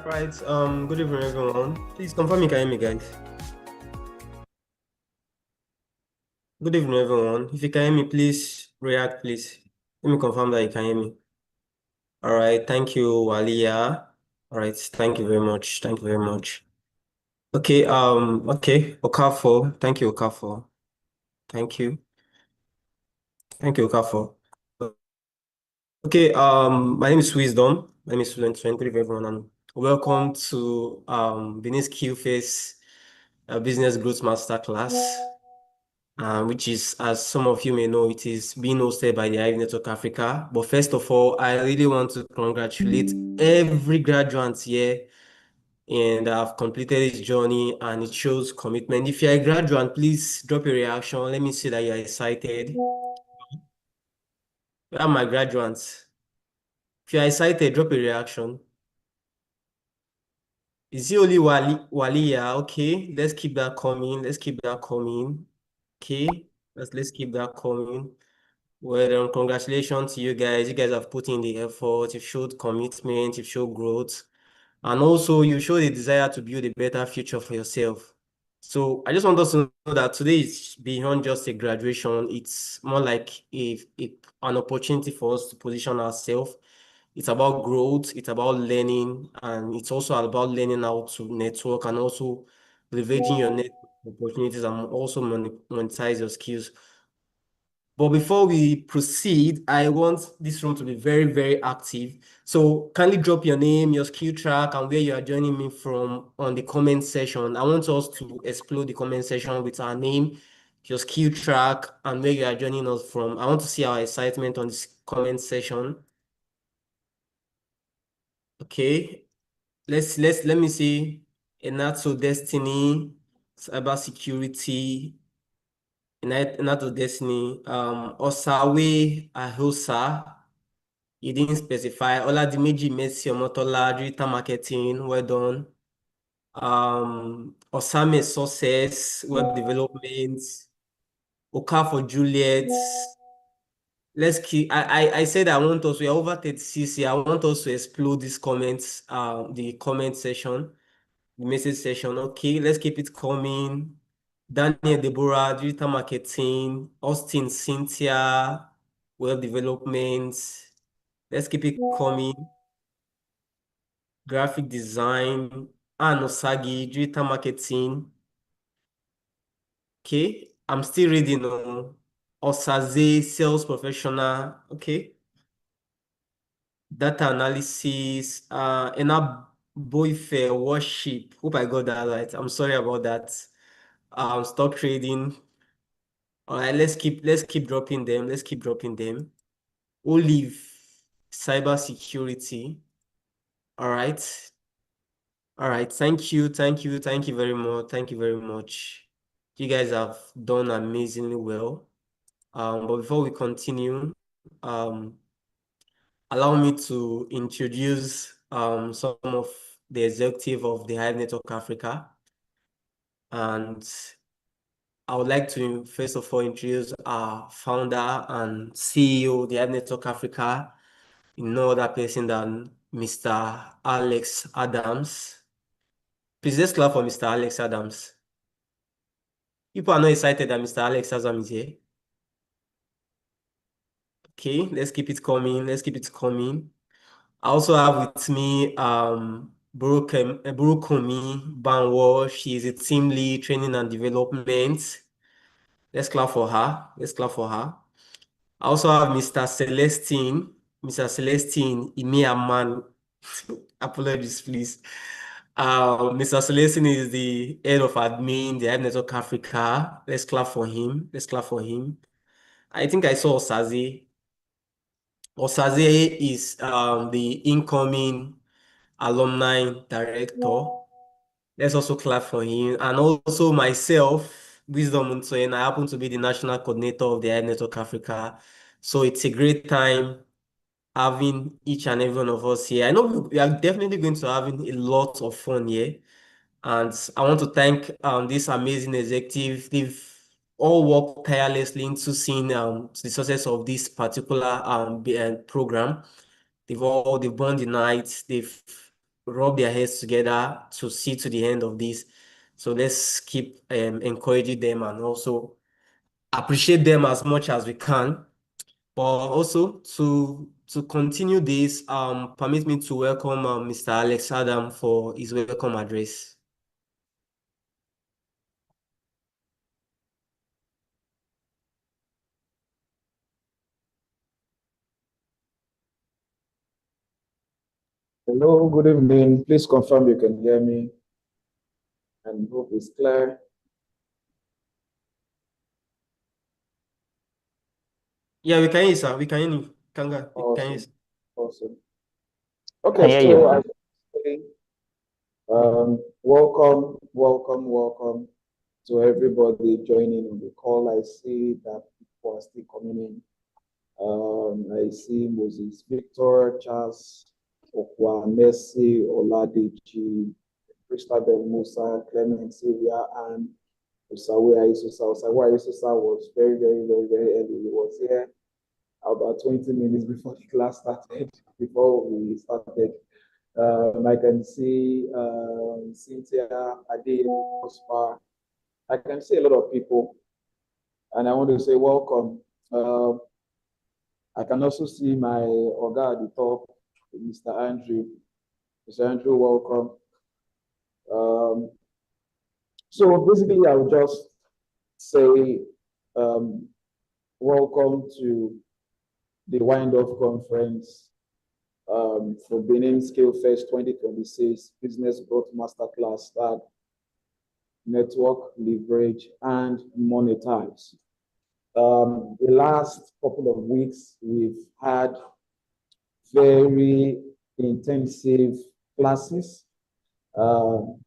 Right, good evening, everyone. Please confirm you can hear me, guys. Good evening, everyone. If you can hear me, please react, please. Let me confirm that you can hear me. All right, thank you, Walia. All right, thank you very much. Thank you very much. Okay, Okafor. Thank you, Okafor. Thank you. Thank you, Okafor. Okay, my name is Wisdom. My name is Wisdom. Good evening, everyone, and welcome to Benin Skill Face Business Growth Masterclass. Which is, as some of you may know, it is being hosted by the Hive Network Africa. But first of all, I really want to congratulate every graduate here and have completed this journey, and it shows commitment. If you're a graduate, please drop a reaction. Let me see that you're excited. Where are my graduates? If you're excited, drop a reaction. Is it only Wali? Yeah, okay. Let's keep that coming. Let's keep that coming. Okay. Let's keep that coming. Well, congratulations to you guys. You guys have put in the effort, you've showed commitment, you've showed growth, and also you showed a desire to build a better future for yourself. So I just want us to know that today is beyond just a graduation. It's more like an opportunity for us to position ourselves. It's about growth, it's about learning, and it's also about learning how to network and also leveraging your network opportunities and also monetize your skills. But before we proceed, I want this room to be very, very active. So kindly drop your name, your skill track, and where you are joining me from on the comment section. I want us to explore the comment section with our name, your skill track, and where you are joining us from. I want to see our excitement on this comment section. Okay, let me see. Enato Destiny, cybersecurity, Enato Destiny, Osawe Ahosa. You didn't specify. Oladimeji Mercy Omotola, digital marketing, well done. Osame Success, web development. Okafor Juliet. Let's keep. I said I want us. We are over 36 here. I want us to explore these comments. The comment section, the message section. Okay, let's keep it coming. Daniel Deborah, digital marketing. Austin Cynthia, web development. Let's keep it coming. Graphic design, Ann Osagi, digital marketing. Okay, I'm still reading on Osaze, sales professional. Okay, data analysis, Ena Boyfair, worship. Hope I got that right. I'm sorry about that. Stock trading. All right, let's keep dropping them. Let's keep dropping them. Olive, cyber security. All right. All right, thank you very much. Thank you very much. You guys have done amazingly well. But before we continue, um, allow me to introduce some of the executive of the Hive Network Africa. And I would like to first of all introduce our founder and CEO of the Hive Network Africa, no other person than Mr. Alex Adams. Please let's clap for Mr. Alex Adams. People are not excited that Mr. Alex Azam is here. Okay, let's keep it coming. Let's keep it coming. I also have with me Burukumi Banwo. She is a team lead training and development. Let's clap for her. Let's clap for her. I also have Mr. Celestine. Mr. Celestine Imiaman. Apologies, please. Mr. Celestine is the head of admin, the Hive Network Africa. Let's clap for him. Let's clap for him. I think I saw Osaze. Osaze is the incoming alumni director. Let's also clap for him. And also myself, Wisdom Untoyen, I happen to be the national coordinator of the Hive Network Africa. So it's a great time having each and every one of us here. I know we are definitely going to having a lot of fun here. And I want to thank this amazing executive. They've all worked tirelessly into seeing the success of this particular program. They've burned the nights. They've rub their heads together to see to the end of this. So let's keep encouraging them and also appreciate them as much as we can. But also to continue this, permit me to welcome Mr. Alex Adam for his welcome address. Hello, good evening. Please confirm you can hear me and hope it's clear. Yeah, we can hear you, sir. We can hear you. We can hear you, Awesome. sir. Awesome. I Okay, hear so I you. was saying, welcome to everybody joining on the call. I see that people are still coming in. I see Moses Victor, Charles, Okwa, Messi, Oladeji, Christabel Musa, Clement Sylvia, and Osawe Aisosa. Osawe Aisosa was very early. He was here about 20 minutes before the class started, before we started. I can see Cynthia, Ade, Oscar. I can see a lot of people, and I want to say welcome. I can also see my Oga at the top, Mr. Andrew. Mr. Andrew, welcome. Um, so basically, I will just say um, welcome to the Wind Up Conference for Benin Skill Fest 2026 Business Growth Masterclass Start, Network, Leverage, and Monetize. The last couple of weeks, we've had very intensive classes. All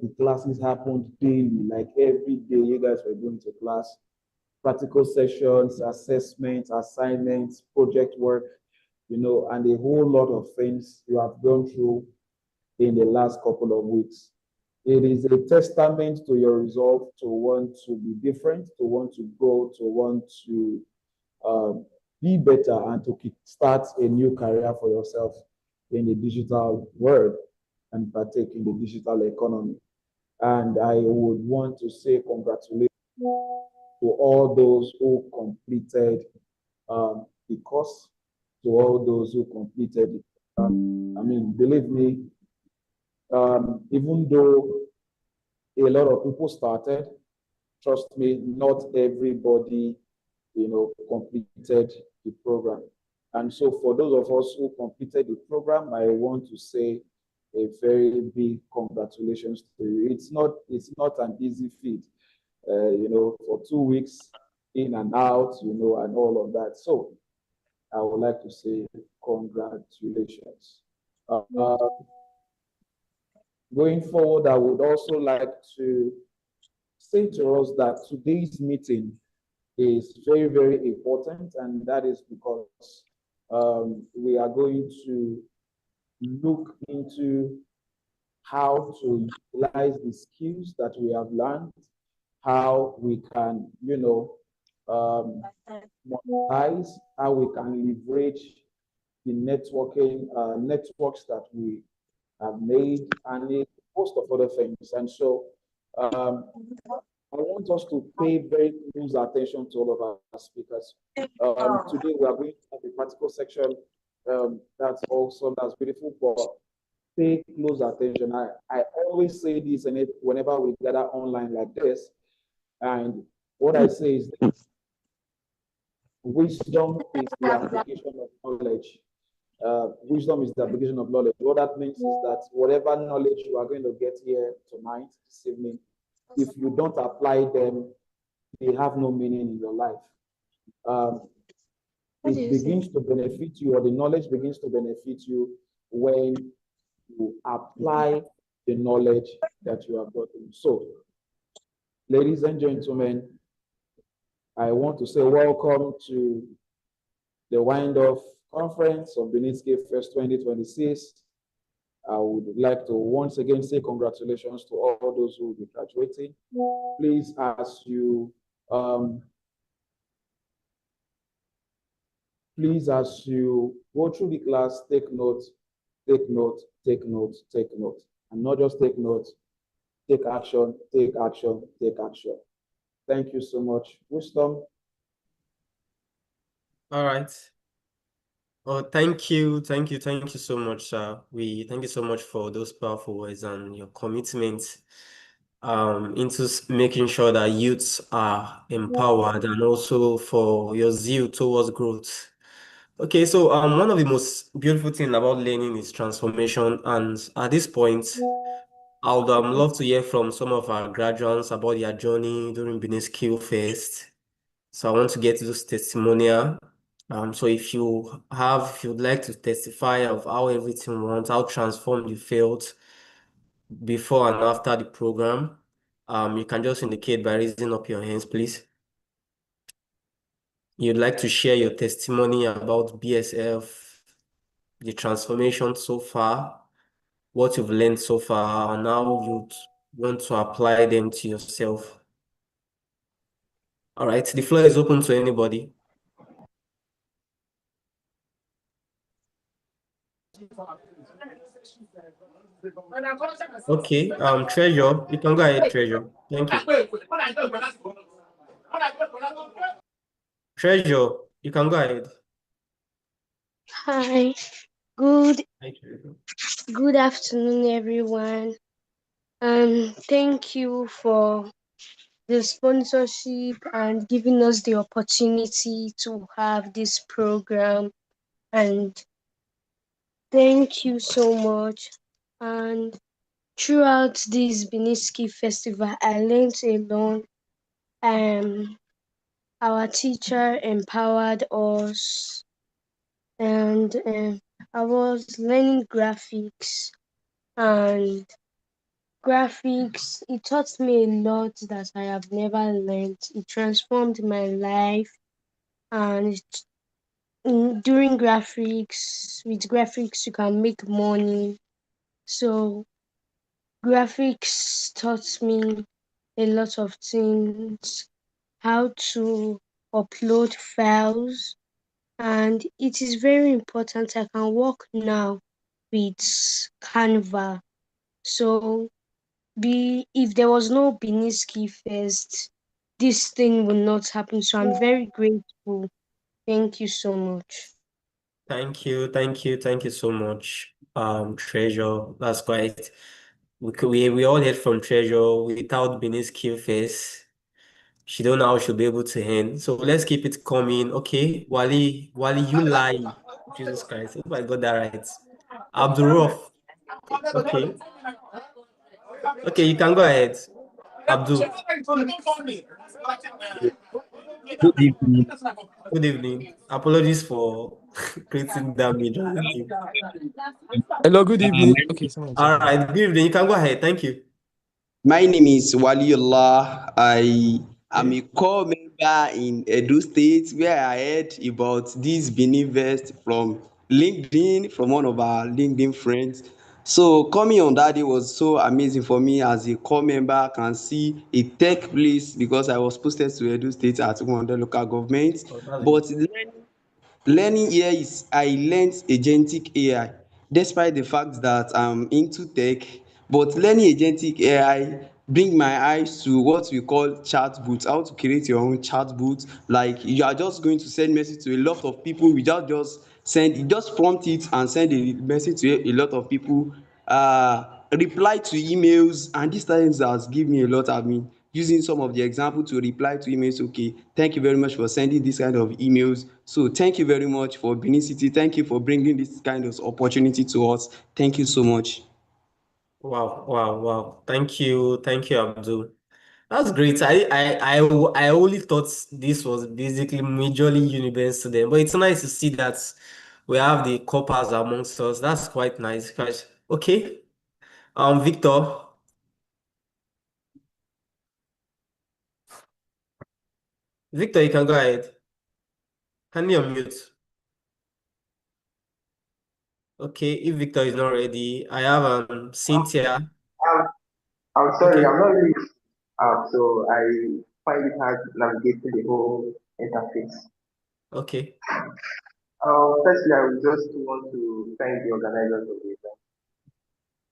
the classes happened daily, like every day you guys were going to class. Practical sessions, assessments, assignments, project work, and a whole lot of things you have gone through in the last couple of weeks. It is a testament to your resolve to want to be different, to want to grow, to want to be better, and to start a new career for yourself in the digital world and partake in the digital economy. And I would want to say congratulations to all those who completed the course, to all those who completed it. I mean, believe me, even though a lot of people started, trust me, not everybody, completed the program. And so for those of us who completed the program, I want to say a very big congratulations to you. It's not an easy feat, for 2 weeks in and out, and all of that. So I would like to say congratulations. Going forward, I would also like to say to us that today's meeting is very important, and that is because we are going to look into how to utilize the skills that we have learned, how we can, monetize, how we can leverage the networks that we have made, and a host of other things. And so I want us to pay very close attention to all of our speakers. Today we are going to have a practical section. That's awesome, that's beautiful, but pay close attention. I always say this and whenever we gather online like this, and what I say is that wisdom is the application of knowledge. Wisdom is the application of knowledge. What that means is that whatever knowledge you are going to get here tonight, this evening, if you don't apply them, they have no meaning in your life. It begins to benefit you, or the knowledge begins to benefit you when you apply the knowledge that you have gotten. So, ladies and gentlemen, I want to say welcome to the wind-off conference of Benin Skill Fest 2026. I would like to once again say congratulations to all those who will be graduating. Please, as you go through the class, take note Take note, take note, take note. And not just take note, take action, take action, take action. Thank you so much. Wisdom. All right. Oh, thank you so much, sir. We thank you so much for those powerful words and your commitment into making sure that youths are empowered and also for your zeal towards growth. Okay, so one of the most beautiful thing about learning is transformation, and at this point, I would love to hear from some of our graduates about their journey during Benin Skill Fest. So I want to get those testimonial. So if you'd like to testify of how everything went, how transformed you felt before and after the program, you can just indicate by raising up your hands, please. You'd like to share your testimony about BSF, the transformation so far, what you've learned so far, and how you'd want to apply them to yourself. All right, the floor is open to anybody. Okay, Treasure, you can go ahead, Treasure. Thank you. Treasure, you can go ahead. Hi, good Hi, Treasure. good afternoon, everyone. Thank you for the sponsorship and giving us the opportunity to have this program. And thank you so much. And throughout this Beniski festival, I learned a lot. Um, our teacher empowered us, and I was learning graphics and graphics. It taught me a lot that I have never learned. It transformed my life, and during graphics, with graphics you can make money. So graphics taught me a lot of things, how to upload files, and it is very important. I can work now with Canva. So if there was no Beniski first, this thing would not happen. So I'm very grateful. Thank you so much. Thank you so much, Treasure. That's quite. We all heard from Treasure without Benin skill face. She don't know how she'll be able to hand. So let's keep it coming. Okay, Wally, you lie. Jesus Christ. Hope I got that right. Abdul. Okay. Okay, you can go ahead. Abdul. Good evening. Good evening. Apologies for creating damage on the team. Hello, good My, evening. Okay, someone All talking. right, good evening. You can go ahead. Thank you. my name is Waliullah. I am a Okay. core member in Edo State where I heard about this Benin Vest from LinkedIn, from one of our LinkedIn friends. So coming on that day was so amazing for me as a core member. I can see a tech place because I was posted to Edo State at one of the local governments. Oh, that's But good. learning here is I learned agentic AI despite the fact that I'm into tech, but learning agentic AI bring my eyes to what we call chat boots, how to create your own chat boots. Like you are just going to send message to a lot of people without just prompt it and send a message to a lot of people, reply to emails, and these things has give me a lot. I mean, using some of the example to reply to emails. Okay, thank you very much for sending this kind of emails. So thank you very much for Benin City. Thank you for bringing this kind of opportunity to us. Thank you so much. Wow, wow, wow. Thank you, Abdul. That's great. I only thought this was basically majorly university student, but it's nice to see that we have the coppers amongst us. That's quite nice, guys. Okay. Victor, Victor, you can go ahead. Can you unmute? Okay, if Victor is not ready, I have Cynthia. I'm, I'm sorry, Okay, I'm not really so I find it hard navigating the whole interface. okay. Firstly, I would just want to thank the organizers of the event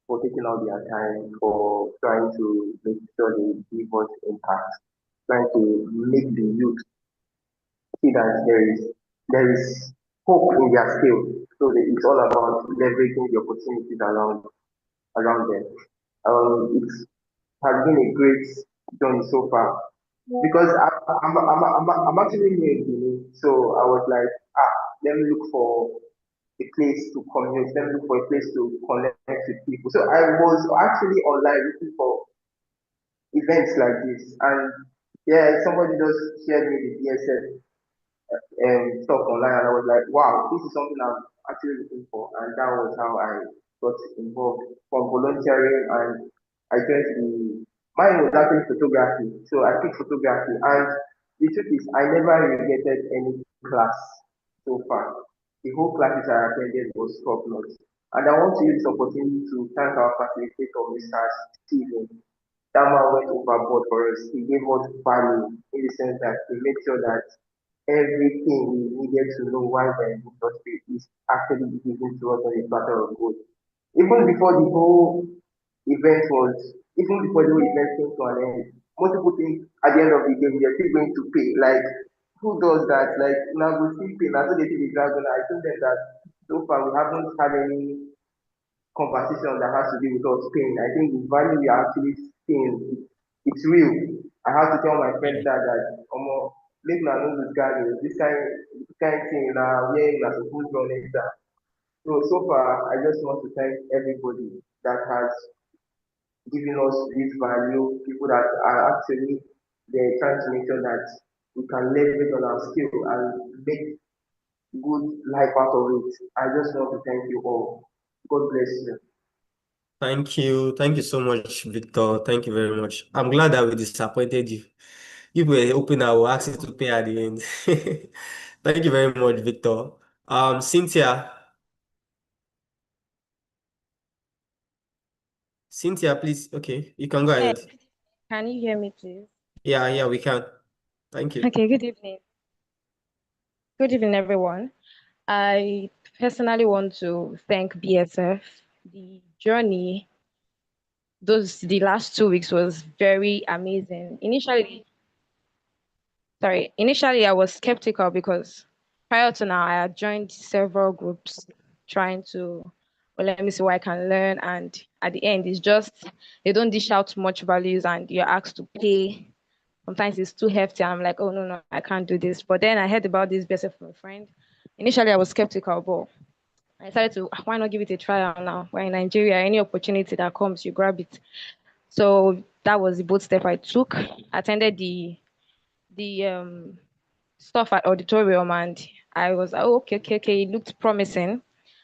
for taking out their time for trying to make sure they give us impact, trying to make the youth see that there is hope in their skill. So it's all about leveraging the opportunities around them. It has been a great journey so far because I'm actually new in Benin, so I was like, let me look for a place to commute, let me look for a place to connect with people. So I was actually online looking for events like this, and yeah, somebody just shared me the DSS stuff online, and I was like, wow, this is something I'm actually looking for, and that was how I got involved from volunteering, and I joined the mine was actually photography, so I picked photography, and the truth is, I never regretted any class so far. The whole classes I attended was top notch, and I want to use this opportunity to thank our facilitator, Mr. Steven. That man went overboard for us. He gave us value in the sense that he made sure that everything we needed to know while we're in industry is actually given to us on a platter of gold. Even before the whole event was, even before the whole event came to an end, most people think at the end of the day we are still going to pay. Like, who does that? Like, now we still pay. Now, so they think the dragon. I told them that so far we haven't had any conversation that has to do with us paying. I think the value we are actually seeing, it's real. I have to tell my friends that make na know this guy this kind thing na where na suppose run exam. So far I just want to thank everybody that has given us this value, people that are actually they're trying to make sure that we can leverage on our skill and make good life out of it. I just want to thank you all. God bless you. Thank you. Thank you so much, Victor. Thank you very much. I'm glad that we disappointed you. You were hoping I will ask you to pay at the end. Thank you very much, Victor. Cynthia. Cynthia, please. Okay, you can go Hey, ahead. can you hear me, please? Yeah, yeah, we can. Thank you. Okay, good evening. Good evening, everyone. I personally want to thank BSF. The journey, the last 2 weeks was very amazing. Initially I was skeptical because prior to now I had joined several groups trying to, well, let me see what I can learn. And at the end, it's just they don't dish out much values and you're asked to pay. Sometimes it's too hefty. I'm like, oh no, no, I can't do this. But then I heard about this BSF from a friend. Initially, I was skeptical, but I decided to why not give it a try now? We're in Nigeria. Any opportunity that comes, you grab it. So that was the bold step I took. Attended the stuff at auditorium, and I was like, oh, okay, okay, okay. It looked promising.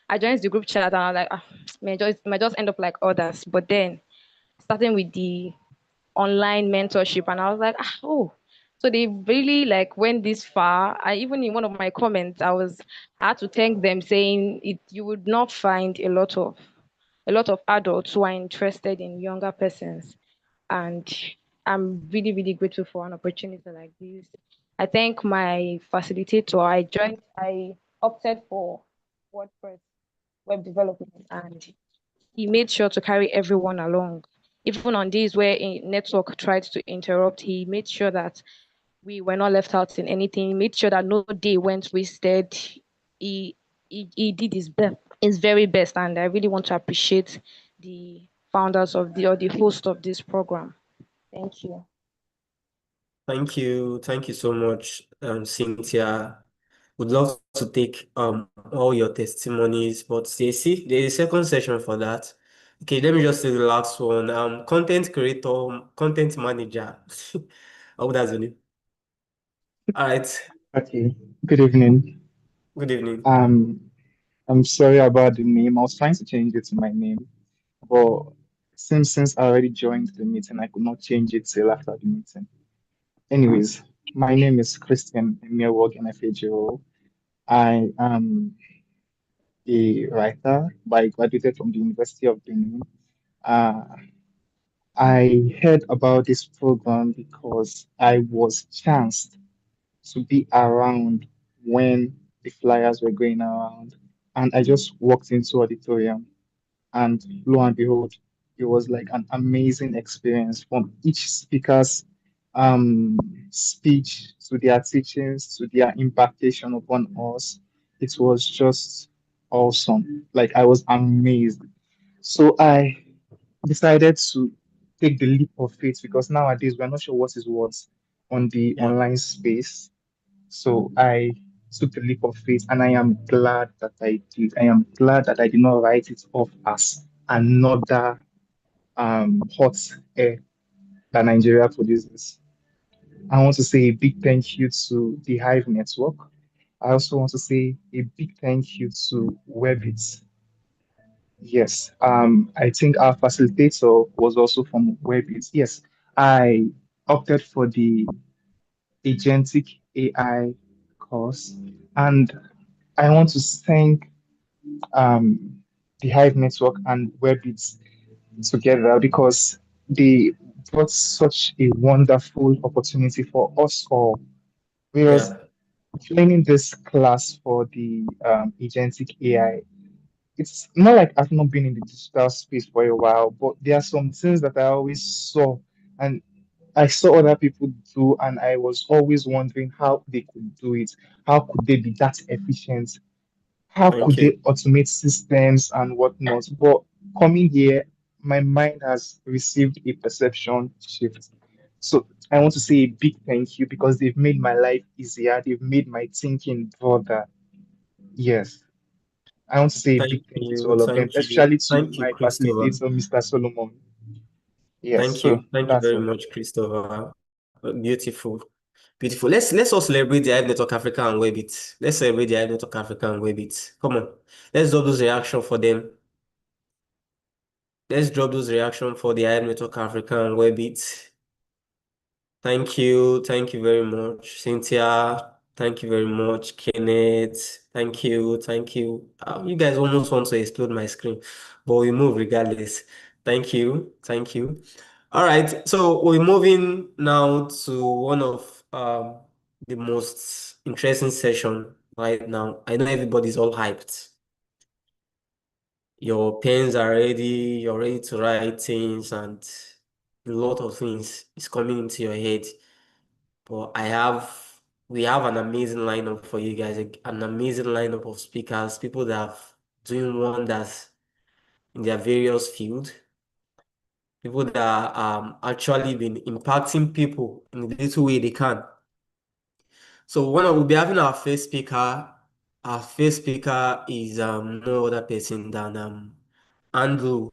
I joined the group chat, and I was like, may just end up like others. But then starting with the online mentorship, and I was like, oh, so they really like went this far. I even in one of my comments I had to thank them, saying it you would not find a lot of adults who are interested in younger persons, and I'm really really grateful for an opportunity like this. I thank my facilitator. I opted for WordPress web development, and he made sure to carry everyone along. Even on days where a network tried to interrupt, he made sure that we were not left out in anything. He made sure that no day went wasted. He did his very best, and I really want to appreciate the founders of the or the host of this program. Thank you. Thank you. Thank you so much, Cynthia. Would love to take all your testimonies, but Stacy, there is a second session for that. Okay, let me just say the last one. Content creator, content manager. Oh, that's the name. All right. Okay, good evening. Good evening. Um, I'm sorry about the name. I was trying to change it to my name, but since I already joined the meeting, I could not change it till after the meeting. Anyways, my name is Christian Emirwog Nfjo. I am a writer, but I graduated from the University of Benin. Uh, I heard about this program because I was chanced to be around when the flyers were going around, and I just walked into auditorium, and lo and behold, it was like an amazing experience from each speaker's um, speech to their teachings to their impactation upon us. It was just awesome. Like I was amazed. So I decided to take the leap of faith because nowadays we're not sure what is what on the Yeah. online space. So I took the leap of faith, and I am glad that I did. I am glad that I did not write it off as another hot air that Nigeria produces. I want to say a big thank you to the Hive Network. I also want to say a big thank you to Webit. Yes, I think our facilitator was also from Webit. Yes, I opted for the agentic AI course, and I want to thank um, the Hive Network and Webit together because they brought such a wonderful opportunity for us all. Because Yeah. joining this class for the agentic AI, it's not like I've not been in the digital space for a while, but there are some things that I always saw and I saw other people do, and I was always wondering how they could do it. How could they be that efficient? How could Thank they you. automate systems and whatnot? But coming here, my mind has received a perception shift. So I want to say a big thank you because they've made my life easier. They've made my thinking broader. Yes. I want to say a Thank big thank you to you. all of them, Thank you. especially to Thank you, my Christopher. facilitator, Mr. Solomon. Yes, Thank so you. Thank you that's very all. much, Christopher. Beautiful. Beautiful. Let's all celebrate the Hive Network Africa and Webit. Let's celebrate the Hive Network Africa and Webit. Come on. Let's do those reaction for them. Let's drop those reaction for the Hive Network Africa and Webit. Thank you. Thank you very much. Cynthia, thank you very much. Kenneth, thank you. Thank you. You guys almost want to explode my screen, but we move regardless. Thank you. Thank you. All right. So we're moving now to one of the most interesting session right now. I know everybody's all hyped. Your pens are ready, you're ready to write things, and a lot of things is coming into your head. But we have an amazing lineup for you guys, an amazing lineup of speakers, people that have doing wonders in their various field, people that actually been impacting people in the little way they can. So we'll be having our first speaker. Our first speaker is no other person than Andrew.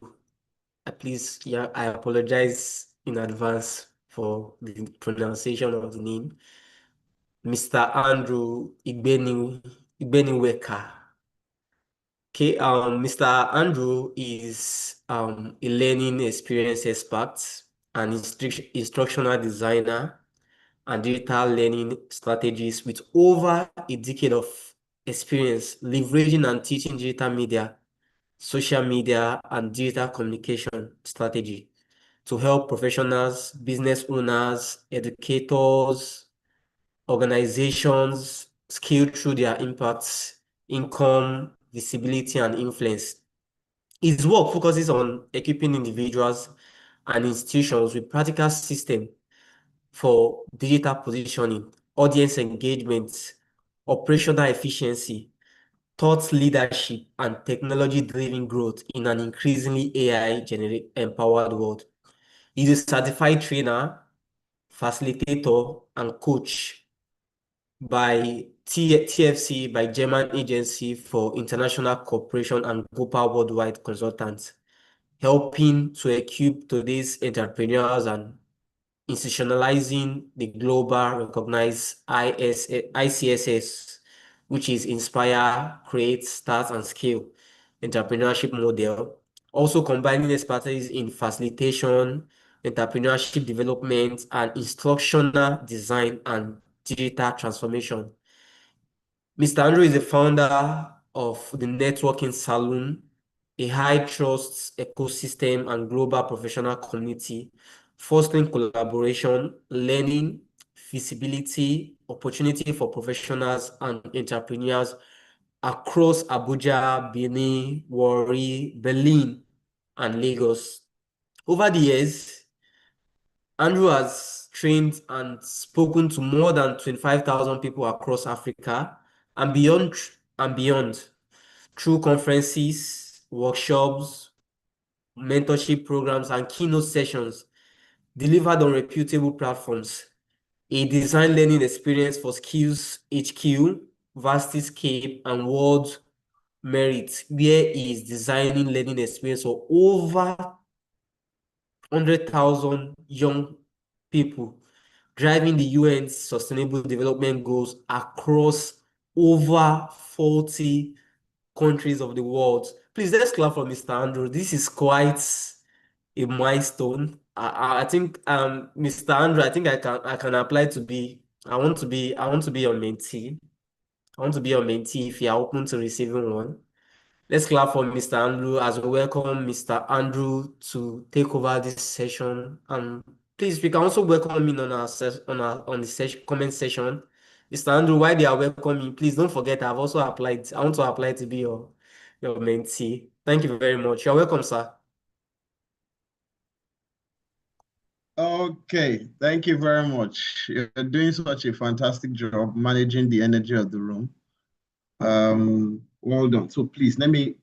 Please, yeah, I apologize in advance for the pronunciation of the name. Mr. Andrew Igbeniweka. Okay, Mr. Andrew is a learning experience expert, an instructional designer, and digital learning strategist with over a decade of experience leveraging and teaching digital media, social media, and digital communication strategy to help professionals, business owners, educators, organizations scale through their impacts, income, visibility, and influence. His work focuses on equipping individuals and institutions with practical systems for digital positioning, audience engagement, operational efficiency, thought leadership, and technology-driven growth in an increasingly AI-empowered world. He's a certified trainer, facilitator, and coach by TFC, by German Agency for International Cooperation and Global Worldwide Consultants, helping to equip today's entrepreneurs and institutionalizing the global recognized ICSS, which is Inspire, Create, Start, and Scale entrepreneurship model. Also combining expertise in facilitation, entrepreneurship development, and instructional design and digital transformation. Mr. Andrew is the founder of the Networking Saloon, a high trust ecosystem and global professional community, fostering collaboration, learning, visibility, opportunity for professionals and entrepreneurs across Abuja, Benin, Warri, Berlin, and Lagos. Over the years, Andrew has trained and spoken to more than 25,000 people across Africa and beyond through conferences, workshops, mentorship programs, and keynote sessions delivered on reputable platforms. A design learning experience for Skills HQ, Vastyscape, and World Merit, where he is designing learning experience for over 100,000 young people, driving the UN's Sustainable Development Goals across over 40 countries of the world. Please, let's clap for Mr. Andrew. This is quite a milestone. I think Mr. Andrew, I think I can apply to be I want to be your mentee. I want to be your mentee if you are open to receiving one. Let's clap for Mr. Andrew as we welcome Mr. Andrew to take over this session. And please, we can also welcome him on on the session comment section. Mr. Andrew, while they are welcoming, please don't forget I've also applied. I want to apply to be your mentee. Thank you very much. You're welcome, sir. Okay, thank you very much. You're doing such a fantastic job managing the energy of the room. Well done. So please let me.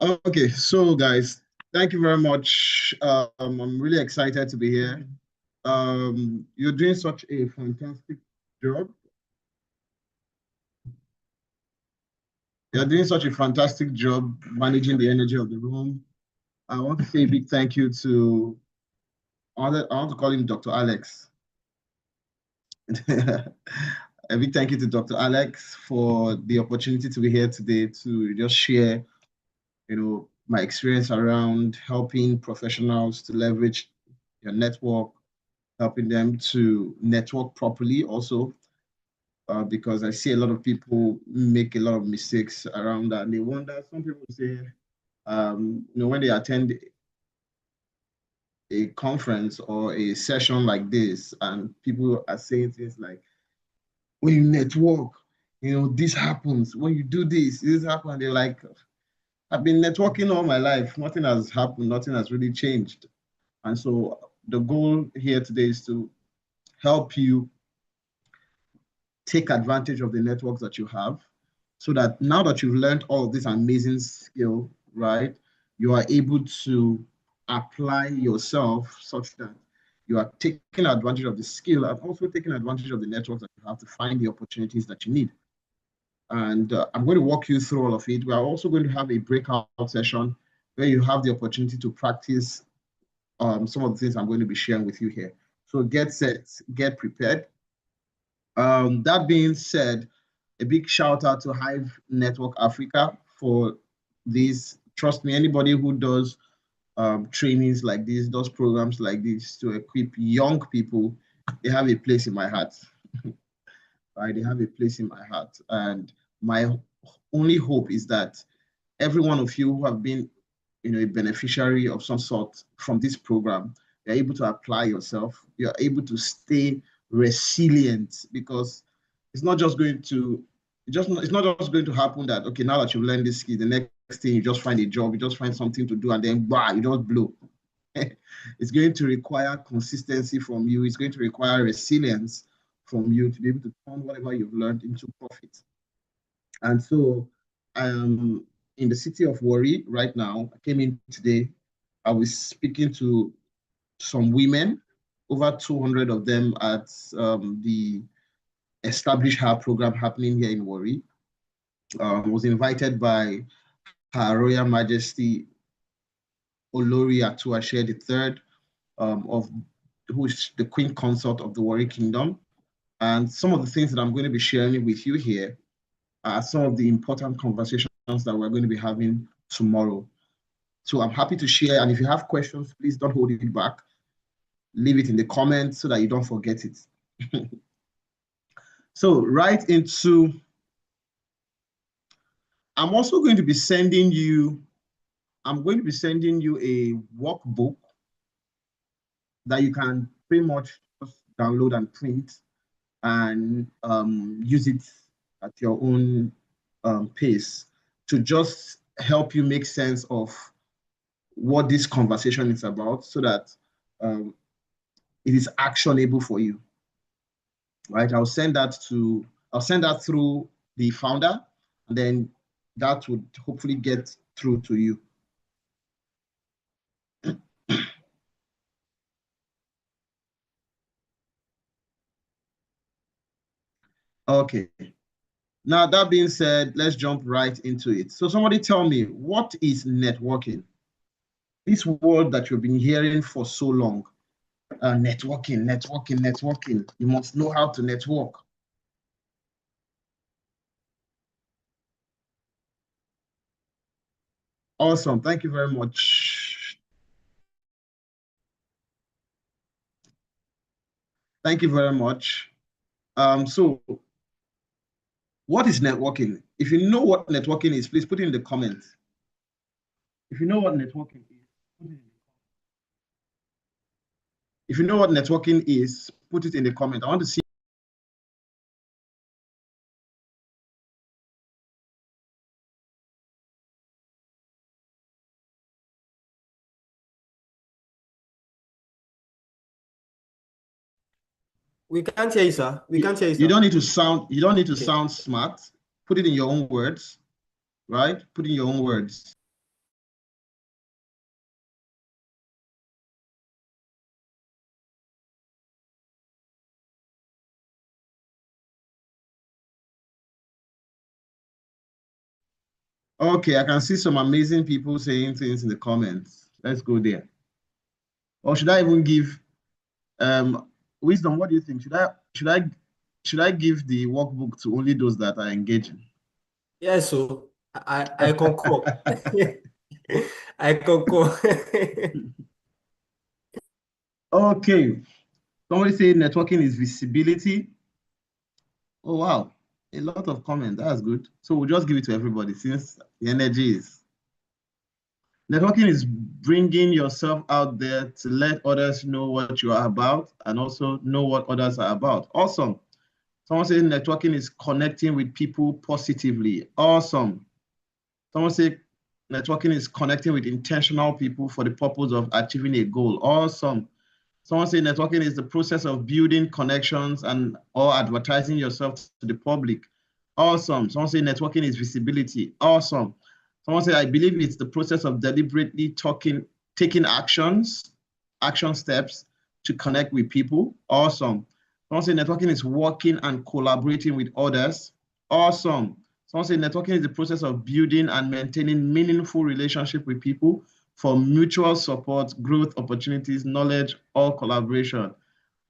Okay, so guys, thank you very much. I'm really excited to be here. You're doing such a fantastic job. You're doing such a fantastic job managing the energy of the room. I want to say a big thank you to, I want to call him Dr. Alex. A big thank you to Dr. Alex for the opportunity to be here today to just share, my experience around helping professionals to leverage your network, helping them to network properly also, because I see a lot of people make a lot of mistakes around that. And they wonder, some people say, when they attend a conference or a session like this, and people are saying things like, when you network, this happens. When you do this happens. They're like, I've been networking all my life. Nothing has happened. Nothing has really changed. And so the goal here today is to help you take advantage of the networks that you have so that now that you've learned all of this amazing skill, right, you are able to apply yourself such that you are taking advantage of the skill and also taking advantage of the networks that you have to find the opportunities that you need. And I'm going to walk you through all of it. We are also going to have a breakout session where you have the opportunity to practice some of the things I'm going to be sharing with you here. So get set, get prepared. That being said, a big shout out to Hive Network Africa for this. Trust me, anybody who does trainings like this, does programs like this to equip young people, they have a place in my heart. Right? They have a place in my heart. And my only hope is that every one of you who have been a beneficiary of some sort from this program, you're able to apply yourself, you're able to stay resilient, because it's not just going to happen that, okay, now that you've learned this skill, the next thing you just find a job, you just find something to do, and then bah, you just blow. It's going to require consistency from you. It's going to require resilience from you to be able to turn whatever you've learned into profit. And so I'm in the city of Warri right now. I came in today. I was speaking to some women, over 200 of them at the Establish Her program happening here in Warri. Was invited by Her Royal Majesty Olori Atuashe III of who is the queen consort of the Warrior Kingdom. And some of the things that I'm going to be sharing with you here are some of the important conversations that we're going to be having tomorrow. So I'm happy to share. And if you have questions, please don't hold it back. Leave it in the comments so that you don't forget it. So right into, I'm also going to be sending you, a workbook that you can pretty much just download and print and use it at your own pace to just help you make sense of what this conversation is about so that it is actionable for you, right? I'll send that through the founder, and then that would hopefully get through to you. Okay. Now, that being said, let's jump right into it. So somebody tell me, what is networking? This word that you've been hearing for so long, networking. You must know how to network. Awesome. Thank you very much. Thank you very much. So what is networking? If you know what networking is, please put it in the comments. If you know what networking is, put it in the comments. If you know what networking is, put it in the comment. I want to see. We can't hear you, sir. We can't hear you, sir. You don't need to sound smart. Put it in your own words, right? Put in your own words. Okay, I can see some amazing people saying things in the comments. Let's go there. Or should I even give Wisdom? What do you think? Should I give the workbook to only those that are engaging? Yes, so I concur. I concur. Okay. Somebody say networking is visibility. Oh wow, a lot of comments. That's good. So we'll just give it to everybody since the energy is. Networking is bringing yourself out there to let others know what you are about and also know what others are about. Awesome. Someone says networking is connecting with people positively. Awesome. Someone says networking is connecting with intentional people for the purpose of achieving a goal. Awesome. Someone said networking is the process of building connections and or advertising yourself to the public. Awesome. Someone said networking is visibility. Awesome. Someone said, I believe it's the process of deliberately taking action steps to connect with people. Awesome. Someone said networking is working and collaborating with others. Awesome. Someone said networking is the process of building and maintaining meaningful relationship with people for mutual support, growth opportunities, knowledge, or collaboration.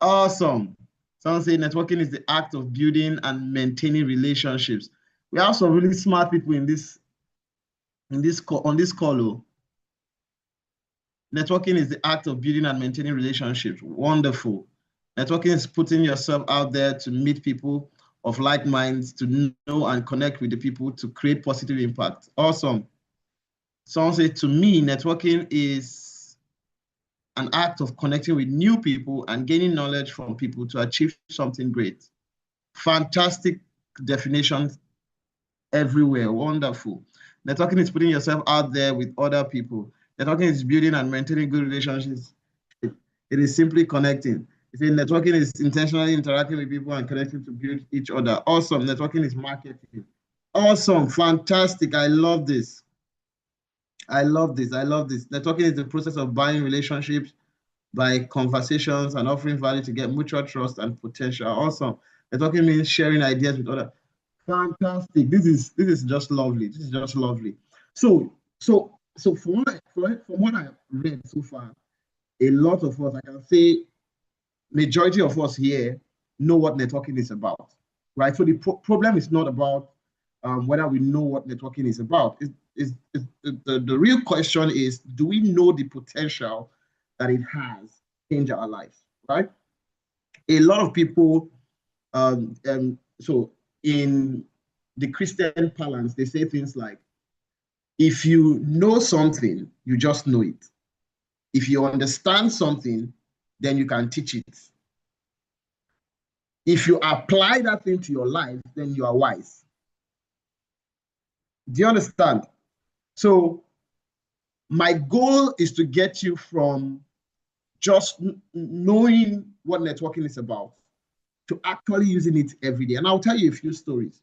Awesome. Someone say networking is the act of building and maintaining relationships. We have some really smart people on this call. Oh. Networking is the act of building and maintaining relationships. Wonderful. Networking is putting yourself out there to meet people of like minds, to know and connect with the people to create positive impact. Awesome. Someone say, to me, networking is an act of connecting with new people and gaining knowledge from people to achieve something great. Fantastic definitions everywhere. Wonderful. Networking is putting yourself out there with other people. Networking is building and maintaining good relationships. It is simply connecting. It's networking is intentionally interacting with people and connecting to build each other. Awesome. Networking is marketing. Awesome. Fantastic. I love this. I love this. Networking is the process of buying relationships by conversations and offering value to get mutual trust and potential. Awesome. Networking means sharing ideas with others. Fantastic. This is just lovely. This is just lovely. So from what I read so far, a lot of us, I can say majority of us here know what networking is about, right? So the problem is not about whether we know what networking is about. The real question is, do we know the potential that it has to change our lives, right? A lot of people, so in the Christian parlance, they say things like, if you know something, you just know it. If you understand something, then you can teach it. If you apply that thing to your life, then you are wise. Do you understand? So my goal is to get you from just knowing what networking is about to actually using it every day. And I'll tell you a few stories.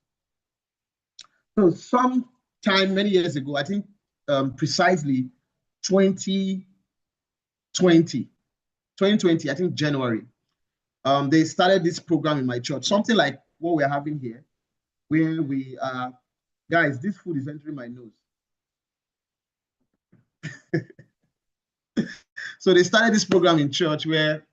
So sometime many years ago, I think precisely 2020, I think January, they started this program in my church, something like what we're having here, where we guys, this food is entering my nose. So they started this program in church where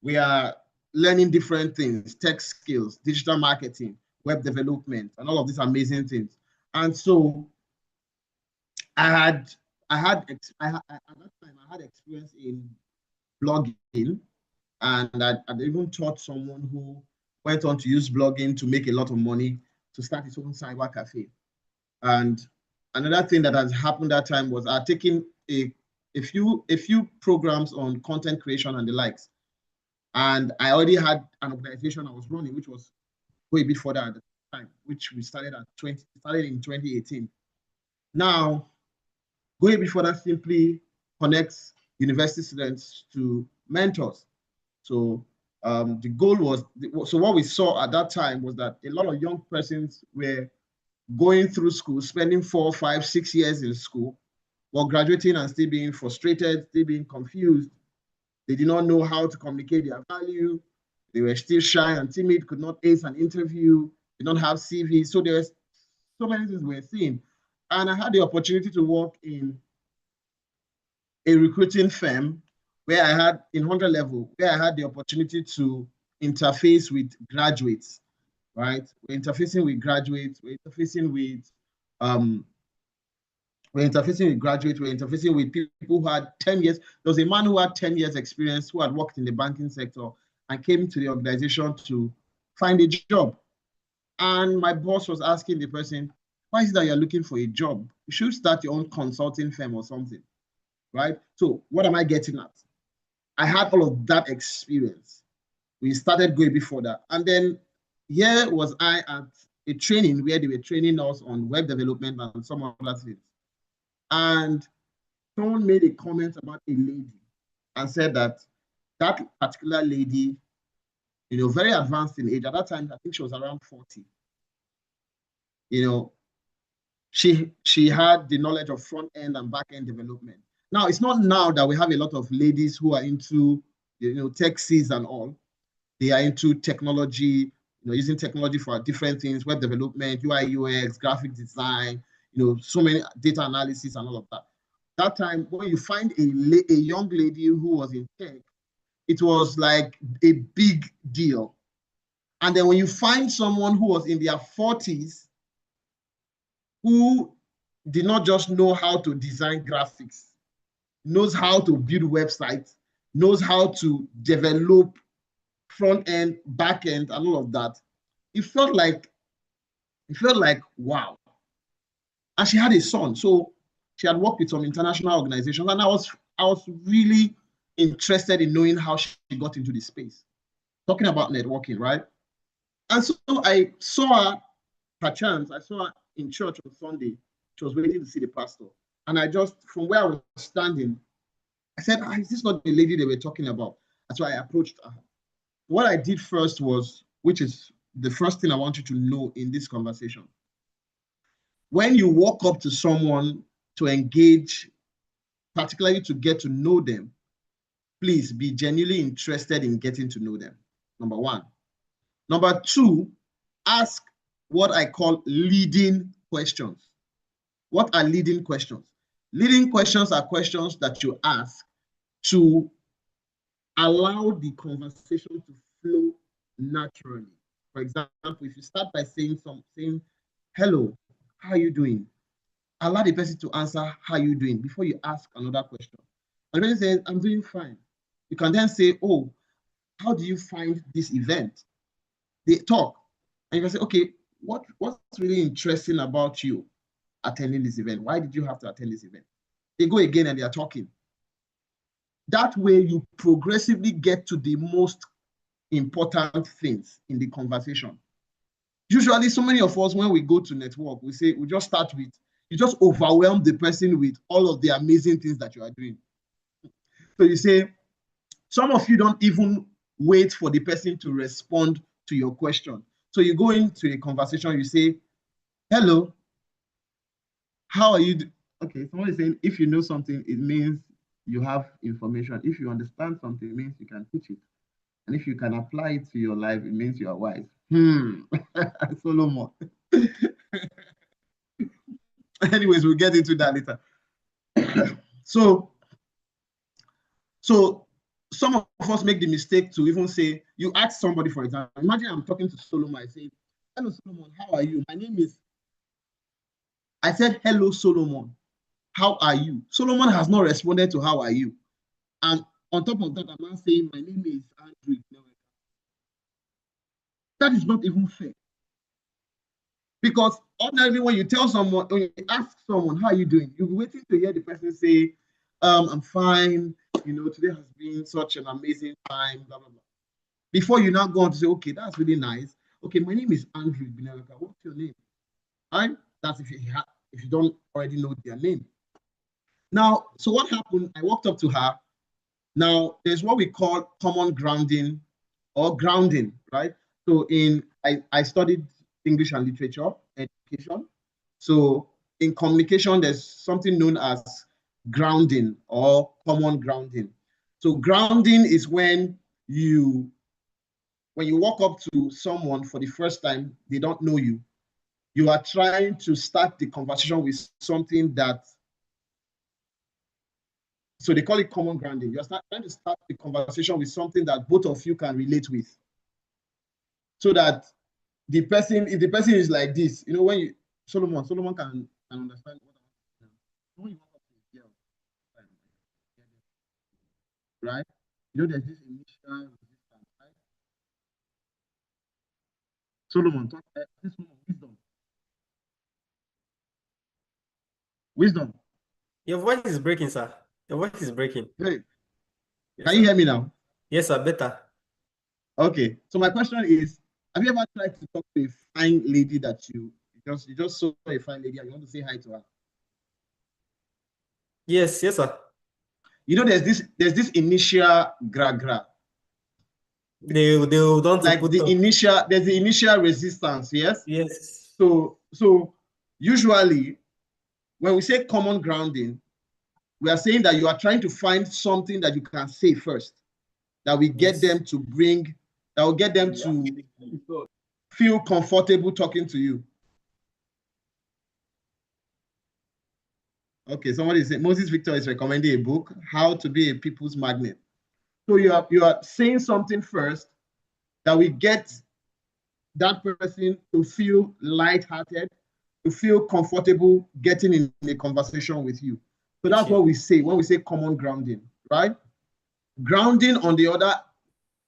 we are learning different things, tech skills, digital marketing, web development, and all of these amazing things. And so at that time I had experience in blogging, and I'd even taught someone who went on to use blogging to make a lot of money to start his own cyber cafe. And another thing that has happened that time was I'd taken a few programs on content creation and the likes. And I already had an organization I was running, which was way a bit further at the time, which we started in 2018. Now, going a bit further simply connects university students to mentors. So the goal was, so what we saw at that time was that a lot of young persons were going through school, spending 4, 5, 6 years in school, while graduating and still being frustrated, still being confused. They did not know how to communicate their value. They were still shy and timid, could not ace an interview, did not have CV. So there was so many things we were seeing. And I had the opportunity to work in a recruiting firm where I had, in 100 level, where I had the opportunity to interface with graduates, right? We're interfacing with graduates, we're interfacing with graduates, we're interfacing with people who had 10 years. There was a man who had 10 years experience who had worked in the banking sector and came to the organization to find a job. And my boss was asking the person, why is it that you're looking for a job? You should start your own consulting firm or something, right? So what am I getting at? I had all of that experience. We started going before that. And then here was I at a training where they were training us on web development and some other things. And someone made a comment about a lady and said that that particular lady, you know, very advanced in age. At that time, I think she was around 40. You know, she had the knowledge of front end and back end development. Now, it's not now that we have a lot of ladies who are into, you know, tech seeds and all. They are into technology, you know, using technology for different things, web development, UI, UX, graphic design, you know, so many data analysis and all of that. That time, when you find a young lady who was in tech, it was like a big deal. And then when you find someone who was in their 40s, who did not just know how to design graphics, knows how to build websites, knows how to develop front end, back end, and all of that, it felt like wow. And she had a son, so she had worked with some international organizations, and I was really interested in knowing how she got into the space. Talking about networking, right? And so I saw her, perchance, I saw her in church on Sunday. She was waiting to see the pastor. And I just, from where I was standing, I said, is this not the lady they were talking about? That's why I approached her. What I did first was, which is the first thing I want you to know in this conversation. When you walk up to someone to engage, particularly to get to know them, please be genuinely interested in getting to know them. Number one. Number two, ask what I call leading questions. What are leading questions? Leading questions are questions that you ask to allow the conversation to flow naturally. For example, if you start by saying something, hello, how are you doing? Allow the person to answer how are you doing before you ask another question. And the person says, I'm doing fine. You can then say, oh, how do you find this event? They talk. And you can say, okay, what's really interesting about you attending this event? Why did you have to attend this event? They go again and they are talking. That way you progressively get to the most important things in the conversation. Usually, so many of us, when we go to network, we just start with, you just overwhelm the person with all of the amazing things that you are doing. So you say, some of you don't even wait for the person to respond to your question. So you go into a conversation, you say, hello, how are you? Okay, someone is saying, if you know something, it means you have information. If you understand something, it means you can teach it. And if you can apply it to your life, it means you are wise. Solomon. Anyways, we'll get into that later. So some of us make the mistake to even say, you ask somebody, for example, imagine I'm talking to Solomon, I say, hello, Solomon, how are you? My name is, I said, hello, Solomon, how are you? Solomon has not responded to how are you. And on top of that, I'm not saying, my name is Andrew. That is not even fair. Because ordinarily, when you tell someone, when you ask someone, how are you doing? You'll be waiting to hear the person say, I'm fine. Today has been such an amazing time, blah, blah, blah. Before you now go on to say, okay, that's really nice. Okay, my name is Andrew Binelka. What's your name? Right? That's if you don't already know their name. Now, so what happened? I walked up to her. Now, there's what we call common grounding or grounding, right? So I studied English and literature education. So in communication, there's something known as grounding or common grounding. So grounding is when you walk up to someone for the first time, they don't know you. You are trying to start the conversation with something that, so they call it common grounding. You're trying to start the conversation with something that both of you can relate with. So that if the person is like this, when you, Solomon can understand what I'm saying. When you walk up to a girl, right? There's this initial resistance, right? Solomon, talk, this one, wisdom. Your voice is breaking, sir. Your voice is breaking. Hey, Yes, can you sir. hear me now? Yes, sir, better. Okay. So my question is, have you ever tried to talk to a fine lady that you just saw a fine lady and you want to say hi to her? Yes, sir. There's this initial gra. They don't want to Like put there's the initial resistance, yes? Yes. So usually when we say common grounding, we are saying that you are trying to find something that you can say first, that will get them to feel comfortable talking to you. Okay, somebody said Moses Victor is recommending a book, How to Be a People's Magnet. So you are saying something first that will get that person to feel lighthearted, to feel comfortable getting in a conversation with you. So that's what we say when we say common grounding, right? Grounding, on the other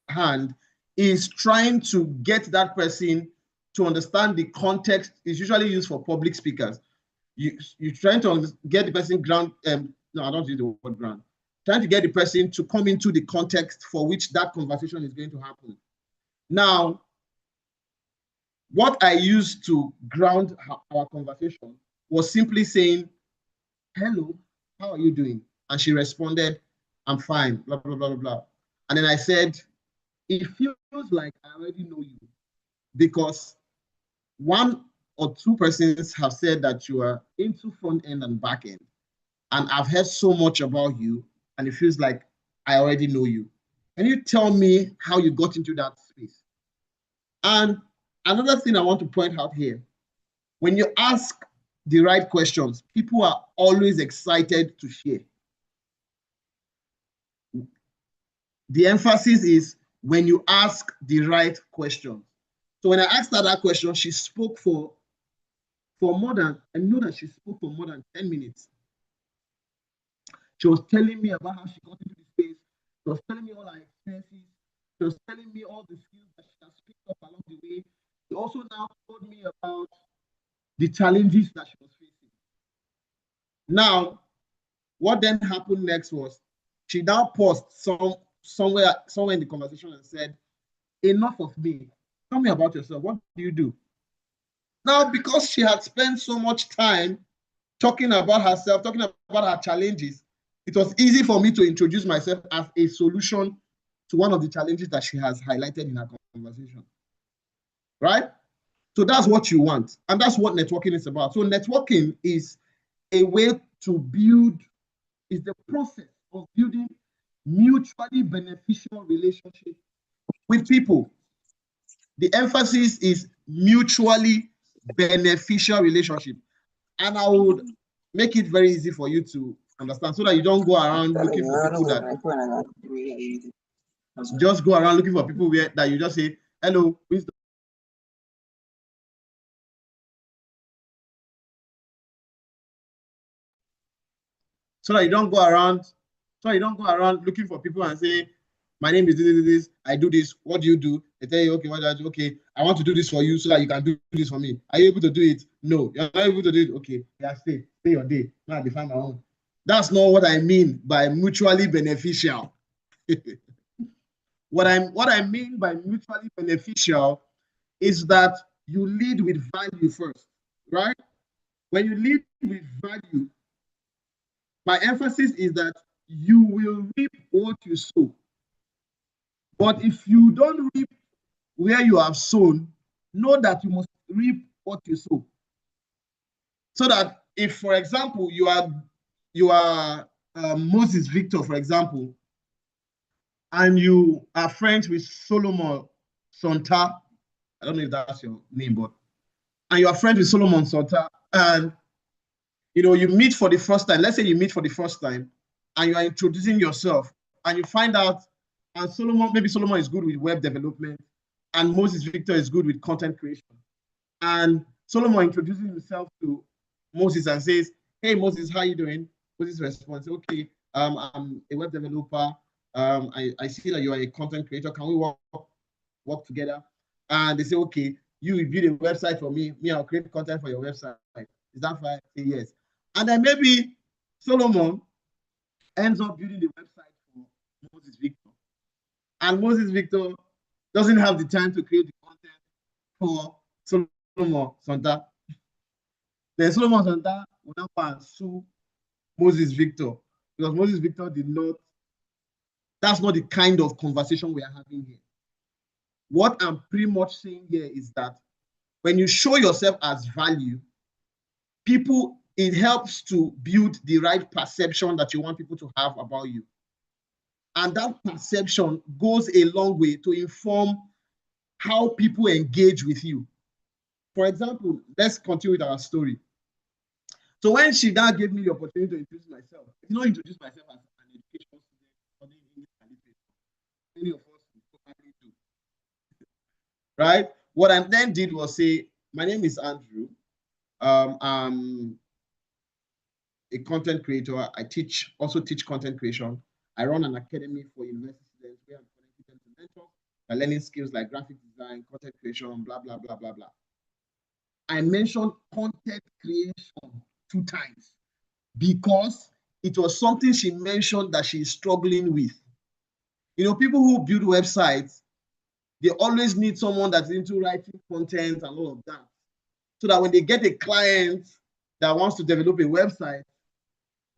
hand, is trying to get that person to understand the context. Is usually used for public speakers. You're trying to get the person ground. No, I don't use the word ground. Trying to get the person to come into the context for which that conversation is going to happen. Now, what I used to ground our conversation was simply saying, hello, how are you doing? And she responded, I'm fine, blah, blah, blah, blah, blah. And then I said, it feels like I already know you because one or two persons have said that you are into front end and back end. And I've heard so much about you, and it feels like I already know you. Can you tell me how you got into that space? And another thing I want to point out here, when you ask the right questions, people are always excited to share. the emphasis is when you ask the right question. So when I asked her that question, she spoke for more than, I know that she spoke for more than 10 minutes. She was telling me about how she got into the space. She was telling me all her experiences. She was telling me all the skills that she has picked up along the way. She also now told me about the challenges that she was facing. Now, what then happened next was she now paused somewhere in the conversation and said, enough of me. Tell me about yourself. What do you do? Now, because she had spent so much time talking about herself, talking about her challenges, it was easy for me to introduce myself as a solution to one of the challenges that she has highlighted in her conversation. Right? So that's what you want. And that's what networking is about. So networking is a way to build, is the process of building mutually beneficial relationships with people. The emphasis is mutually beneficial relationship. And I would make it very easy for you to understand so that you don't go around looking for people that just go around looking for people where that you just say, hello, wisdom. So that you don't go around, looking for people and say, my name is this, I do this, what do you do? They tell you, okay, what do I do? Okay, I want to do this for you so that you can do this for me. Are you able to do it? No, you're not able to do it. Okay, yeah, stay your day. Now I define my own. That's not what I mean by mutually beneficial. What I mean by mutually beneficial is that you lead with value first, right? When you lead with value, my emphasis is that you will reap what you sow. But if you don't reap where you have sown, know that you must reap what you sow. So that if, for example, you are Moses Victor, for example, and you are friends with Solomon Sonta, I don't know if that's your name, but and you are friends with Solomon Sonta, and you meet for the first time. Let's say you meet for the first time, and you are introducing yourself, and you find out, and maybe Solomon is good with web development, and Moses Victor is good with content creation. And Solomon introduces himself to Moses and says, "Hey Moses, how you doing?" Moses responds, "Okay, I'm a web developer. I see that you are a content creator. Can we work together?" And they say, "Okay, you build a website for me. I'll create content for your website. Is that fine?" Say yes. And then maybe Solomon ends up building the website for Moses Victor. And Moses Victor doesn't have the time to create the content for Solomon Sonta. Then Solomon Sonta will now go and sue Moses Victor because Moses Victor did not. That's not the kind of conversation we are having here. What I'm pretty much saying here is that when you show yourself as value, it helps to build the right perception that you want people to have about you. And that perception goes a long way to inform how people engage with you. For example, let's continue with our story. So when she now gave me the opportunity to introduce myself, I did not introduce myself as an education student studying English and literature. Many of us probably do. Right? What I then did was say, my name is Andrew. I'm a content creator. I also teach content creation. I run an academy for university students where I'm connecting them to mentors. They're learning skills like graphic design, content creation, blah, blah, blah, blah, blah. I mentioned content creation 2 times because it was something she mentioned that she's struggling with. People who build websites, they always need someone that's into writing content and all of that. So that when they get a client that wants to develop a website,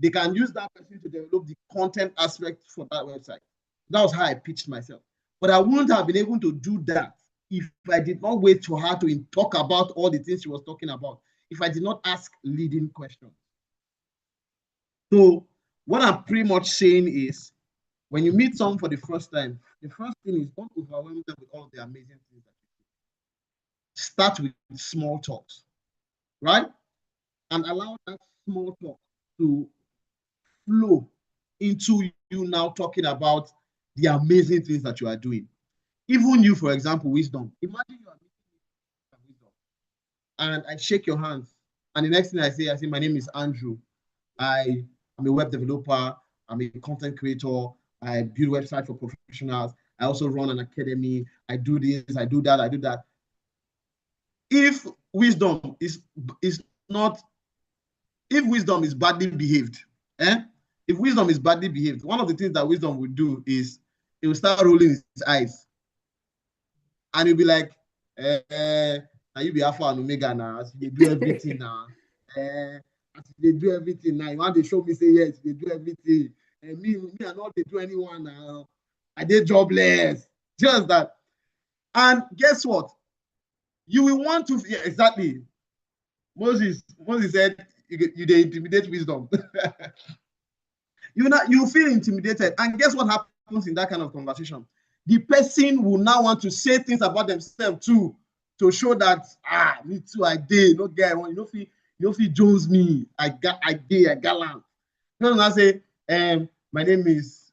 they can use that person to develop the content aspect for that website. That was how I pitched myself. But I wouldn't have been able to do that if I did not wait for her to talk about all the things she was talking about, if I did not ask leading questions. So what I'm pretty much saying is, when you meet someone for the first time, the first thing is don't overwhelm them with all the amazing things that you do. Start with small talks, right? And allow that small talk to flow into you now talking about the amazing things that you are doing. Even you, for example, wisdom. Imagine you are meeting wisdom, and I shake your hands, and the next thing I say, my name is Andrew. I am a web developer. I'm a content creator. I build websites for professionals. I also run an academy. I do this, I do that, I do that. If wisdom is not, if wisdom is badly behaved, if wisdom is badly behaved, one of the things that wisdom will do is it will start rolling his eyes, and he'll be like, now you be Alpha and Omega now, as they do everything now. As they do everything now. You want to show me, say yes, they do everything. And me, I not they do anyone now. I did jobless. Just that. And guess what? You will want to, yeah, exactly. Moses said, you they intimidate wisdom. You feel intimidated. And guess what happens in that kind of conversation? The person will now want to say things about themselves too, to show that, me too, I did. No guy, you know, feel Jones me. I gallant. No, I say, my name is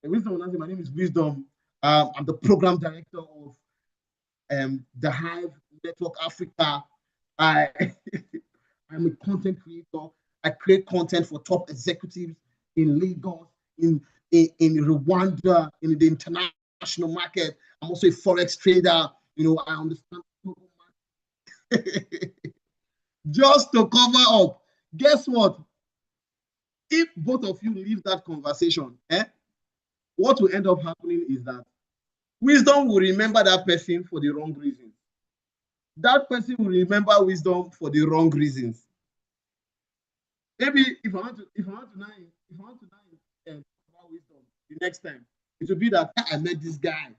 Wisdom. My name is Wisdom. I'm the program director of the Hive Network Africa. I'm a content creator. I create content for top executives in Lagos, in Rwanda, in the international market. I'm also a forex trader. You know, I understand just to cover up. Guess what? If both of you leave that conversation, what will end up happening is that wisdom will remember that person for the wrong reasons. That person will remember wisdom for the wrong reasons. Maybe if I want to about wisdom the next time, it will be that I met this guy.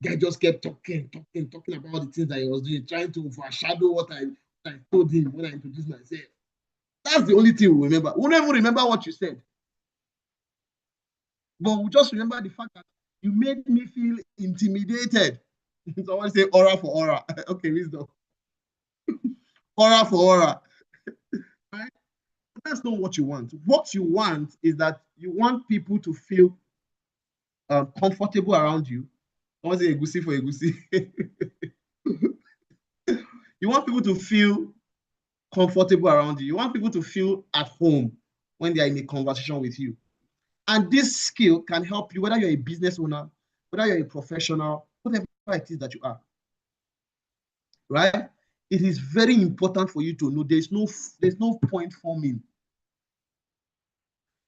Guy just kept talking about the things that he was doing, trying to foreshadow what I told him when I introduced myself. That's the only thing we remember. We'll never remember what you said. But we'll just remember the fact that you made me feel intimidated. So I want to say aura for aura. Okay, wisdom. Aura for aura. Right? That's not what you want. What you want is that you want people to feel comfortable around you. I want to say egusi for egusi. You want people to feel comfortable around you. You want people to feel at home when they are in a conversation with you. And this skill can help you, whether you're a business owner, whether you're a professional, whatever it is that you are. Right? It is very important for you to know there's no point forming.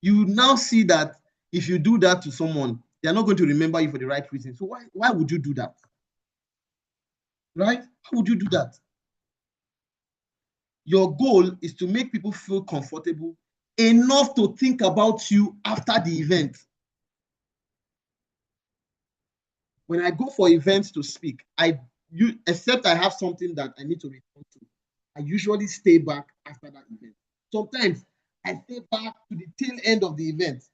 You now see that if you do that to someone, they're not going to remember you for the right reason. So why would you do that? Right? How would you do that? Your goal is to make people feel comfortable enough to think about you after the event. When I go for events to speak, except I have something that I need to respond to, I usually stay back after that event. Sometimes I stay back to the tail end of the event.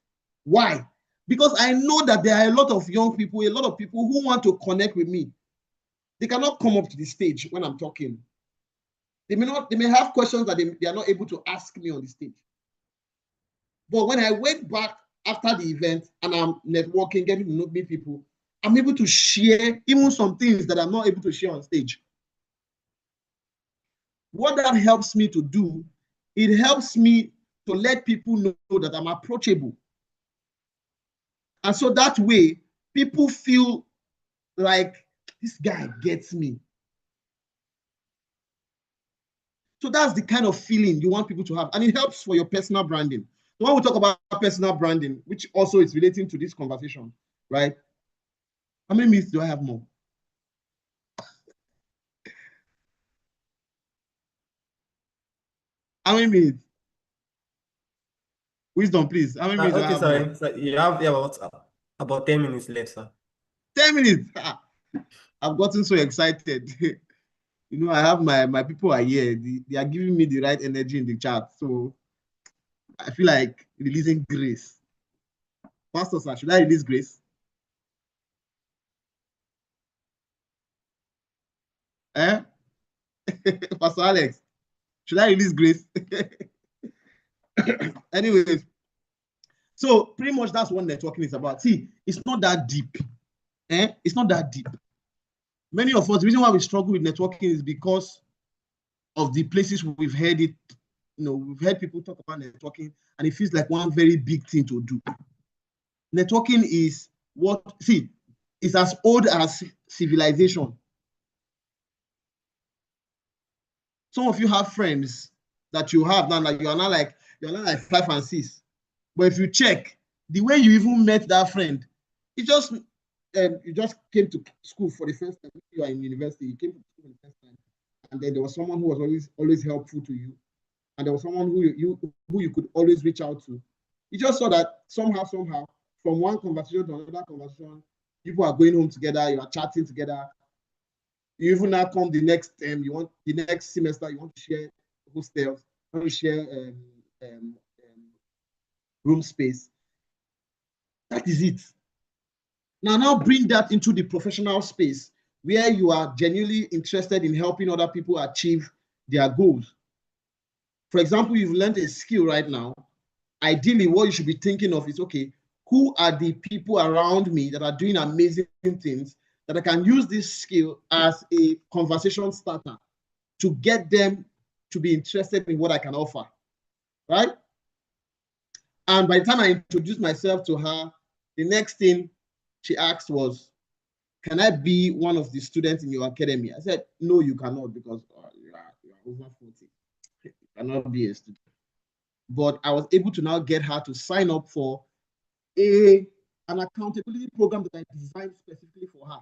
Why? Because I know that there are a lot of young people, a lot of people who want to connect with me. They cannot come up to the stage when I'm talking. They may have questions that they are not able to ask me on the stage. But when I went back after the event and I'm networking, getting to meet people, I'm able to share even some things that I'm not able to share on stage. What that helps me to do, it helps me to let people know that I'm approachable. And so that way, people feel like this guy gets me. So that's the kind of feeling you want people to have. And it helps for your personal branding. So when we talk about personal branding, which also is relating to this conversation, right? How many minutes do I have more? How many minutes? Wisdom, please. How many minutes do I Okay, have more? sorry. So you have about 10 minutes left, sir. 10 minutes. I've gotten so excited. You know, I have my people are here. They are giving me the right energy in the chat. So I feel like releasing grace. Pastor, sir, should I release grace? Eh? Pastor Alex, should I release grace? Anyways, So pretty much that's what networking is about. See, it's not that deep. It's not that deep. Many of us, the reason why we struggle with networking is because of the places we've heard it. We've heard people talk about networking, and it feels like one very big thing to do. Networking is it's as old as civilization. Some of you have friends that you have now, like you're not like 5 and 6. But if you check the way you even met that friend, you just came to school for the first time. You are in university, you came to school for the first time, and then there was someone who was always helpful to you, and there was someone who you could always reach out to. You just saw that somehow, from one conversation to another conversation, people are going home together, you are chatting together. You even now come the next the next semester, you want to share hostels, you want to share room space. That is it. Now bring that into the professional space where you are genuinely interested in helping other people achieve their goals. For example, you've learned a skill right now. Ideally, what you should be thinking of is, okay, who are the people around me that are doing amazing things that I can use this skill as a conversation starter to get them to be interested in what I can offer, right? And by the time I introduced myself to her, the next thing she asked was, can I be one of the students in your academy? I said, no, you cannot, because you are over 40. You cannot be a student. But I was able to now get her to sign up for an accountability program that I designed specifically for her.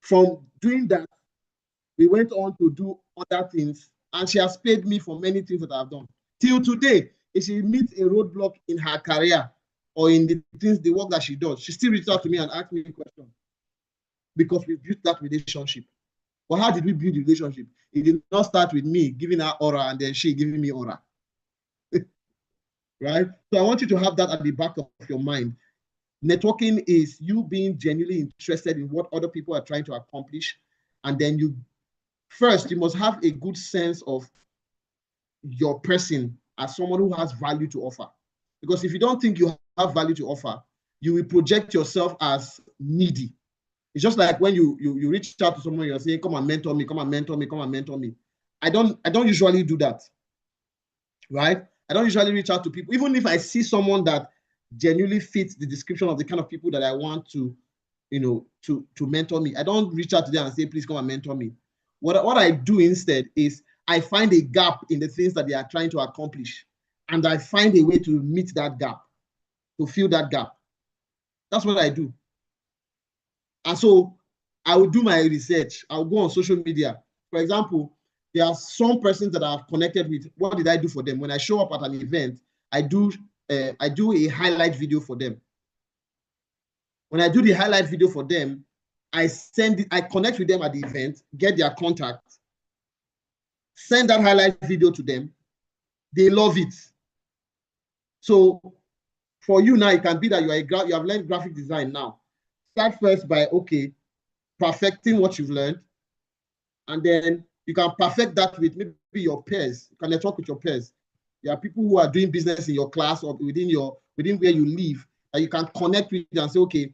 From doing that, we went on to do other things, and she has paid me for many things that I've done. Till today, if she meets a roadblock in her career or in the work that she does, she still reaches out to me and asks me a question, because we built that relationship. But how did we build the relationship? It did not start with me giving her aura and then she giving me aura. Right? So I want you to have that at the back of your mind. Networking is you being genuinely interested in what other people are trying to accomplish. And then you must have a good sense of your person as someone who has value to offer. Because if you don't think you have value to offer, you will project yourself as needy. It's just like when you reach out to someone, you're saying, come and mentor me, come and mentor me, come and mentor me. I don't usually do that, right? I don't usually reach out to people, even if I see someone that genuinely fits the description of the kind of people that I want to, to mentor me. I don't reach out to them and say, please come and mentor me. What I do instead is I find a gap in the things that they are trying to accomplish, and I find a way to meet that gap, to fill that gap. That's what I do. And so I will do my research. I'll go on social media. For example, there are some persons that I've connected with. What did I do for them? When I show up at an event, I do a highlight video for them. When I do the highlight video for them, I connect with them at the event, get their contact, send that highlight video to them. They love it. So for you now, it can be that you have learned graphic design now. Start first by, perfecting what you've learned, and then you can perfect that with maybe your peers. You can network with your peers. There are people who are doing business in your class or within where you live, and you can connect with and say, okay,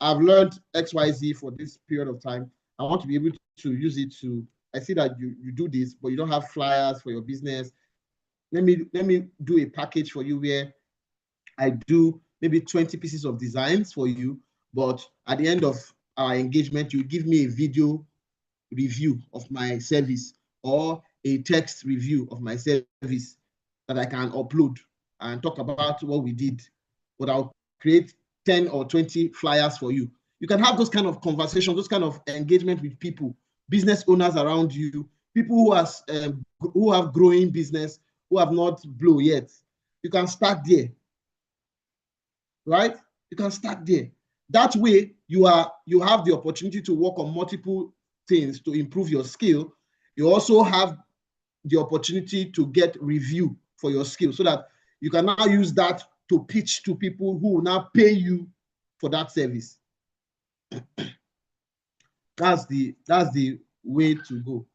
I've learned XYZ for this period of time. I want to be able to use it to, I see that you do this, but you don't have flyers for your business. Let me do a package for you where I do maybe 20 pieces of designs for you, but at the end of our engagement, you give me a video review of my service or a text review of my service that I can upload and talk about what we did. But I'll create 10 or 20 flyers for you. You can have those kind of conversations, those kind of engagement with people, business owners around you, people who have growing business, who have not blow yet. You can start there, right? You can start there. That way, you have the opportunity to work on multiple things to improve your skill. You also have the opportunity to get review for your skill so that you can now use that to pitch to people who will now pay you for that service. That's the way to go.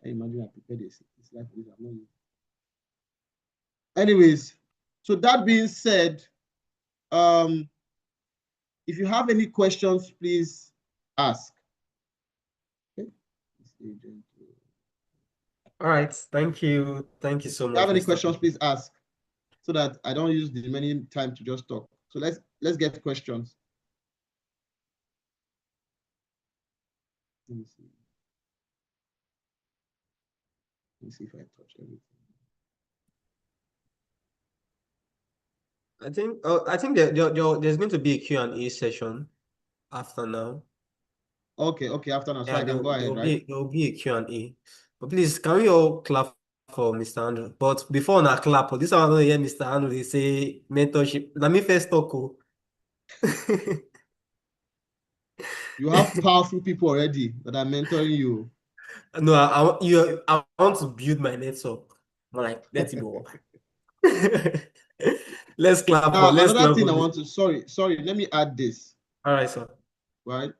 I imagine I prepared this slide for this. Anyways, so that being said, if you have any questions, please ask. Okay. All right. Thank you. Thank you so If you much, have any Mr. questions, please ask, so that I don't use the remaining time to just talk. So let's get questions. Let me see. Let me see if I touch everything. I think there's going to be a Q&A session after now. Okay, after now, so Yeah, I can go ahead, right? there will be a Q&A. But please, can we all clap for Mr. Andrew? But before na clap, this one I don't hear Mr. Andrew they say mentorship. Let me first talk. You have powerful people already that are mentoring you. No, I want to build my network. I'm like, let's go. Let's Now, another clap thing for I this. want to, sorry, let me add this, All right, sir. right?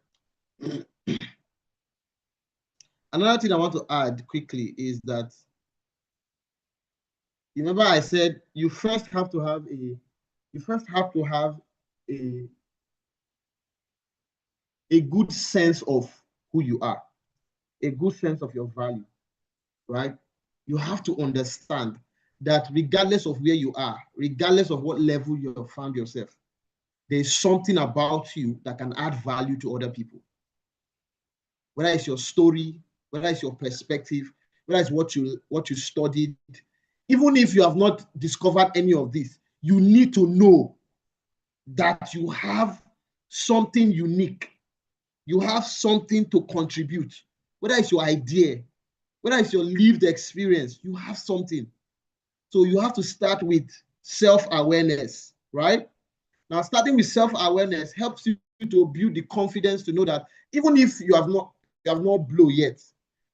Another thing I want to add quickly is that, remember I said you first have to have a good sense of who you are, a good sense of your value, right? You have to understand that regardless of where you are, regardless of what level you have found yourself, there's something about you that can add value to other people. Whether it's your story, whether it's your perspective, whether it's what you studied, even if you have not discovered any of this, you need to know that you have something unique. You have something to contribute. Whether it's your idea, whether it's your lived experience, you have something. So you have to start with self-awareness, right? Now, starting with self-awareness helps you to build the confidence to know that even if you have not blown yet,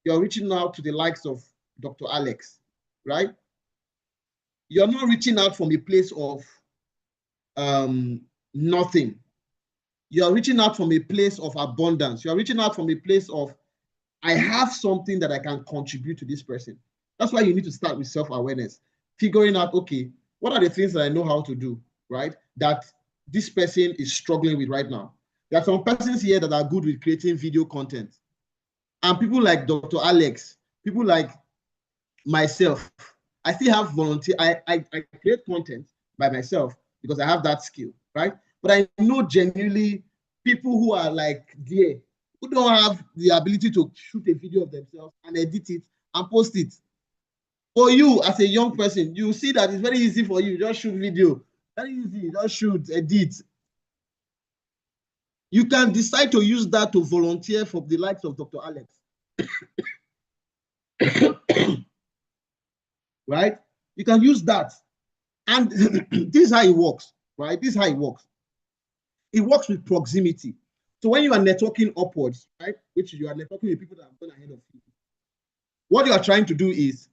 you're reaching out to the likes of Dr. Alex, right? You're not reaching out from a place of nothing. You're reaching out from a place of abundance. You're reaching out from a place of, I have something that I can contribute to this person. That's why you need to start with self-awareness, figuring out, okay, what are the things that I know how to do, right? That this person is struggling with right now. There are some persons here that are good with creating video content. And people like Dr. Alex, people like myself, I still have volunteer. I create content by myself because I have that skill, right? But I know genuinely people who are like there, who don't have the ability to shoot a video of themselves and edit it and post it. For you as a young person, you see that it's very easy for you. Just shoot video. Very easy. Just shoot, edit. You can decide to use that to volunteer for the likes of Dr. Alex. Right? You can use that. And this is how it works, right? This is how it works. It works with proximity. So when you are networking upwards, right, which you are networking with people that have gone ahead of you, what you are trying to do is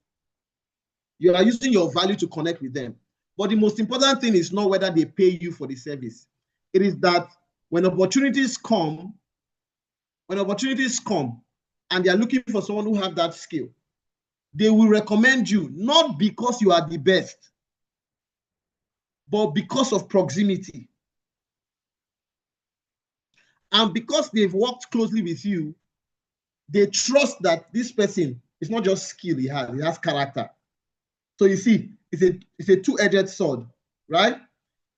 you are using your value to connect with them. But the most important thing is not whether they pay you for the service. It is that when opportunities come and they are looking for someone who has that skill, they will recommend you, not because you are the best, but because of proximity. And because they've worked closely with you, they trust that this person is not just skill he has character. So you see, it's a two-edged sword, right?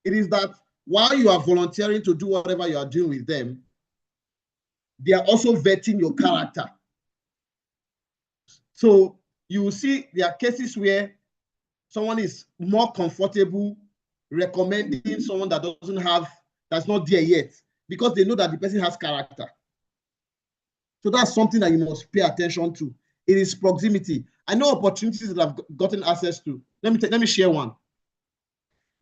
It is that while you are volunteering to do whatever you are doing with them, they are also vetting your character. So you will see there are cases where someone is more comfortable recommending someone that that's not there yet, because they know that the person has character. So that's something that you must pay attention to. It is proximity. I know opportunities that I've gotten access to. Let me share one.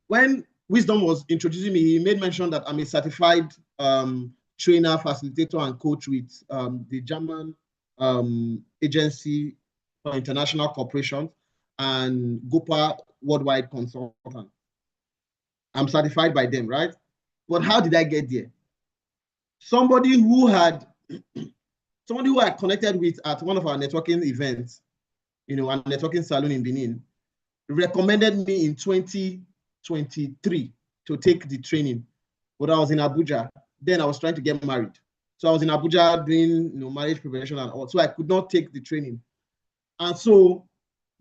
When Wisdom was introducing me, he made mention that I'm a certified trainer, facilitator, and coach with the German agency for international cooperation and GOPA Worldwide Consultant. I'm certified by them, right? But how did I get there? Somebody who had connected with at one of our networking events, a networking salon in Benin, recommended me in 2023 to take the training, but I was in Abuja. Then I was trying to get married. So I was in Abuja doing marriage preparation and all. So I could not take the training. And so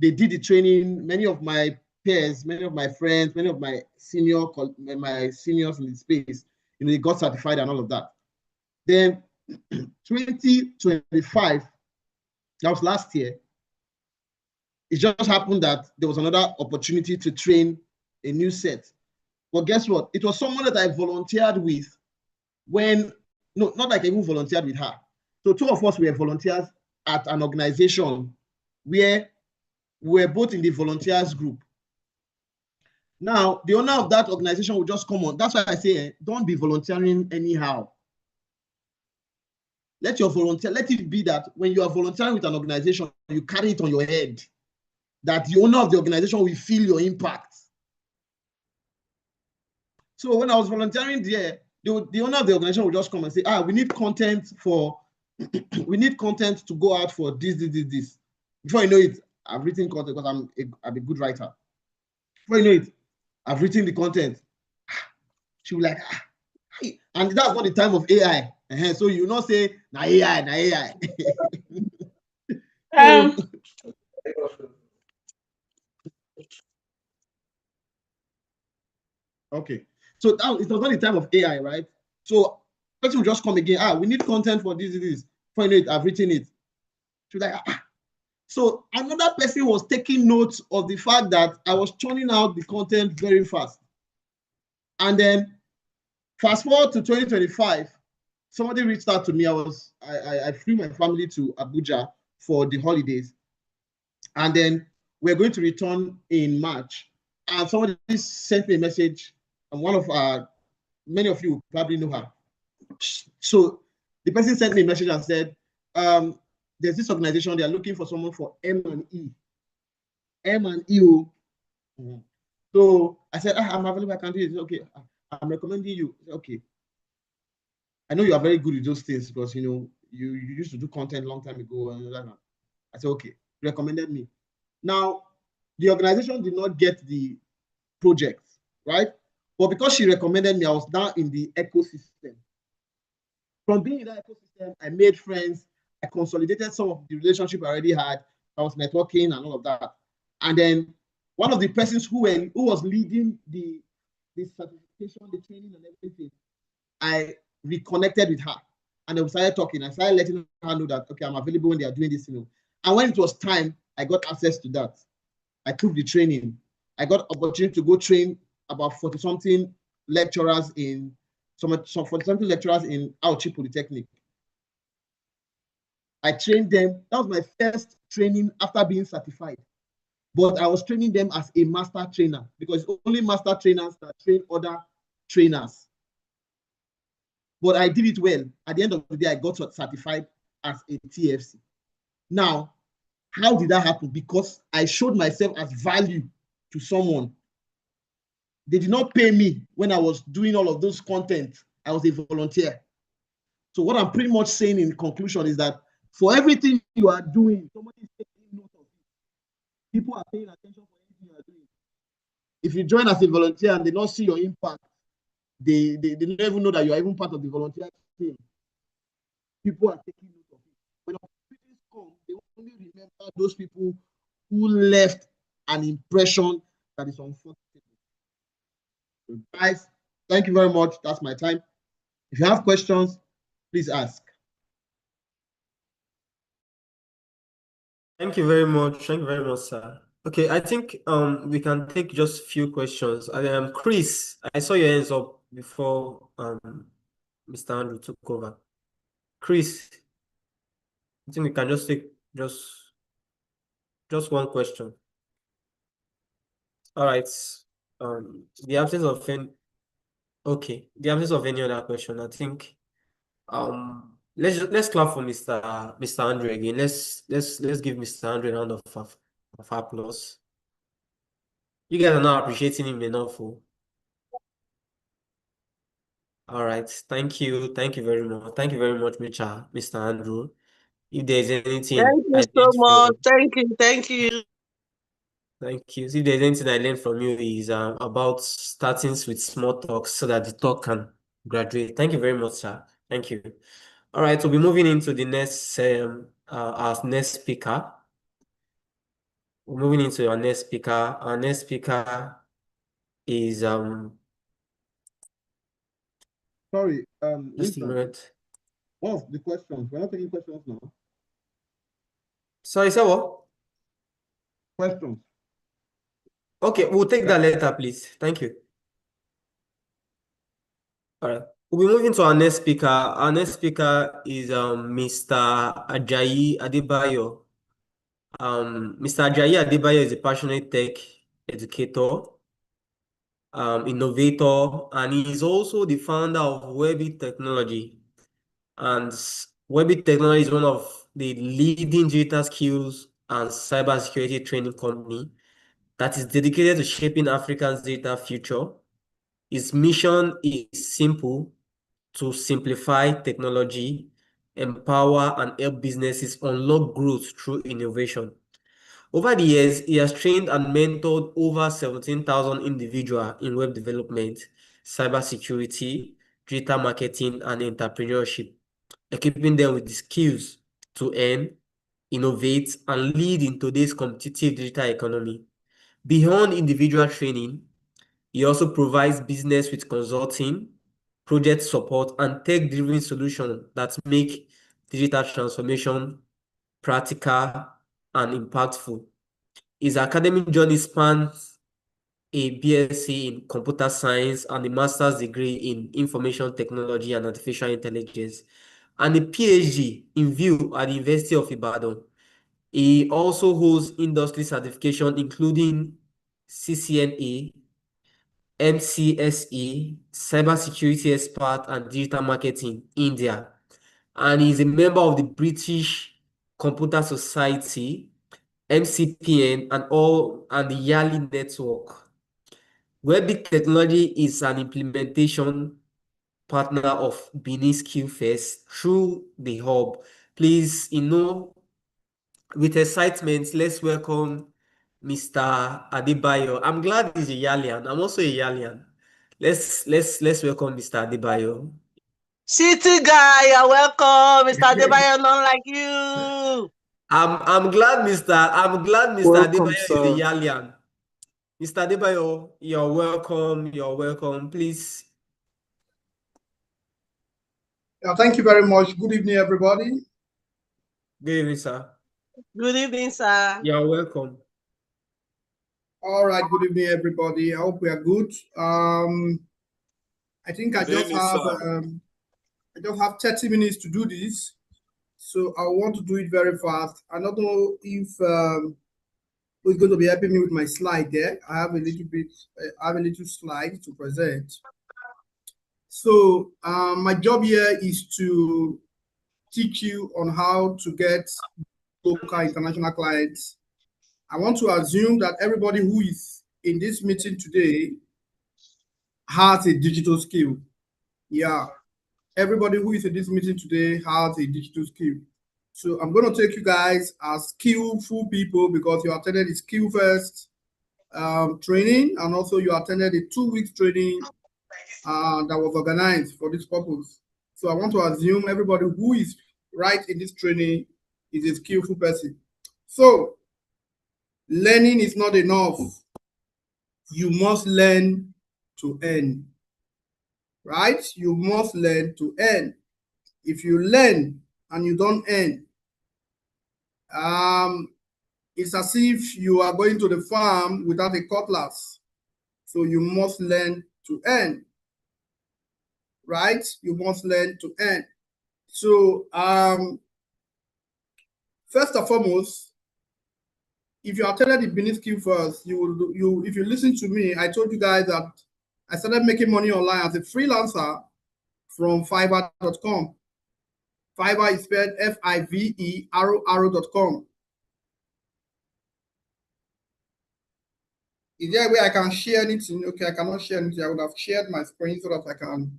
they did the training. Many of my peers, many of my friends, many of my seniors in the space, they got certified and all of that. Then 2025, that was last year, it just happened that there was another opportunity to train a new set. But guess what? It was someone that I volunteered with when, no, not like I even volunteered with her. So two of us were volunteers at an organization where we were both in the volunteers group. Now, the owner of that organization will just come on. That's why I say, don't be volunteering anyhow. Let it be that when you are volunteering with an organization, you carry it on your head, that the owner of the organization will feel your impact. So when I was volunteering there, the owner of the organization will just come and say, we need content for, we need content to go out for this. Before you know it, I've written content because I'm a good writer. Before you know it, I've written the content. She will like, and that's not the time of AI. So you not say, na AI. Okay. So that it was not the time of AI, right? So person will just come again. We need content for this. Before you know it, I've written it. She was like, So another person was taking notes of the fact that I was churning out the content very fast. And then fast forward to 2025, somebody reached out to me. I flew my family to Abuja for the holidays. And then we're going to return in March. And somebody sent me a message, and many of you probably know her. So the person sent me a message and said, there's this organization, they are looking for someone for M&E. So I said, I'm available, I can do it. Okay, I'm recommending you. Okay. I know you are very good with those things because you used to do content a long time ago. I said, okay, recommended me. Now, the organization did not get the project, right? But because she recommended me, I was now in the ecosystem. From being in that ecosystem, I made friends. I consolidated some of the relationship I already had. I was networking and all of that. And then one of the persons who was leading the certification, the training and everything, I reconnected with her. And then we started talking. I started letting her know that, okay, I'm available when they are doing this. And when it was time, I got access to that. I took the training. I got opportunity to go train about 40-something lecturers in some 40-something lecturers in Auchi Polytechnic. I trained them. That was my first training after being certified. But I was training them as a master trainer because only master trainers that train other trainers. But I did it well. At the end of the day, I got certified as a TFC. Now, how did that happen? Because I showed myself as value to someone. They did not pay me when I was doing all of those content. I was a volunteer. So what I'm pretty much saying in conclusion is that for everything you are doing, somebody is taking note of it. People are paying attention for everything you are doing. If you join as a volunteer and they don't see your impact, they don't even know that you are even part of the volunteer team. People are taking note of it. When opportunities come, they only remember those people who left an impression that is unfortunate. So guys, thank you very much. That's my time. If you have questions, please ask. Thank you very much. Thank you very much, sir. Okay, I think we can take just a few questions. Chris, I saw your hands up before Mr. Andrew took over. Chris, I think we can just take just one question. All right. The absence of any other question, I think let's clap for Mr. Andrew again. Let's give Mr. Andrew a round of applause. You guys are not appreciating him enough. All right. Thank you. Thank you very much. Thank you very much, Mr. Andrew. If there's anything Thank you I so did much. for Thank you. Thank you. Thank you. See, there's anything I learned from you is about starting with small talks so that the talk can graduate. Thank you very much, sir. Thank you. All right, so we're moving into the next our next speaker. We're moving into our next speaker. Our next speaker is Sorry, just a Winston, minute. what's the questions? We're not taking questions now. Sorry, sir, what? Questions. Okay, we'll take that later, please. Thank you. All right. We'll be moving to our next speaker. Our next speaker is Mr. Ajayi Adebayo. Mr. Ajayi Adebayo is a passionate tech educator, innovator, and he is also the founder of Webby Technology. And Webby Technology is one of the leading digital skills and cybersecurity training company that is dedicated to shaping Africa's digital future. His mission is simple: to simplify technology, empower and help businesses unlock growth through innovation. Over the years, he has trained and mentored over 17,000 individuals in web development, cybersecurity, digital marketing, and entrepreneurship, equipping them with the skills to earn, innovate, and lead in today's competitive digital economy. Beyond individual training, he also provides business with consulting, project support, and tech-driven solutions that make digital transformation practical and impactful. His academic journey spans a BSc in computer science and a master's degree in information technology and artificial intelligence, and a PhD in view at the University of Ibadan. He also holds industry certification including CCNA, MCSE, cybersecurity expert, and digital marketing, India. And he's a member of the British Computer Society, MCPN, and the Yali Network. Webby Technology is an implementation partner of Benin Skill Fest through the hub. Please, with excitement, let's welcome Mr. Adebayo. I'm glad he's a Yalian. I'm also a Yalian. Let's welcome Mr. Adebayo. City guy, you're welcome. Mr. Adebayo, not like you. I'm glad Mr. Welcome, Adebayo is a sir. Yalian. Mr. Adebayo, you're welcome. You're welcome. Please. Thank you very much. Good evening, everybody. Good evening, sir. Good evening, sir. You're welcome. All right, good evening, everybody. I hope we are good. I think I just have 30 minutes to do this, so I want to do it very fast. I don't know if who's going to be helping me with my slide there. I have a little slide to present. So my job here is to teach you on how to get local international clients. I want to assume that everybody who is in this meeting today has a digital skill. Yeah, everybody who is in this meeting today has a digital skill. So I'm going to take you guys as skillful people because you attended the skill first training, and also you attended a 2 week training that was organized for this purpose. So I want to assume everybody who is right in this training is a skillful person. So learning is not enough. You must learn to earn, right? You must learn to earn. If you learn and you don't earn, it's as if you are going to the farm without a cutlass. So you must learn to earn, right? You must learn to earn. So first and foremost, if you attended the Benin skill first, if you listen to me, I told you guys that I started making money online as a freelancer from Fiverr.com. Fiverr is spelled Fiverr.com. Is there a way I can share anything? Okay, I cannot share anything. I would have shared my screen so that I can.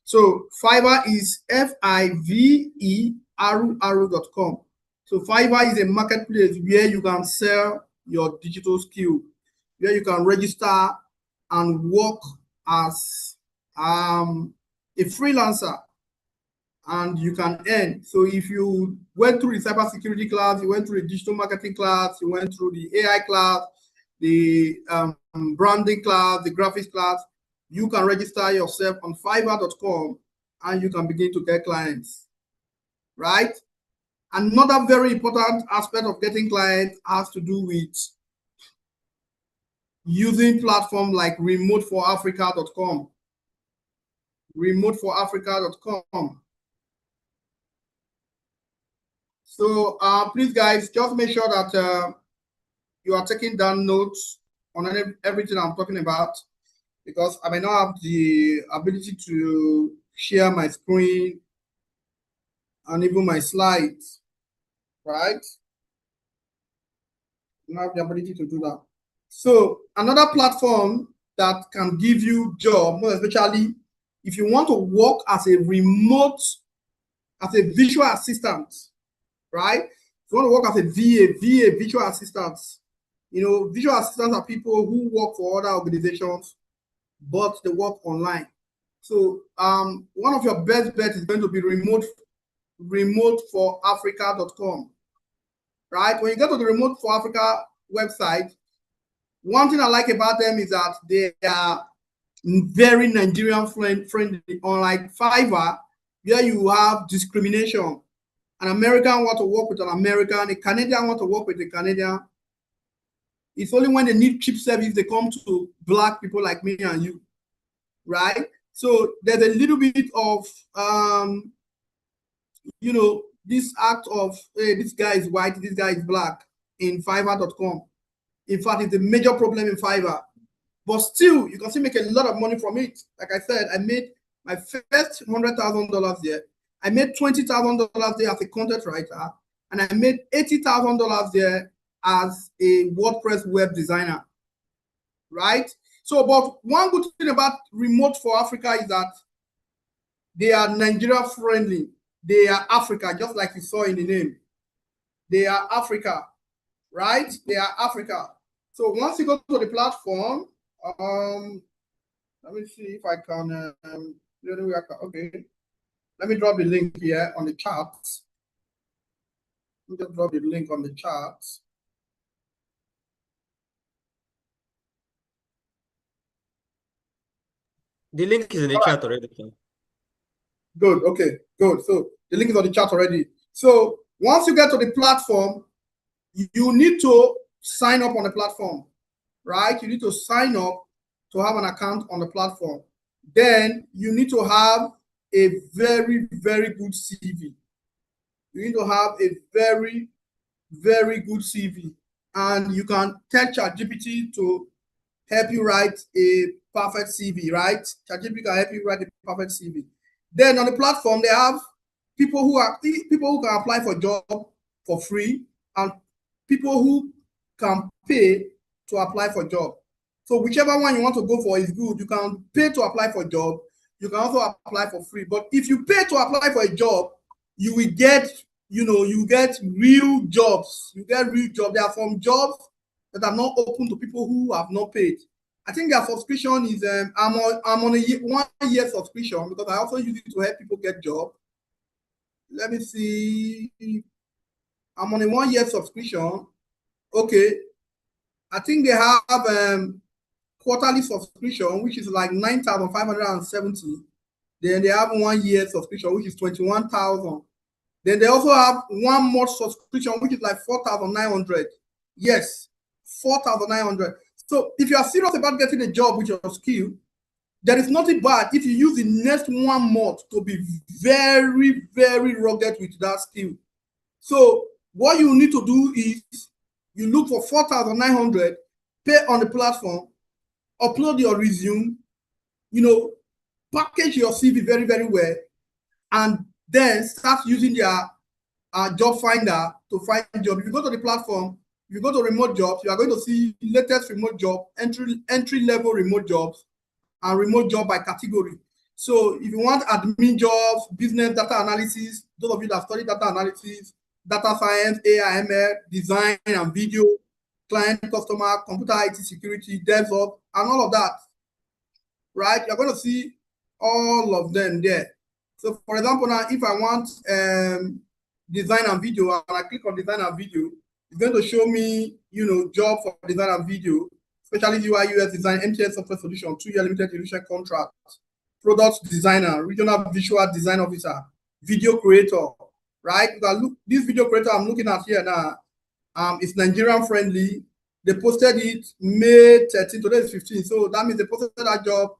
So Fiverr is Fiverr.com. So Fiverr is a marketplace where you can sell your digital skill, where you can register and work as a freelancer, and you can earn. So if you went through the cybersecurity class, you went through the digital marketing class, you went through the AI class, the branding class, the graphics class, you can register yourself on Fiverr.com and you can begin to get clients, right? Another very important aspect of getting clients has to do with using platforms like remoteforafrica.com. Remoteforafrica.com. So please, guys, just make sure that you are taking down notes on everything I'm talking about, because I may not have the ability to share my screen and even my slides, right? I don't have the ability to do that. So another platform that can give you job, more especially if you want to work as a remote, as a visual assistant, right? If you want to work as a VA visual assistants, you know, visual assistants are people who work for other organizations, but they work online. So one of your best bets is going to be remoteforafrica.com, right? When you go to the Remote for Africa website, one thing I like about them is that they are very Nigerian friendly. Unlike Fiverr, where you have discrimination. An American want to work with an American, a Canadian want to work with a Canadian. It's only when they need cheap service they come to black people like me and you, right? So there's a little bit of you know, this act of, hey, this guy is white, this guy is black in Fiverr.com. In fact, it's a major problem in Fiverr. But still, you can still make a lot of money from it. Like I said, I made my first $100,000 there. I made $20,000 there as a content writer, and I made $80,000 there as a WordPress web designer, right? So, but one good thing about Remote for Africa is that they are Nigeria friendly. They are Africa, just like you saw in the name. They are Africa, right? They are Africa. So once you go to the platform, let me see if I can, okay. Let me drop the link here on the chat. Let me just drop the link on the chat. The link is in the chat already. Good, okay, good. So the link is on the chat already. So once you get to the platform, you need to sign up on the platform, right? You need to sign up to have an account on the platform. Then you need to have a very, very good CV. You need to have a very, very good CV. And you can tell ChatGPT to help you write a perfect CV, right? ChatGPT can help you write a perfect CV. Then on the platform, they have people who can apply for job for free, and people who can pay to apply for job. So whichever one you want to go for is good. You can pay to apply for job. You can also apply for free. But if you pay to apply for a job, you will get, you get real jobs. You get real jobs. There are some jobs that are not open to people who have not paid. I think their subscription is I'm on a 1 year subscription, because I also use it to help people get job. Let me see. I'm on a 1 year subscription. Okay. I think they have quarterly subscription, which is like 9,570. Then they have 1 year subscription, which is 21,000. Then they also have 1 month subscription, which is like 4,900. Yes, 4,900. So if you are serious about getting a job with your skill, there is nothing bad if you use the next 1 month to be very, very rugged with that skill. So what you need to do is you look for 4,900, pay on the platform, upload your resume, package your CV very, very well, and then start using their job finder to find job. If you go to the platform, if you go to remote jobs, you are going to see latest remote job, entry level remote jobs, and remote job by category. So if you want admin jobs, business data analysis, those of you that study data analysis, data science, AI, ML, design and video, client, customer, computer IT, security, DevOps, and all of that, right? You're going to see all of them there. So for example, now if I want design and video, and I click on design and video, it's going to show me, job for design and video, especially UI UX design, MTN software solution, 2-year limited edition contract, product designer, regional visual design officer, video creator, right? Look, this video creator I'm looking at here now, it's Nigerian friendly. They posted it May 13, today is 15. So that means they posted that job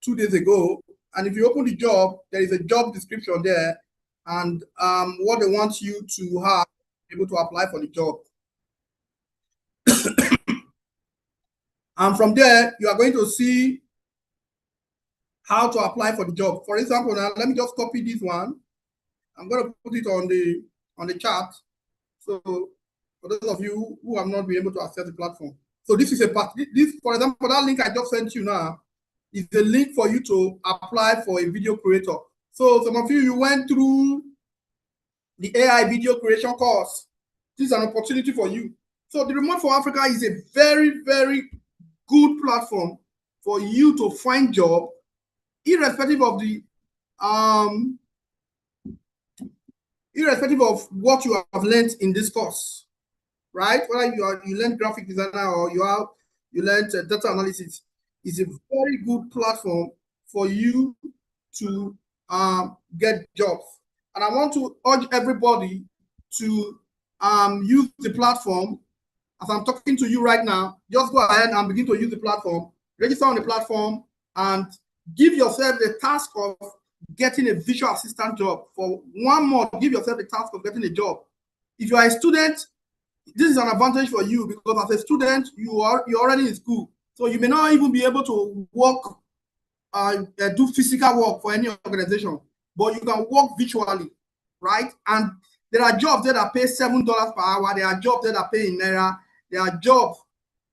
2 days ago. And if you open the job, there is a job description there and what they want you to have, able to apply for the job. And from there, you are going to see how to apply for the job. For example, now let me just copy this one. I'm going to put it on the chat. So for those of you who have not been able to access the platform. So this is a part. This, for example, that link I just sent you now is the link for you to apply for a video creator. So some of you went through the AI video creation course. This is an opportunity for you. So the Remote for Africa is a very, very good platform for you to find job, irrespective of the irrespective of what you have learned in this course, right? Whether you learn graphic designer or you learned data analysis, is a very good platform for you to get jobs. And I want to urge everybody to use the platform. As I'm talking to you right now, just go ahead and begin to use the platform, register on the platform, and give yourself the task of getting a visual assistant job. For 1 month, give yourself the task of getting a job. If you are a student, this is an advantage for you because as a student, you're already in school. So you may not even be able to work, do physical work for any organization, but you can work virtually, right? And there are jobs that pay $7 per hour. There are jobs that pay in Naira. There are jobs,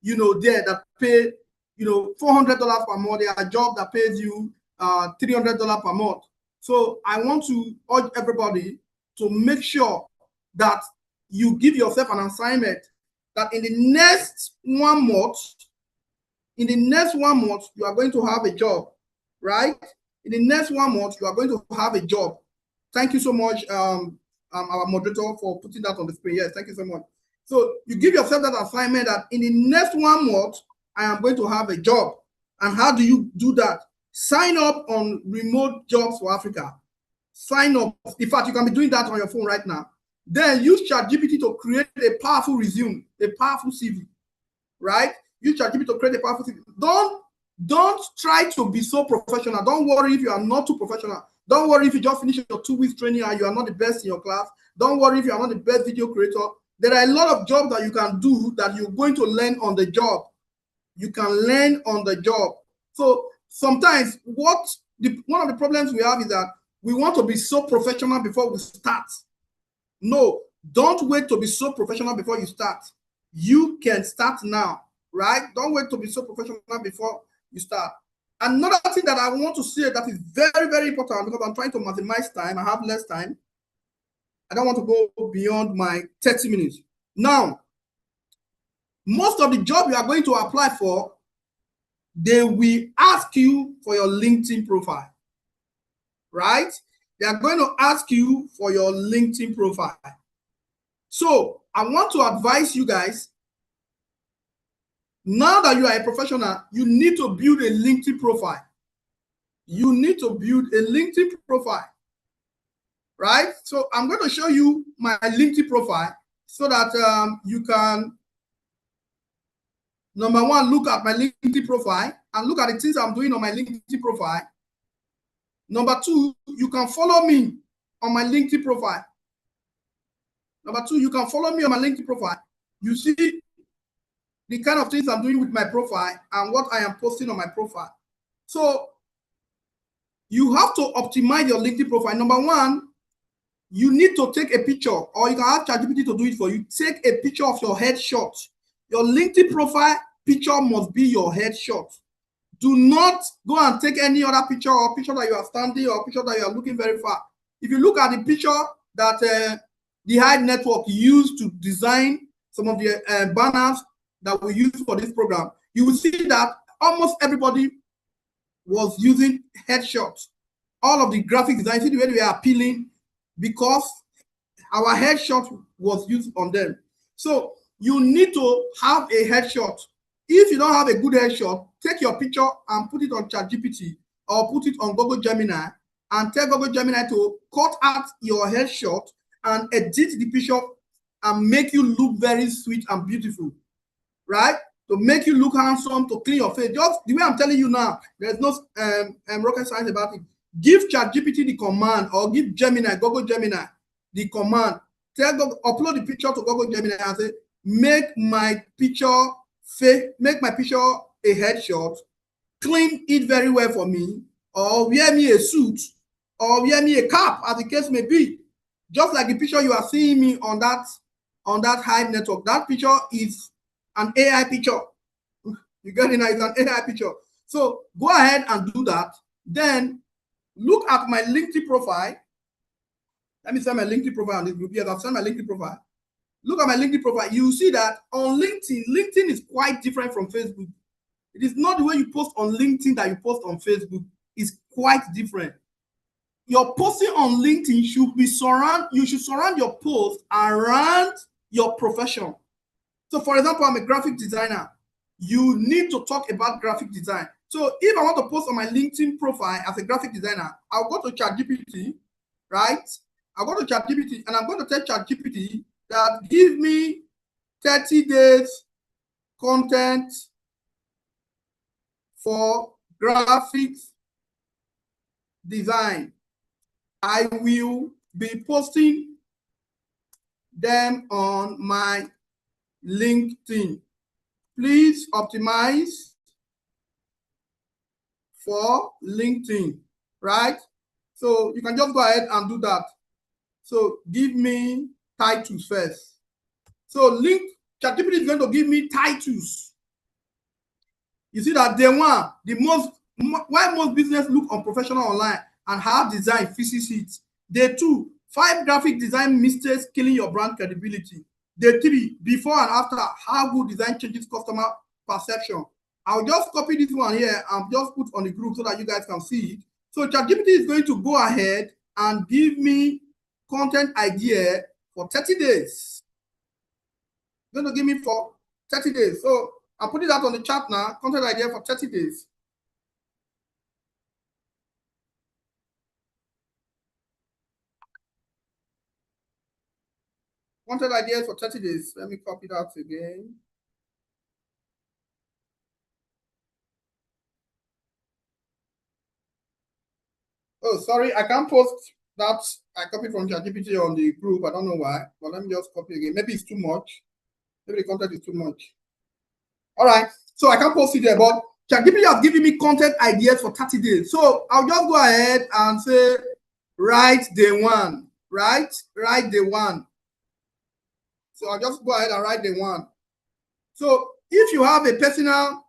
there that pay, $400 per month. There are jobs that pays you $300 per month. So I want to urge everybody to make sure that you give yourself an assignment that in the next 1 month, you are going to have a job, right? In the next 1 month, you are going to have a job. Thank you so much, our moderator, for putting that on the screen. Yes, thank you so much. So you give yourself that assignment that in the next 1 month, I am going to have a job. And how do you do that? Sign up on Remote Jobs for Africa. Sign up. In fact, you can be doing that on your phone right now. Then use ChatGPT to create a powerful resume, a powerful CV, right? Use ChatGPT to create a powerful CV. Don't try to be so professional. Don't worry if you are not too professional. Don't worry if you just finished your 2 weeks training and you are not the best in your class. Don't worry if you are not the best video creator. There are a lot of jobs that you can do that you're going to learn on the job. You can learn on the job. So sometimes one of the problems we have is that we want to be so professional before we start. No, don't wait to be so professional before you start. You can start now, right? Don't wait to be so professional before you start. Another thing that I want to say that is very, very important, because I'm trying to maximize time. I have less time. I don't want to go beyond my 30 minutes. Now, most of the job you are going to apply for, they will ask you for your LinkedIn profile, right? They are going to ask you for your LinkedIn profile. So I want to advise you guys, now that you are a professional, you need to build a LinkedIn profile. You need to build a LinkedIn profile, right? So I'm going to show you my LinkedIn profile so that you can, number one, look at my LinkedIn profile and look at the things I'm doing on my LinkedIn profile. Number two, you can follow me on my LinkedIn profile. Number two, you can follow me on my LinkedIn profile. You see the kind of things I'm doing with my profile and what I am posting on my profile. So you have to optimize your LinkedIn profile. Number one, you need to take a picture, or you can have ChatGPT to do it for you. Take a picture of your headshot. Your LinkedIn profile picture must be your headshot. Do not go and take any other picture, or picture that you are standing, or picture that you are looking very far. If you look at the picture that the Hive Network used to design some of the banners that we use for this program, you will see that almost everybody was using headshots. All of the graphic design, see the way they were appealing because our headshot was used on them. So you need to have a headshot. If you don't have a good headshot, take your picture and put it on ChatGPT or put it on Google Gemini and tell Google Gemini to cut out your headshot and edit the picture and make you look very sweet and beautiful, right? To make you look handsome, to clean your face. Just the way I'm telling you now, there's no rocket science about it. Give ChatGPT the command or give Gemini, Google Gemini, the command. Tell Google, upload the picture to Google Gemini and say, make my picture a headshot, clean it very well for me, or wear me a suit, or wear me a cap, as the case may be. Just like the picture you are seeing me on that Hive network. That picture is an AI picture. You get it now, it's an AI picture. So go ahead and do that. Then look at my LinkedIn profile. Let me send my LinkedIn profile on this group. Yes, I've sent my LinkedIn profile. Look at my LinkedIn profile. You see that on LinkedIn is quite different from Facebook. It is not the way you post on LinkedIn that you post on Facebook. It's quite different. Your posting on LinkedIn you should surround your post around your profession. So for example, I'm a graphic designer. You need to talk about graphic design. So if I want to post on my LinkedIn profile as a graphic designer, I'll go to ChatGPT, right? I'll go to ChatGPT and I'm going to tell ChatGPT that give me 30 days content for graphics design. I will be posting them on my LinkedIn. Please optimize for LinkedIn, right? So you can just go ahead and do that. So give me titles first. So ChatGPT is going to give me titles. You see that day one, why most business look unprofessional online and how design fixes it. Day two, 5 graphic design mistakes killing your brand credibility. Day 3, before and after, how good design changes customer perception. I'll just copy this one here and just put on the group so that you guys can see it. So ChatGPT is going to go ahead and give me content idea for 30 days. It's going to give me for 30 days. So I'll put it out on the chat now, content idea for 30 days. Content ideas for 30 days. Let me copy that again. Oh, sorry, I can't post that. I copied from ChatGPT on the group. I don't know why, but let me just copy again. Maybe it's too much. Maybe the content is too much. All right, so I can't post it there, but ChatGPT has given me content ideas for 30 days. So I'll just go ahead and say, write day one, right? Write day one. So I'll just go ahead and write day one. So if you have a personal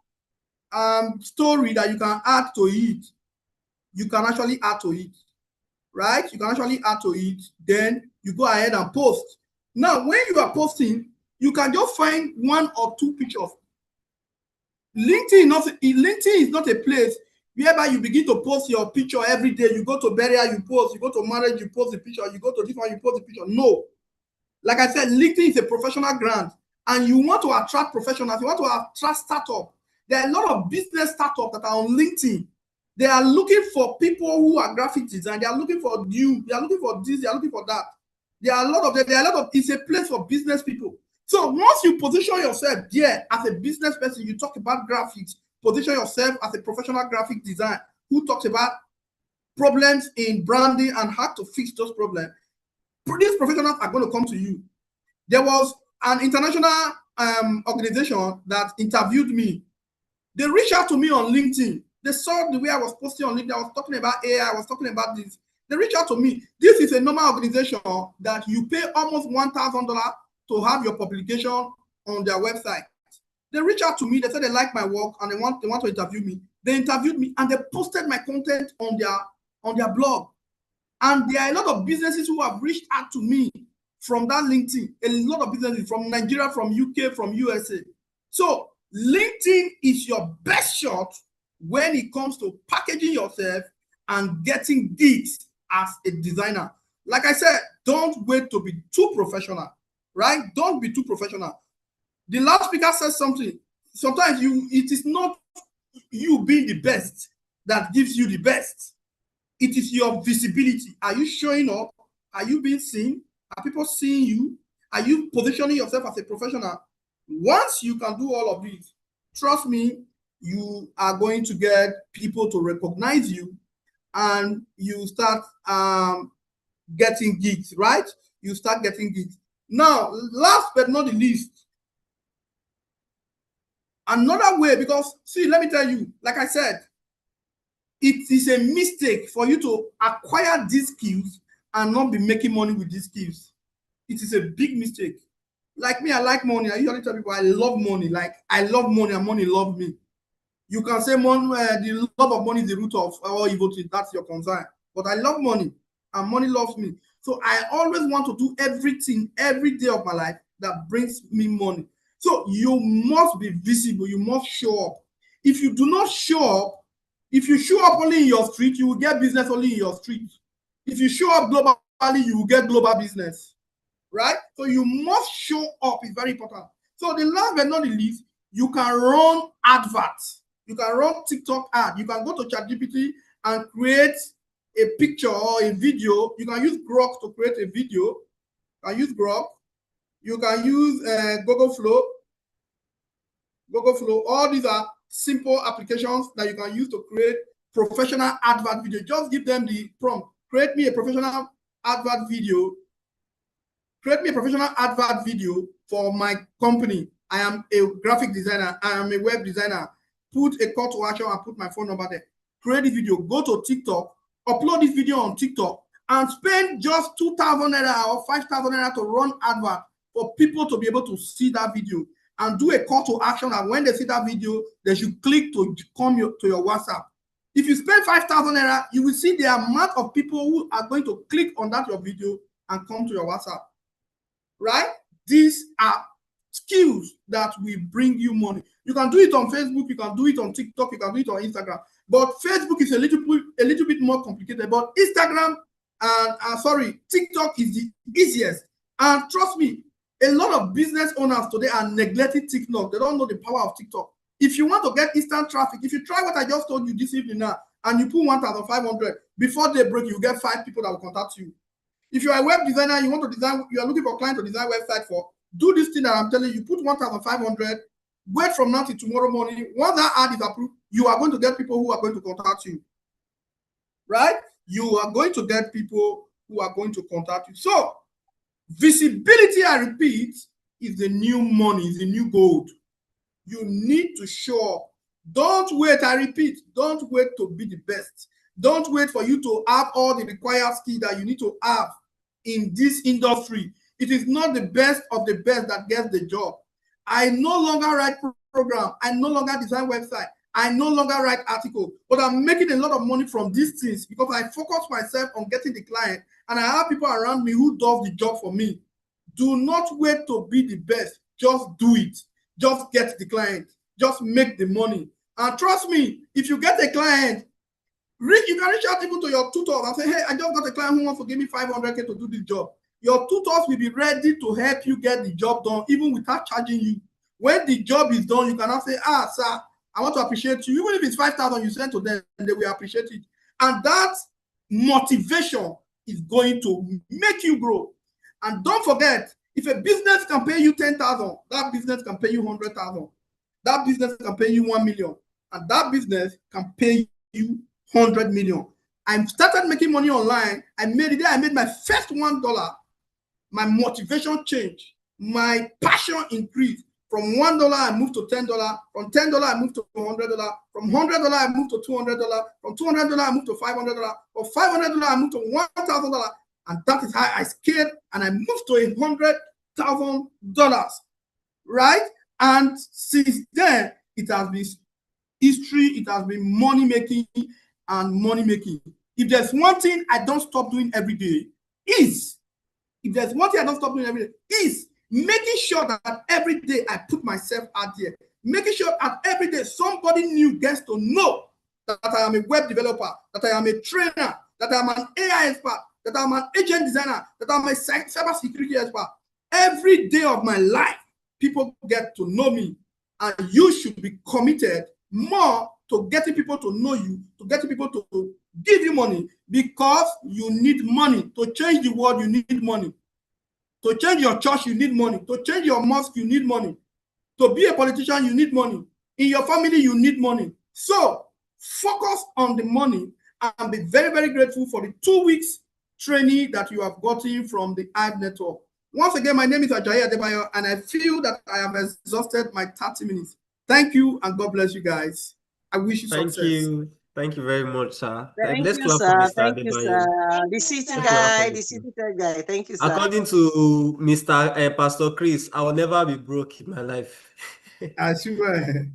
story that you can add to it, you can actually add to it, right? You can actually add to it. Then you go ahead and post. Now, when you are posting, you can just find 1 or 2 pictures. LinkedIn is not a place whereby you begin to post your picture every day. You go to burial, you post. You go to marriage, you post the picture. You go to this one, you post the picture. No. Like I said, LinkedIn is a professional ground, and you want to attract professionals. You want to attract startups. There are a lot of business startups that are on LinkedIn. They are looking for people who are graphic design. They are looking for you. They are looking for this. They are looking for that. There are a lot of them. There are a lot of. It's a place for business people. So once you position yourself there as a business person, you talk about graphics. Position yourself as a professional graphic designer who talks about problems in branding and how to fix those problems. These professionals are going to come to you. There was an international organization that interviewed me. They reached out to me on LinkedIn. They saw the way I was posting on LinkedIn. I was talking about AI. I was talking about this. They reached out to me. This is a normal organization that you pay almost $1,000 to have your publication on their website. They reached out to me. They said they like my work and they want to interview me. They interviewed me and they posted my content on their blog. And there are a lot of businesses who have reached out to me from that LinkedIn. A lot of businesses from Nigeria, from UK, from USA. So LinkedIn is your best shot when it comes to packaging yourself and getting gigs as a designer. Like I said, don't wait to be too professional, right? Don't be too professional. The last speaker said something. Sometimes it is not you being the best that gives you the best. It is your visibility. Are you showing up? Are you being seen? Are people seeing you? Are you positioning yourself as a professional? Once you can do all of this, trust me, you are going to get people to recognize you, and you start getting gigs, right? You start getting gigs. Now, last but not the least, another way, because see, let me tell you, like I said, it is a mistake for you to acquire these skills and not be making money with these skills. It is a big mistake. Like me, I like money. I usually tell people I love money. Like I love money and money loves me. You can say money, the love of money is the root of all evil things. That's your concern. But I love money and money loves me. So I always want to do everything every day of my life that brings me money. So you must be visible. You must show up. If you do not show up, if you show up only in your street, you will get business only in your street. If you show up globally, you will get global business, right? So you must show up. It's very important. So the last but not the least, you can run adverts. You can run TikTok ad. You can go to ChatGPT and create a picture or a video. You can use Grok to create a video. You can use Grok. You can use Google Flow. Google Flow. All these are simple applications that you can use to create professional advert video. Just give them the prompt. Create me a professional advert video. Create me a professional advert video for my company. I am a graphic designer. I am a web designer. Put a call to action and put my phone number there. Create the video. Go to TikTok. Upload this video on TikTok and spend just 2,000 naira or 5,000 naira to run advert for people to be able to see that video, and do a call to action. And when they see that video, they should click to come to your WhatsApp. If you spend 5,000 naira, you will see the amount of people who are going to click on that your video and come to your WhatsApp. Right? These are skills that will bring you money. You can do it on Facebook, you can do it on TikTok, you can do it on Instagram. But Facebook is a little bit more complicated. But Instagram and TikTok is the easiest. And trust me, a lot of business owners today are neglecting TikTok. They don't know the power of TikTok. If you want to get instant traffic, if you try what I just told you this evening now, and you put 1,500, before they break, you get 5 people that will contact you. If you are a web designer, you want to design, you are looking for a client to design website for, do this thing that I'm telling you, put 1,500, wait from now till tomorrow morning. Once that ad is approved, you are going to get people who are going to contact you. Right? You are going to get people who are going to contact you. So, visibility, I repeat, is the new money, is the new gold. You need to show up. Don't wait, I repeat, don't wait to be the best. Don't wait for you to have all the required skills that you need to have in this industry. It is not the best of the best that gets the job. I no longer write program. I no longer design website. I no longer write article, but I'm making a lot of money from these things because I focus myself on getting the client, and I have people around me who does the job for me. Do not wait to be the best. Just do it. Just get the client. Just make the money. And trust me, if you get a client, you can reach out even to your tutors and say, hey, I just got a client who wants to give me 500K to do this job. Your tutors will be ready to help you get the job done, even without charging you. When the job is done, you cannot say, sir, I want to appreciate you. Even if it's 5,000 you send to them, they will appreciate it. And that motivation is going to make you grow. And don't forget, if a business can pay you 10,000, that business can pay you 100,000. That business can pay you 1 million. And that business can pay you 100 million. I started making money online. The day I made my first $1, my motivation changed. My passion increased. From $1, I moved to $10. From $10, I moved to $100. From $100, I moved to $200. From $200, I moved to $500. From $500, I moved to $1,000. And that is how I scaled, and I moved to $100,000. Right? And since then, it has been history. It has been money making and money making. If there's one thing I don't stop doing every day, is making sure that every day I put myself out there, making sure that every day somebody new gets to know that I am a web developer, that I am a trainer, that I am an AI expert, that I'm an agent designer, that I'm a cybersecurity expert. Every day of my life, people get to know me, and you should be committed more to getting people to know you, to getting people to give you money, because you need money. To change the world, you need money. To change your church, you need money. To change your mosque, you need money. To be a politician, you need money. In your family, you need money. So focus on the money and be very, very grateful for the 2 weeks training that you have gotten from the Hive Network. Once again, my name is Ajayi Adebayo, and I feel that I have exhausted my 30 minutes. Thank you, and God bless you guys. I wish you Thank success. you. Thank you very much, sir. Thank Let's you, clap for sir. Mr. Thank you, sir. Adebayo. The city Let's clap for guy, the him. city guy. Thank you, sir. According to Mr. Pastor Chris, I will never be broke in my life. I swear.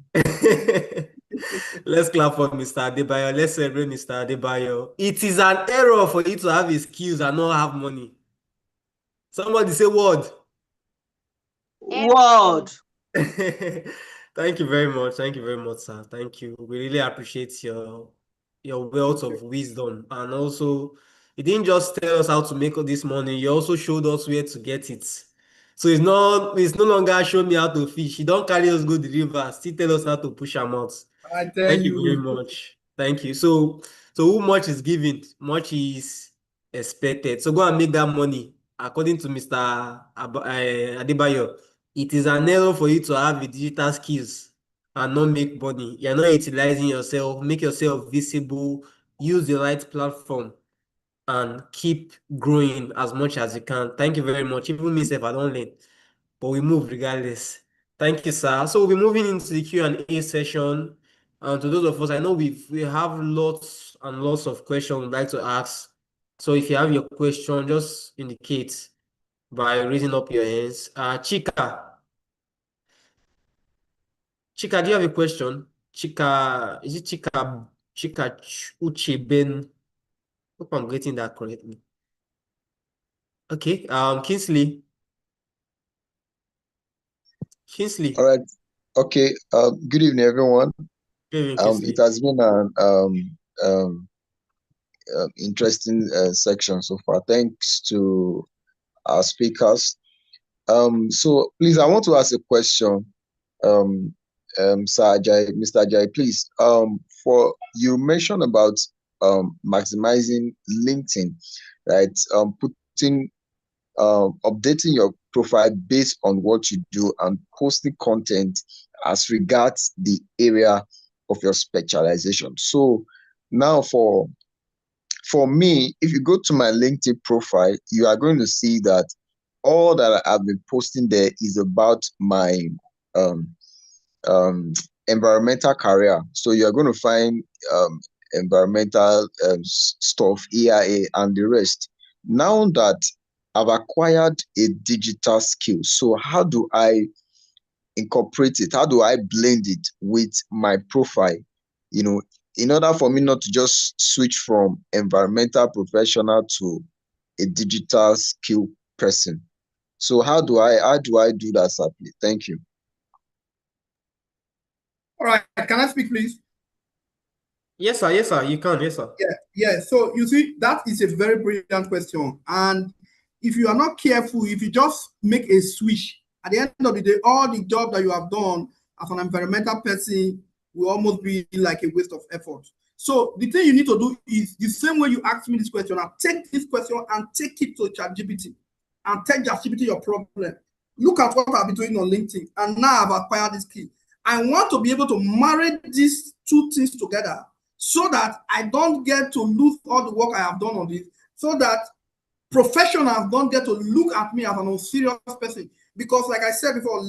Let's clap for Mr. Adebayo. Let's celebrate Mr. Adebayo. It is an error for you to have his skills and not have money. Somebody say word. Word. Thank you very much. Thank you very much, sir. Thank you. We really appreciate your wealth of wisdom. And also, you didn't just tell us how to make all this money, you also showed us where to get it. So it's no longer show me how to fish. You don't carry us go the river, still tell us how to push our mouths. I tell Thank you very you. much. Thank you. So who much is given, much is expected. So go and make that money. According to Mr. Adebayo, it is an error for you to have the digital skills and not make money. You're not utilizing yourself, make yourself visible, use the right platform, and keep growing as much as you can. Thank you very much. Even myself, I don't learn, but we move regardless. Thank you, sir. So we'll be moving into the Q&A session. And to those of us, I know we have lots and lots of questions we'd like to ask. So if you have your question, just indicate by raising up your hands. Chika, do you have a question? Chika, is it Chika? Ucheben? Hope I'm getting that correctly. Okay. Kingsley. Kingsley. All right. Okay. Good evening, everyone. Good evening, It Kingsley. has been an interesting section so far. Thanks to our speakers. So please, I want to ask a question. Sir Ajay, Mr. Ajay, please. For you mentioned about maximizing LinkedIn, right? Putting updating your profile based on what you do and posting content as regards the area of your specialization. So now for me, if you go to my LinkedIn profile, you are going to see that all that I've been posting there is about my um, environmental career. So you're going to find environmental stuff, EIA, and the rest. Now that I've acquired a digital skill, so how do I incorporate it? How do I blend it with my profile? You know, in order for me not to just switch from environmental professional to a digital skill person. So how do I do that, sir? Please? Thank you. All right. Can I speak, please? Yes, sir. Yes, sir. You can. Yes, sir. Yeah. So you see, that is a very brilliant question. And if you are not careful, if you just make a switch, at the end of the day, all the job that you have done as an environmental person will almost be like a waste of effort. So the thing you need to do is the same way you asked me this question. I'll take this question and take it to ChatGPT and tell ChatGPT your problem. Look at what I've been doing on LinkedIn, and now I've acquired this skill. I want to be able to marry these two things together so that I don't get to lose all the work I have done on this, so that professionals don't get to look at me as an unserious person. Because like I said before,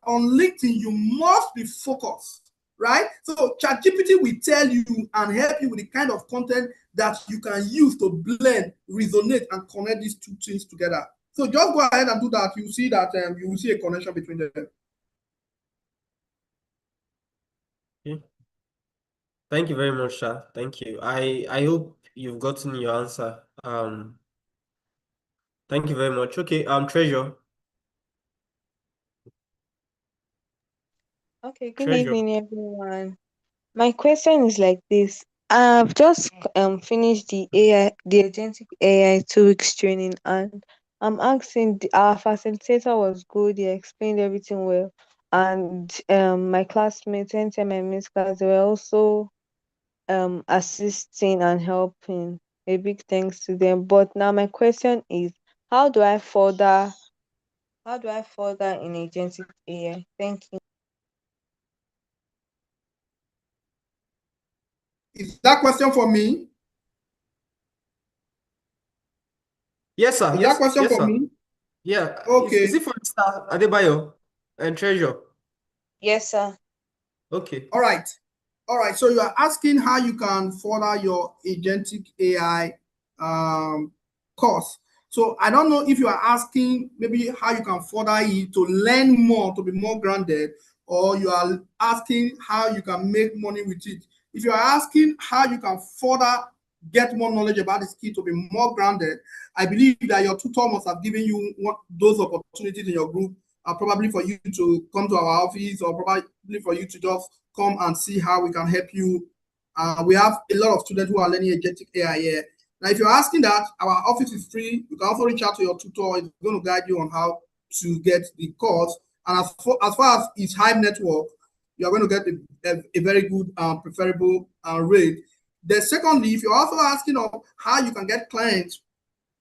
on LinkedIn, you must be focused, right? So ChatGPT will tell you and help you with the kind of content that you can use to blend, resonate, and connect these two things together. So just go ahead and do that. You see that you will see a connection between them. Okay. Thank you very much, sir. Thank you. I hope you've gotten your answer. Thank you very much. Okay, Treasure. Okay, good Treasure. evening, everyone. My question is like this. I've just finished the agentic AI 2 weeks training, and I'm asking our facilitator was good. He explained everything well, and my classmates, anytime I miss class, they were also assisting and helping. A big thanks to them. But now my question is, how do I further? How do I further in agentic AI? Thank you. Is that question for me? Yes, sir. Is that Yes, question yes, for sir. me? Yeah. Is Okay. it for Mr. Adebayo and Treasure? Yes, sir. Okay. All right. All right. So you are asking how you can further your agentic AI course. So I don't know if you are asking maybe how you can further it to learn more, to be more grounded, or you are asking how you can make money with it. If you are asking how you can further get more knowledge about the skill to be more grounded, I believe that your tutor must have given you those opportunities in your group, probably for you to come to our office, or probably for you to just come and see how we can help you. We have a lot of students who are learning agentic AI here. Now, if you're asking that, our office is free. You can also reach out to your tutor. It's going to guide you on how to get the course. And as far as it's high network, you're going to get a very good, preferable rate. Then secondly, if you're also asking of how you can get clients,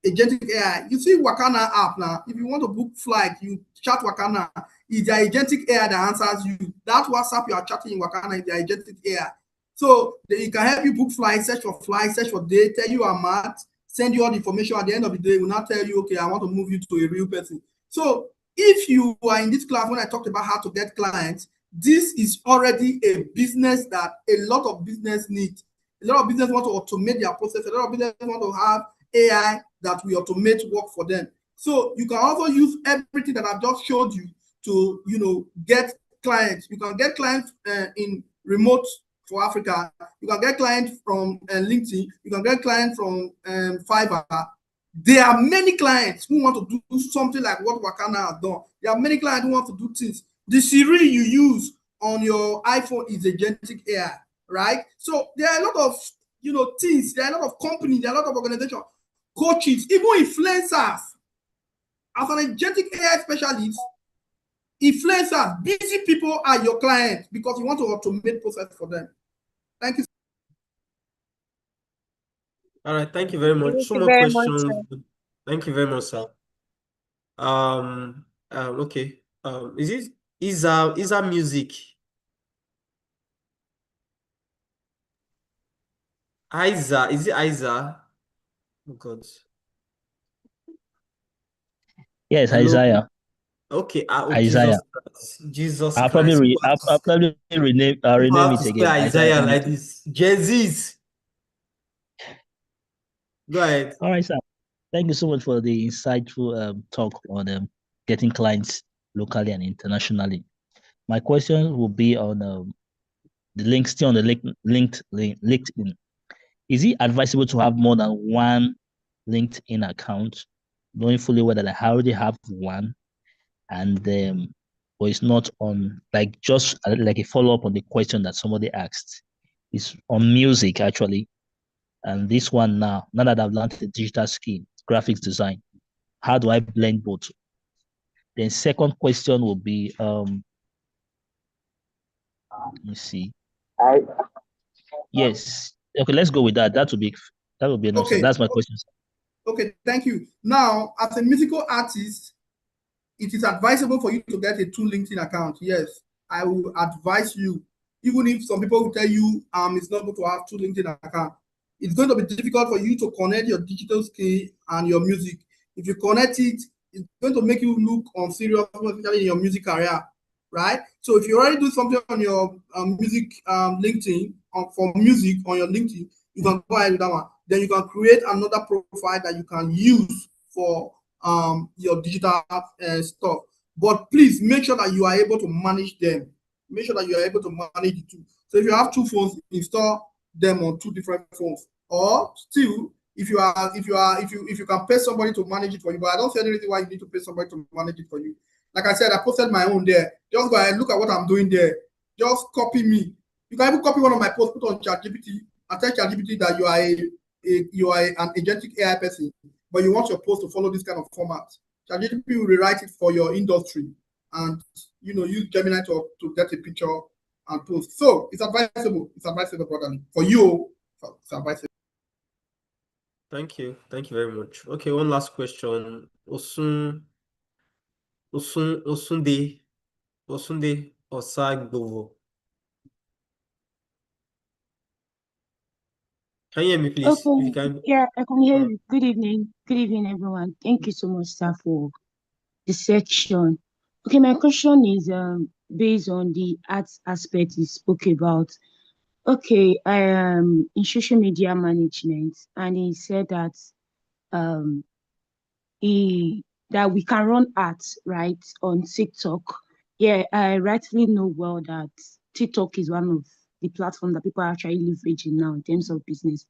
agentic AI, you see Wakana app now. If you want to book flight, you chat Wakana. It's the agentic AI that answers you. That WhatsApp you are chatting in Wakana is the agentic AI. So it can help you book flights, search for date, tell you a math, send you all the information. At the end of the day, will not tell you, okay, I want to move you to a real person. So if you are in this class when I talked about how to get clients, this is already a business that a lot of business need. A lot of business want to automate their process. A lot of business want to have AI that will automate work for them. So you can also use everything that I've just showed you to get clients. You can get clients in remote for Africa. You can get clients from LinkedIn. You can get clients from Fiverr. There are many clients who want to do something like what Wakana has done. There are many clients who want to do things. The Siri you use on your iPhone is agentic AI, right? So there are a lot of things. There are a lot of companies. There are a lot of organizations, coaches, even influencers. As an agentic AI specialist, influencers, busy people are your clients because you want to automate process for them. Thank you. All right. Thank you very much. Thank Two you more very much, sir. questions. Thank you very much, sir. Okay. Is it Isa Music? Isa, is it Isa? Oh God. Yes, Hello. Isaiah. Okay. Oh, Isaiah. Jesus Christ. Jesus I'll probably Christ. re I'll probably Who rename have to it again. spell Isaiah Isaiah like anything. this? Jesus. Go ahead. All right, sir. Thank you so much for the insightful talk on getting clients locally and internationally. My question will be on the link, still on the LinkedIn. Is it advisable to have more than one LinkedIn account, knowing fully well that I already have one, and but it's not on, like, just like a follow-up on the question that somebody asked. It's on music actually. And this one now that I've learned the digital skill, graphics design, how do I blend both? Then second question will be let me see. Yes. Okay, let's go with that. That will be enough, sir. Okay. That's my question, sir. Okay, thank you. Now, as a musical artist, it is advisable for you to get a 2 LinkedIn account. Yes, I will advise you. Even if some people will tell you it's not good to have 2 LinkedIn accounts, it's going to be difficult for you to connect your digital skill and your music. If you connect it, it's going to make you look unserious, especially in your music career, right? So if you already do something on your music LinkedIn, for music on your LinkedIn, you can go ahead with that one. Then you can create another profile that you can use for your digital stuff. But please make sure that you are able to manage them. Make sure that you are able to manage the two. So if you have 2 phones, install them on 2 different phones. Or still, if you can pay somebody to manage it for you, but I don't see any reason why you need to pay somebody to manage it for you. Like I said, I posted my own there. Just go ahead, look at what I'm doing there. just copy me. You can even copy one of my posts, put on ChatGPT, and tell ChatGPT that you are an agentic AI person, but you want your post to follow this kind of format. ChatGPT will rewrite it for your industry, and use Gemini to get a picture and post. So it's advisable. It's advisable, brother. For you, it's advisable. Thank you. Thank you very much. Okay, one last question. Osunde Osagbovo. Can you hear me, please? If you Okay, can. yeah, I can hear you. Good evening. Good evening, everyone. Thank you so much, sir, for the section. Okay, my question is based on the arts aspect you spoke about. Okay, I am in social media management, and he said that um that we can run ads right on TikTok. Yeah, I rightfully know well that TikTok is one of the platforms that people are actually leveraging now in terms of business.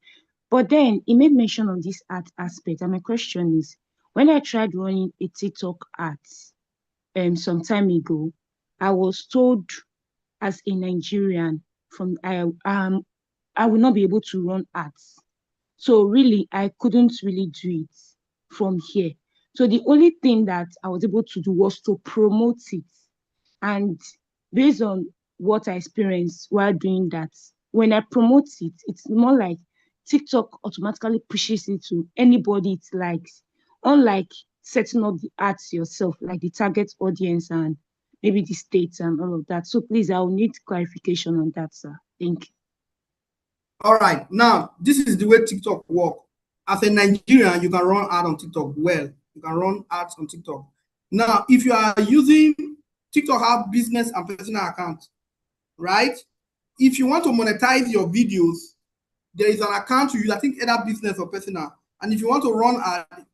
But then he made mention of this ad aspect, and my question is, when I tried running a TikTok ad some time ago, I was told as a Nigerian I will not be able to run ads. So really, I couldn't really do it from here. So the only thing that I was able to do was to promote it. And based on what I experienced while doing that, when I promote it, it's more like TikTok automatically pushes it to anybody it likes, unlike setting up the ads yourself, like the target audience and maybe the states and all of that. So please, I will need clarification on that, sir. Thank you. All right, now this is the way TikTok work. As a Nigerian, you can run ad on TikTok well. You can run ads on TikTok. Now, if you are using TikTok, have business and personal accounts, right? If you want to monetize your videos, there is an account to use. I think either business or personal. And if you want to run ad,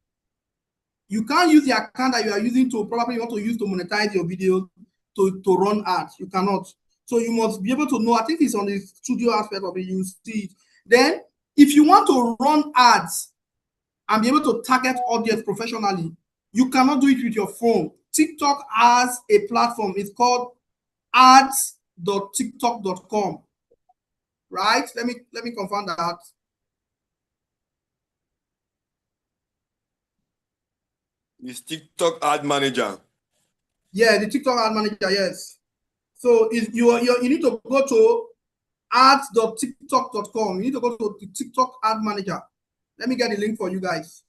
you can't use the account that you are using to probably want to use to monetize your videos to run ads. You cannot. So you must be able to know. I think it's on the studio aspect of it. You see it. Then, if you want to run ads and be able to target audience professionally, you cannot do it with your phone. TikTok has a platform. It's called ads.tiktok.com. Right? Let me confirm that. It's TikTok Ad Manager. Yeah, the TikTok Ad Manager. Yes. So you need to go to ads.tiktok.com. You need to go to the TikTok Ad Manager. Let me get the link for you guys.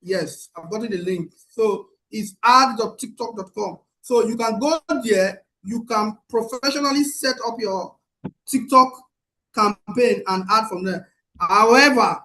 Yes, I've gotten the link. So it's ads.tiktok.com. So you can go there, you can professionally set up your TikTok campaign and add from there. However,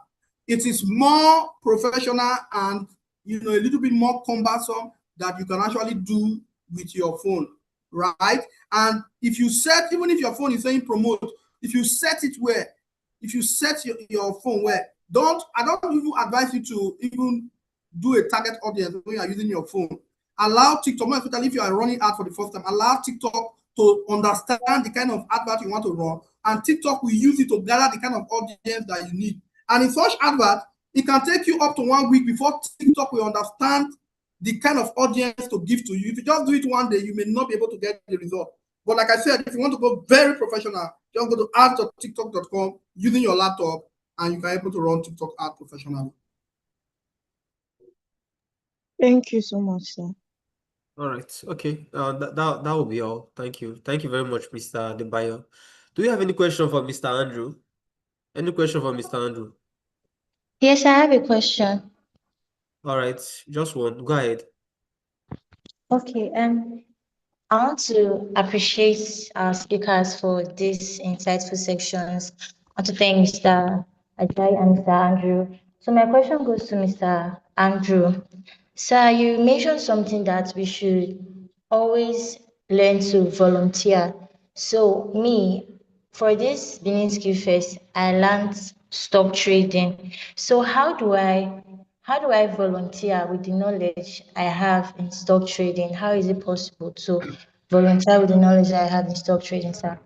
it is more professional and a little bit more cumbersome that you can actually do with your phone, right? And if you set, even if your phone is saying promote, if you set it where, if you set your phone where, I don't even advise you to even do a target audience when you are using your phone. Allow TikTok, especially if you are running ad for the first time, allow TikTok to understand the kind of advert you want to run, and TikTok will use it to gather the kind of audience that you need. And in such advert, it can take you up to 1 week before TikTok will understand the kind of audience to give to you. If you just do it one day, you may not be able to get the result. But like I said, if you want to go very professional, just go to ads.tiktok.com using your laptop, and you can be able to run TikTok ad professionally. Thank you so much, sir. All right. Okay. That will be all. Thank you. Thank you very much, Mr. Debayo. Do you have any question for Mr. Andrew? Any question for Mr. Andrew? Yes, I have a question. All right. Just one. Go ahead. Okay, I want to appreciate our speakers for these insightful sections. I want to thank Mr. Ajay and Mr. Andrew. So my question goes to Mr. Andrew. Sir, you mentioned something that we should always learn to volunteer. So me, for this Benin Skill Fest, I learned stock trading. So how do I volunteer with the knowledge I have in stock trading? How is it possible to volunteer with the knowledge I have in stock trading, sir?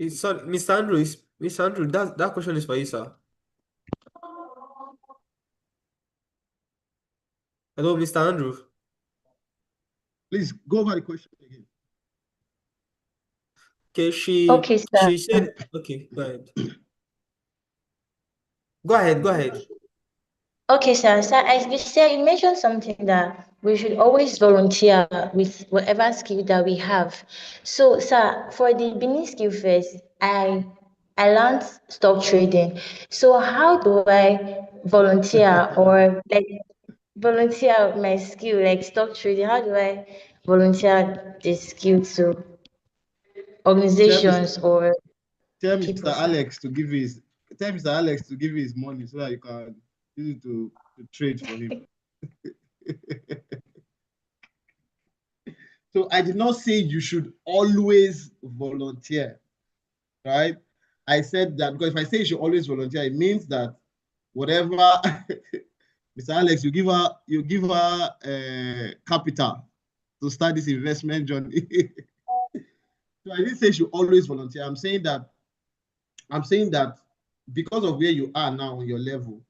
Sorry, Mr. Andrew, that question is for you, sir. Hello, Mr. Andrew. Please go over the question again. Okay, Okay, sir. she said, okay, go ahead. Go ahead, go ahead. Okay, sir. Sir, as you said, you mentioned something that we should always volunteer with whatever skill that we have. So, sir, for the Benin skill first, I learned stock trading. So, how do I volunteer or like volunteer my skill like stock trading? How do I volunteer this skill to Tell organizations Mr. or Tell Mr. people, sir? Alex to give his tell Mr. Alex to give you his money so that you can use it to trade for him. So I did not say you should always volunteer, right? I said that because if I say you should always volunteer, it means that whatever Mr. Alex, you give her capital to start this investment journey. So I didn't say she should always volunteer. I'm saying that because of where you are now on your level,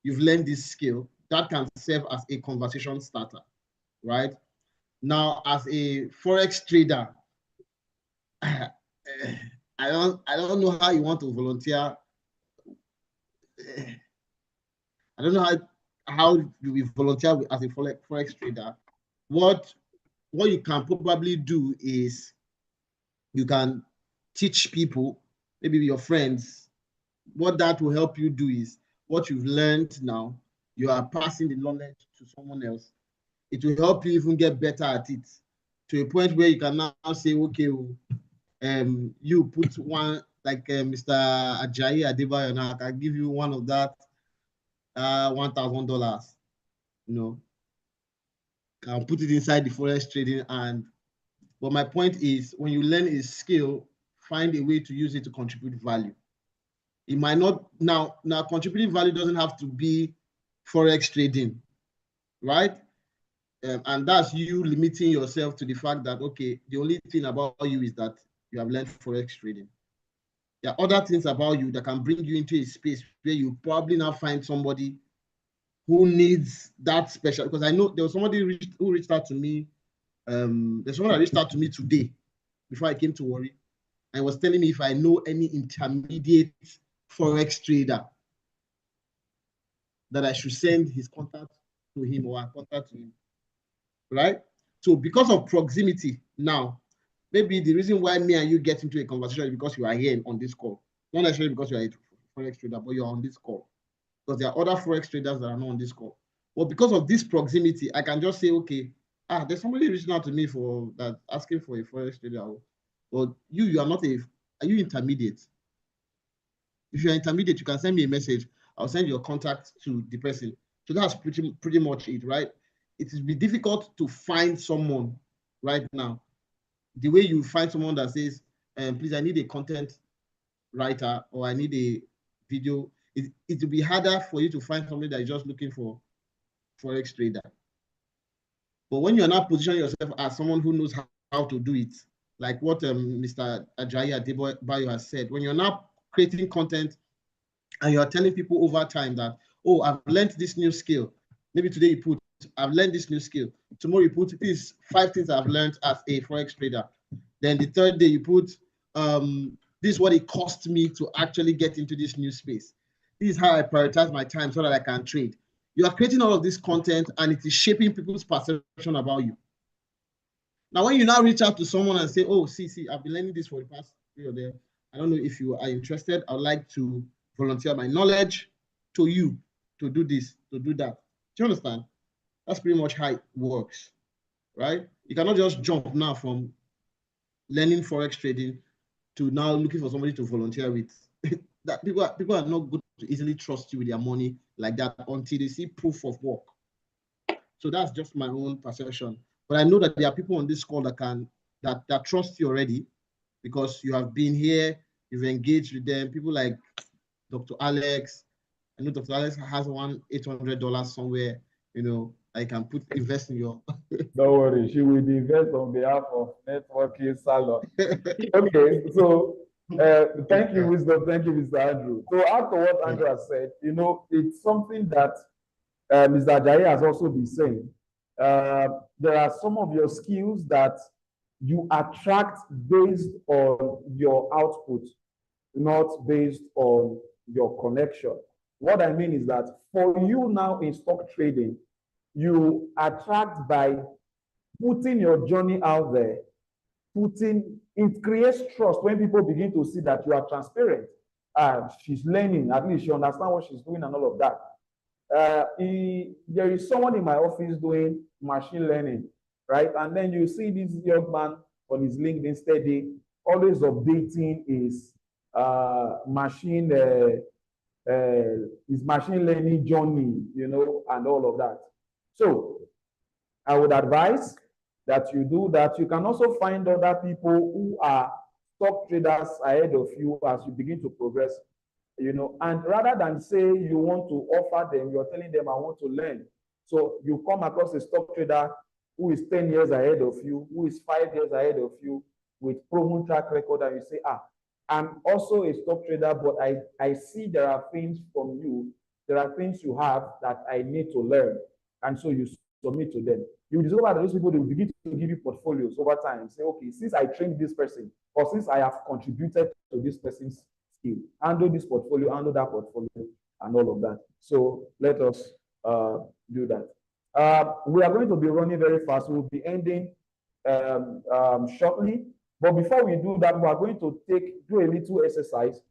you've learned this skill that can serve as a conversation starter, right? Now, as a forex trader, I don't know how you want to volunteer. I don't know how do we volunteer as a forex trader. What you can probably do is you can teach people, maybe your friends. What that will help you do is what you've learned now, you are passing the knowledge to someone else. It will help you even get better at it to a point where you can now say, okay, you put one like Mr. Ajayi Adebayo, now I can give you one of that $1,000. You know, can put it inside the forex trading. But my point is, when you learn a skill, find a way to use it to contribute value. It might not now contributing value doesn't have to be forex trading, right? And that's you limiting yourself to the fact that, okay, the only thing about you is that you have learned forex trading. There are other things about you that can bring you into a space where you probably now find somebody who needs that special. Because I know there was somebody who reached out to me. There's someone that reached out to me today before I came to Worry, and was telling me if I know any intermediate forex trader that I should send his contact to him or I contact to him, right? So because of proximity now, maybe the reason why me and you get into a conversation is because you are here on this call. Not necessarily because you are a forex trader, but you're on this call. Because there are other forex traders that are not on this call. But because of this proximity, I can just say, okay, there's somebody reaching out to me for that, asking for a forex trader. But you are not are you intermediate? If you're intermediate, you can send me a message. I'll send your contact to the person. So that's pretty much it, right? It will be difficult to find someone right now. The way you find someone that says, please, I need a content writer or I need a video, it will be harder for you to find somebody that is just looking for forex trader. But when you're not positioning yourself as someone who knows how to do it, like what Mr. Ajayi Adebayo has said, when you're not creating content and you're telling people over time that, oh, I've learned this new skill. Maybe today you put, I've learned this new skill. Tomorrow you put, these 5 things I've learned as a forex trader. Then the third day you put, this is what it cost me to actually get into this new space. This is how I prioritize my time so that I can trade. You are creating all of this content and it is shaping people's perception about you. Now, when you now reach out to someone and say, oh, see, I've been learning this for the past period there. I don't know if you are interested. I'd like to volunteer my knowledge to you to do this, to do that. Do you understand? That's pretty much how it works, right? You cannot just jump now from learning forex trading to now looking for somebody to volunteer with. That people are not going to easily trust you with their money like that until they see proof of work. So that's just my own perception. But I know that there are people on this call that trust you already because you have been here, you've engaged with them. People like Dr. Alex. I know Dr. Alex has $800 somewhere, I can invest in your. Don't worry, she will invest on behalf of Networking Salon. Okay, so thank you, Wisdom. Thank you, Mr. Andrew. So after what Andrew has said, it's something that Mr. Ajayi has also been saying, there are some of your skills that you attract based on your output, not based on your connection. What I mean is that for you now in stock trading, you attract by putting your journey out there, it creates trust when people begin to see that you are transparent. She's learning, at least she understands what she's doing and all of that. There is someone in my office doing machine learning, right? And then you see this young man on his LinkedIn steady, always updating his machine learning journey, and all of that. So I would advise that you do that. You can also find other people who are stock traders ahead of you as you begin to progress, and rather than say you want to offer them, you're telling them, I want to learn. So you come across a stock trader who is 10 years ahead of you, who is 5 years ahead of you with proven track record, and you say, I'm also a stock trader, but I see there are things from you, there are things you have that I need to learn. And so you submit to them. You discover that those people, they will begin to give you portfolios over time. Say, okay, since I trained this person, or since I have contributed to this person's skill, handle this portfolio, handle that portfolio, and all of that. So let us do that. We are going to be running very fast. We'll be ending shortly. But before we do that, we are going to do a little exercise.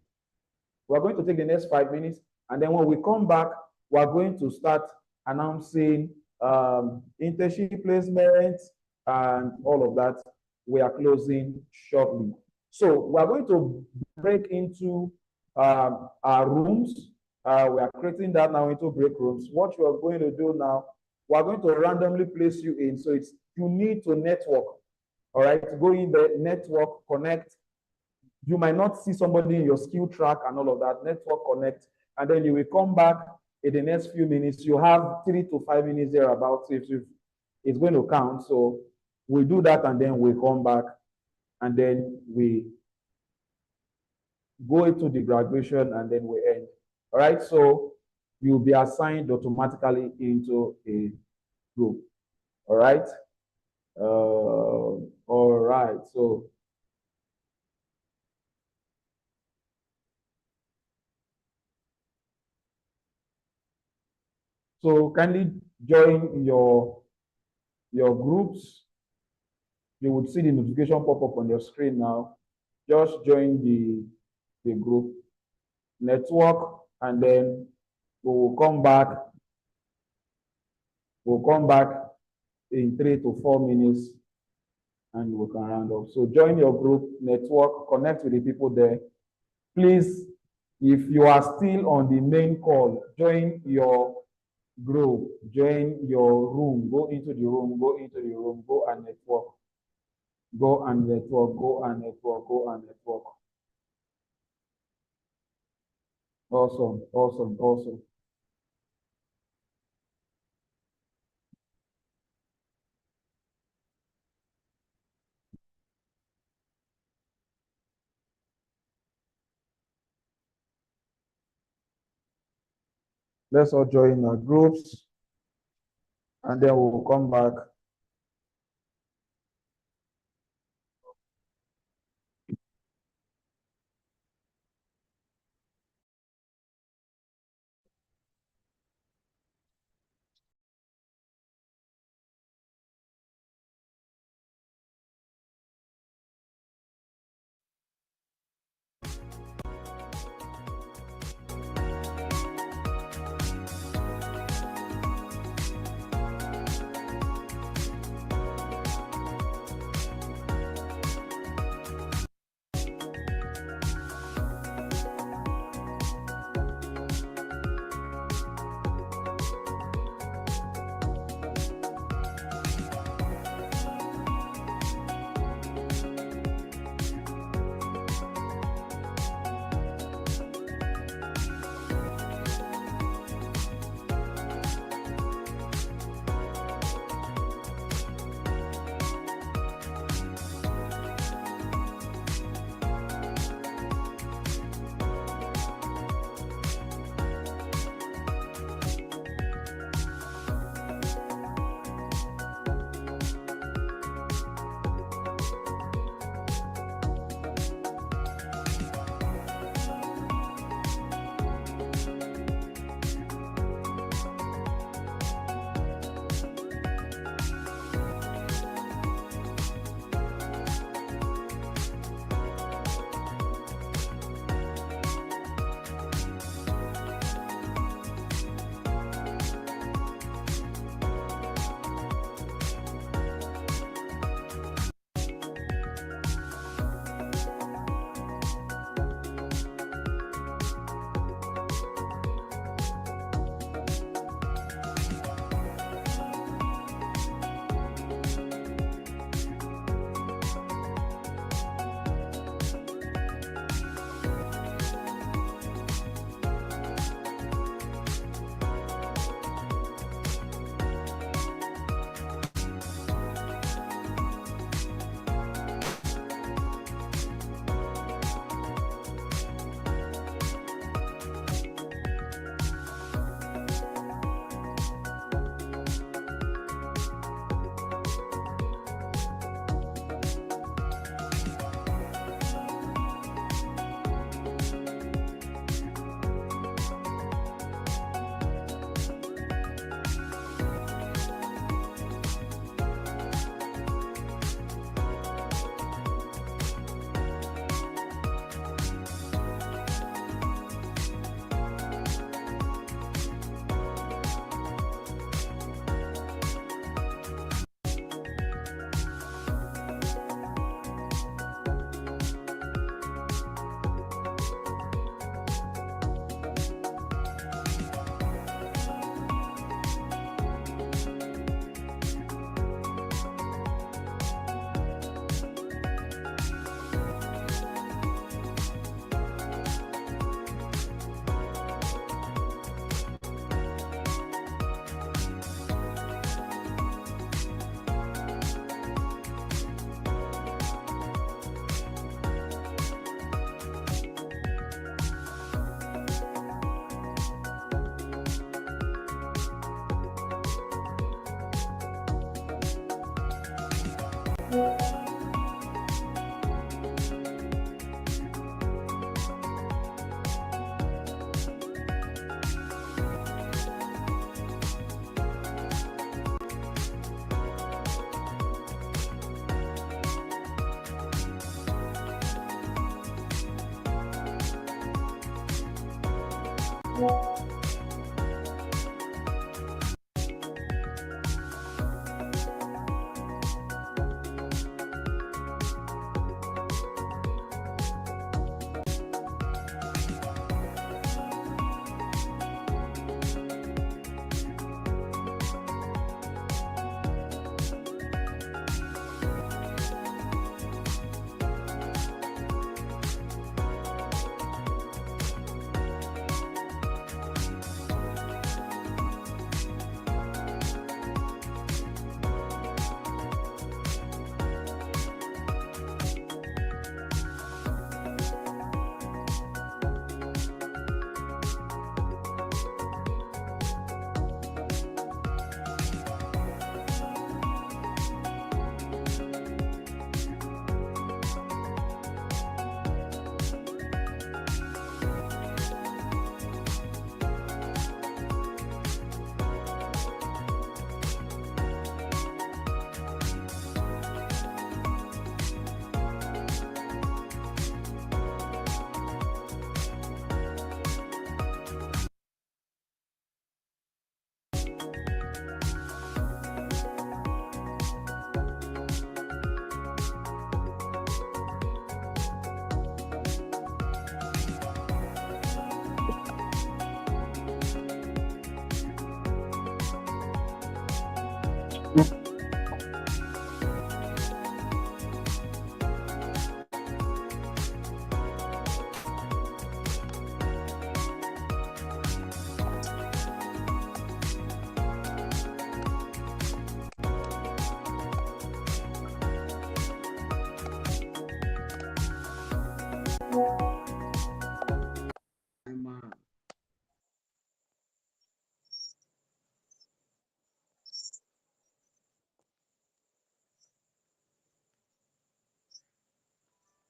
We're going to take the next 5 minutes, and then when we come back, we're going to start announcing internship placements and all of that. We are closing shortly. So we're going to break into our rooms. We are creating that now into break rooms. What we are going to do now, we're going to randomly place you in. So you need to network. All right, go in the network, connect. You might not see somebody in your skill track and all of that. Network, connect, and then you will come back in the next few minutes. You have 3 to 5 minutes thereabouts. It's going to count. So we do that, and then we come back, and then we go into the graduation, and then we end. All right. So you'll be assigned automatically into a group. All right. All right. So kindly join your groups. You would see the notification pop up on your screen now. Just join the group, network, and then we will come back. We'll come back in 3 to 4 minutes, and we can round up. So join your group, network, connect with the people there. Please, if you are still on the main call, join your group, join your room, go into the room, go and network. Go and network, go and network, go and network. Awesome, awesome, awesome. Let's all join our groups, and then we'll come back.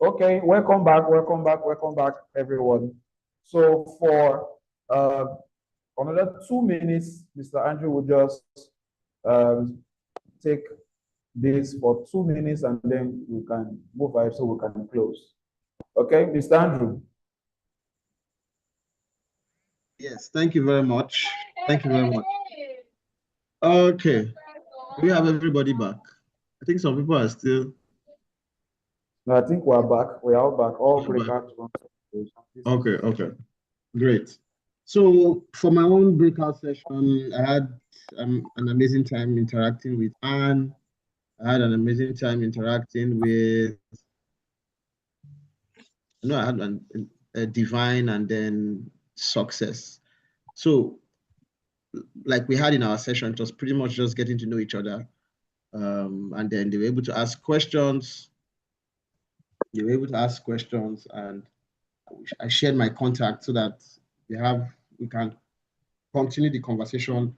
Okay, welcome back, everyone. So for another 2 minutes, Mr. Andrew will just um, take this for 2 minutes, and then we can move ahead so we can close. Okay, Mr. Andrew. Yes, thank you very much. Thank you very much. Okay, we have everybody back. I think some people are still. No, I think we're back. We are all back. All We're back. breakout rooms. Okay, great. So for my own breakout session, I had an amazing time interacting with Anne. I had an amazing time interacting with, I had a divine and then success. So like we had in our session, it was pretty much just getting to know each other. And then they were able to ask questions. They were able to ask questions, and I shared my contact so that we can continue the conversation,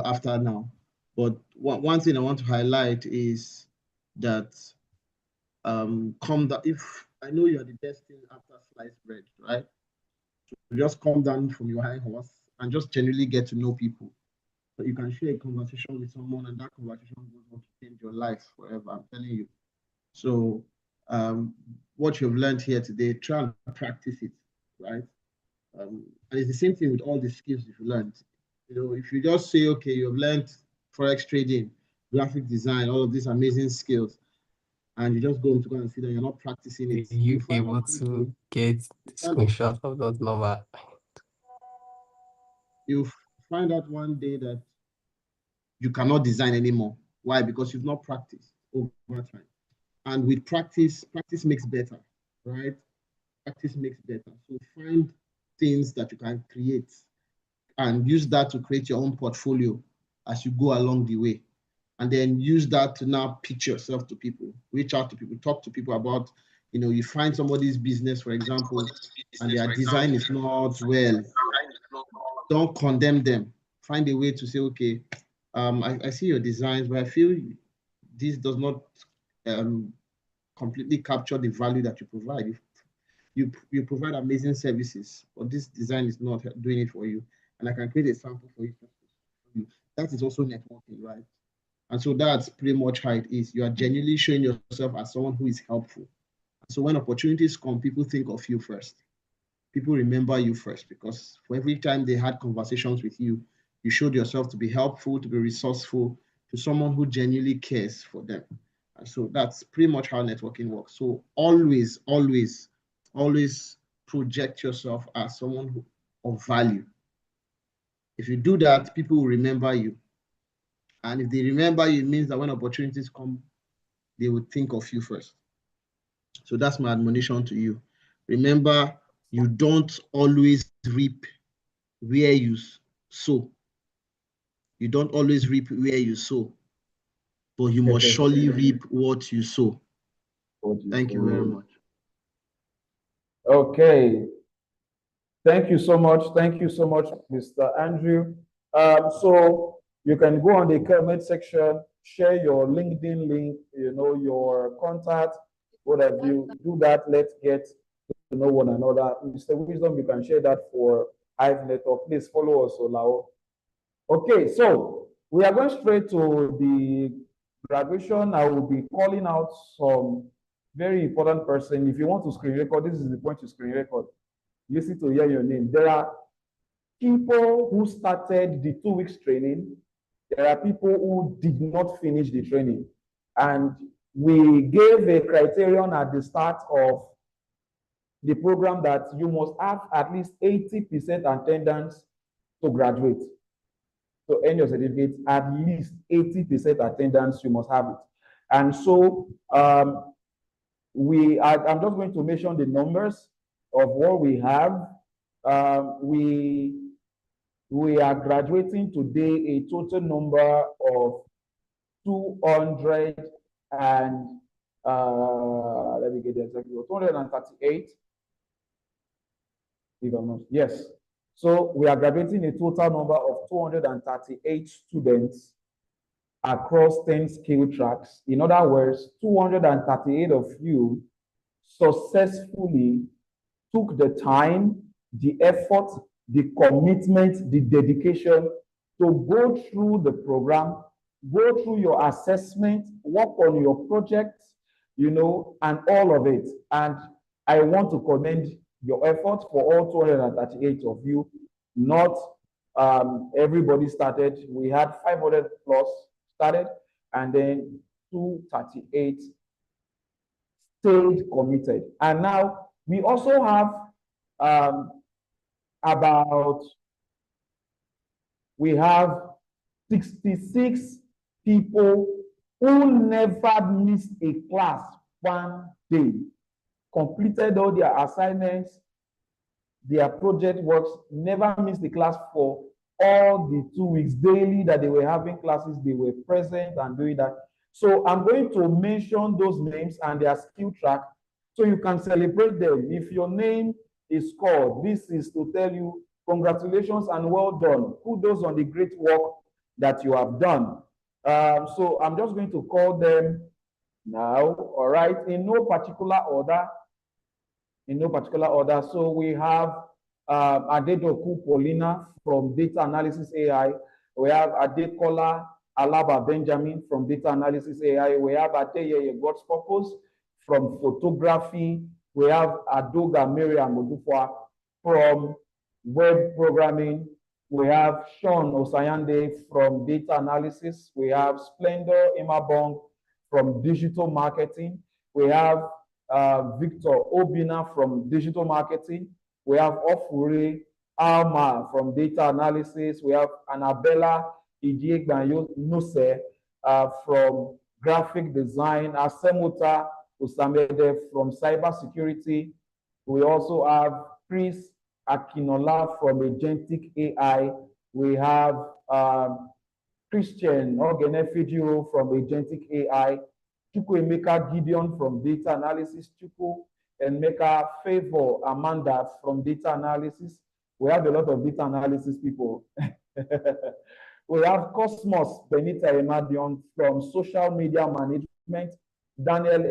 after now. But one thing I want to highlight is that come down. If I know you are the best thing after sliced bread, right? So just come down from your high horse and just genuinely get to know people. So you can share a conversation with someone, and that conversation goes on to change your life forever. I'm telling you. So what you've learned here today, try and practice it, right? And it's the same thing with all the skills you've learned. If you just say, okay, you've learned forex trading, graphic design, all of these amazing skills, and you just go and see that you're not practicing it. You able to get the screenshot of that number? You find out one day that you cannot design anymore. Why? Because you've not practiced over time. And with practice makes better, right? Practice makes better. So find things that you can create and use that to create your own portfolio as you go along the way. And then use that to now pitch yourself to people, reach out to people, talk to people about, you find somebody's business, for example, and their design is not well. Don't condemn them. Find a way to say, okay, I see your designs, but I feel this does not completely capture the value that you provide. You provide amazing services, but this design is not doing it for you, and I can create a sample for you. That is also networking, right? And so that's pretty much how it is. You are genuinely showing yourself as someone who is helpful. So when opportunities come, people think of you first. People remember you first, because for every time they had conversations with you, you showed yourself to be helpful, to be resourceful, to someone who genuinely cares for them. And so that's pretty much how networking works. So always, always, always project yourself as someone of value. If you do that, people will remember you. And if they remember you, it means that when opportunities come, they would think of you first. So that's my admonition to you. Remember, you don't always reap where you sow. You don't always reap where you sow, but you must surely reap what you sow. Thank you very much. Okay. Thank you so much. Thank you so much, Mr. Andrew. So you can go on the comment section, share your LinkedIn link, your contact, whatever you do that. Let's get to know one another. Mr. Wisdom, you can share that for Hive Network. Please follow us, Olao. Okay, so we are going straight to the graduation. I will be calling out some very important person. If you want to screen record, this is the point to screen record. Listen to hear your name. There are people who started the 2 weeks training. There are people who did not finish the training. And we gave a criterion at the start of the program that you must have at least 80% attendance to graduate. So earn your certificate, at least 80% attendance, you must have it. And so I'm just going to mention the numbers of what we have. We are graduating today a total number of 200 and let me get the exact 238. If I'm not, yes. So we are graduating a total number of 238 students across 10 skill tracks. In other words, 238 of you successfully took the time, the effort, the commitment, the dedication to go through the program, go through your assessment, work on your projects, and all of it. And I want to commend your effort for all 238 of you. Not everybody started. We had 500 plus started, and then 238 stayed committed. And now we also have we have 66 people who never missed a class one day, completed all their assignments, their project works, never missed the class for all the 2 weeks daily that they were having classes. They were present and doing that. So I'm going to mention those names and their skill track so you can celebrate them. If your name is called, this is to tell you congratulations and well done. Kudos on the great work that you have done. So I'm just going to call them now, all right, in no particular order. So we have Adedoku Paulina from Data Analysis AI. We have Adekola Alaba Benjamin from Data Analysis AI. We have Adeyeye God's Purpose from Photography. We have Adoga Miriam Odufwa from Web Programming. We have Sean Osayande from Data Analysis. We have Splendor Imabong from Digital Marketing. We have Victor Obina from Digital Marketing. We have Ofure Alma from Data Analysis. We have Annabella Idiegbanyo Nuse from Graphic Design. Asemuta Usamede from Cybersecurity. We also have Chris Akinola from Agentic AI. We have Christian Ogenefidiro from Agentic AI. Chuku Emeka Gideon from Data Analysis. Chuku Emeka Favor Amanda from Data Analysis. We have a lot of data analysis people. We have Cosmos Benita Emadion from Social Media Management. Daniel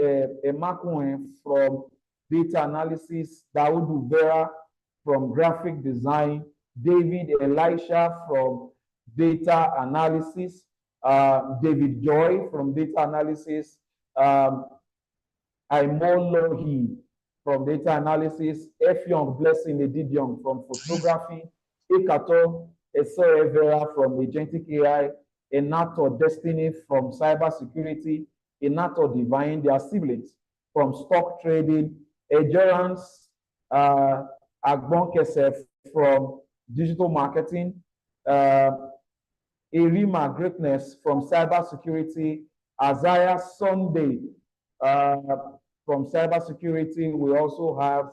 Emakwen from data analysis, Daudu Vera from graphic design, David Elisha from data analysis, David Joy from data analysis, Aimolohi from data analysis, Effiong Blessing Edidiong from photography, Ekato Esore Vera from agentic AI, Enato Destiny from cybersecurity, Enato Divine, their siblings from stock trading, Endurance Agbonkese from digital marketing, Erima Greatness from cybersecurity, Isaiah Sunday from cybersecurity. We also have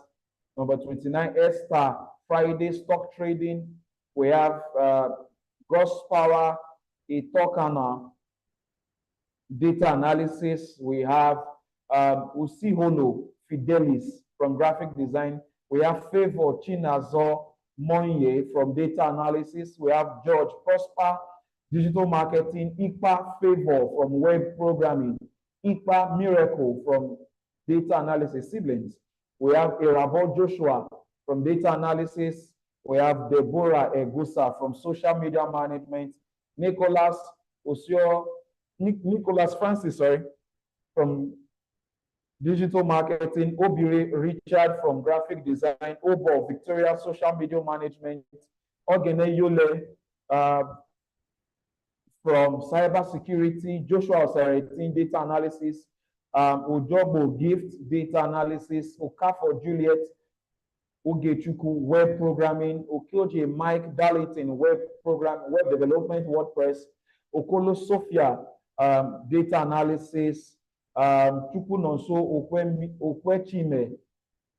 number 29, Esther Friday stock trading. We have God's Power, Itokana data analysis. We have Usihono Fidelis from graphic design. We have Favor Chinazo Monye from data analysis. We have George Prosper, digital marketing. Ipa Favor from web programming. Ipa Miracle from data analysis siblings. We have Irabo Joshua from data analysis. We have Deborah Egusa from social media management. Nicholas Francis, from digital marketing. Obire Richard from graphic design. Obo Victoria social media management. Ogene Yule from cybersecurity. Joshua Osaritin data analysis. Ojobo Gift data analysis. Okafo Juliet Ugechuku web programming. Okioje Mike Darlington web development WordPress. Okolo Sophia data analysis. Chukwu Nonso Okwechime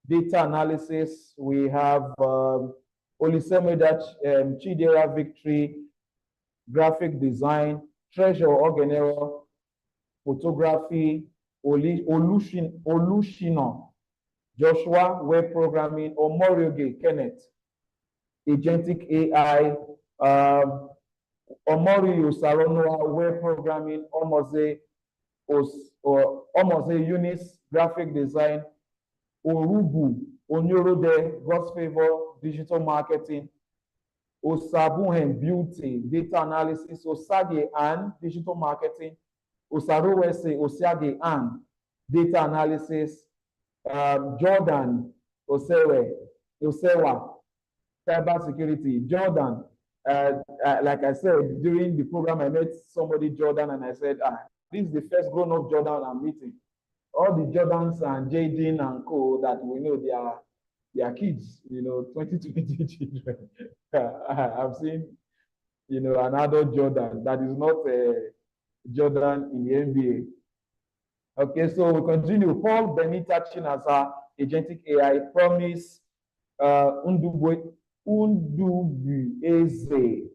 data analysis. We have Olisemeda Chidera Victory graphic design. Treasure Ogenero photography. Olushino Joshua web programming. Omorioge Kenneth agentic AI. Omori Saronua web programming. Omoze Eunice graphic design. Orubu Onyorode God's Favor digital marketing. Osabuhen beauty data analysis. Osage Ann digital marketing. Osarowese Osiage Ann data analysis. Jordan Osewa cybersecurity. Jordan, like I said during the program, I met somebody Jordan, and I said, this is the first grown-up Jordan I'm meeting. All the Jordans and Jaden and co that we know, they are kids, 2020 children. I've seen, an adult Jordan that is not a Jordan in the NBA. Okay, so we continue. Paul Benita Chinasa, agentic AI, promise Undubu Eze,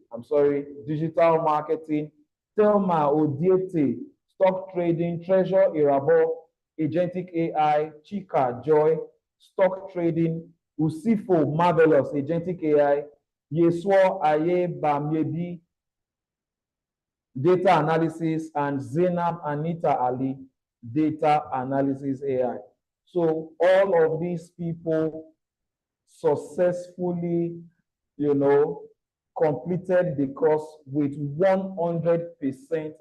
digital marketing. Thelma Odiete, stock trading. Treasure Irabo, agentic AI. Chika Joy, stock trading. Usifo Marvelous, agentic AI. Yeswo Aye Bamyebi, data analysis, and Zainab Anita Ali, data analysis AI. So all of these people successfully, completed the course with 100%.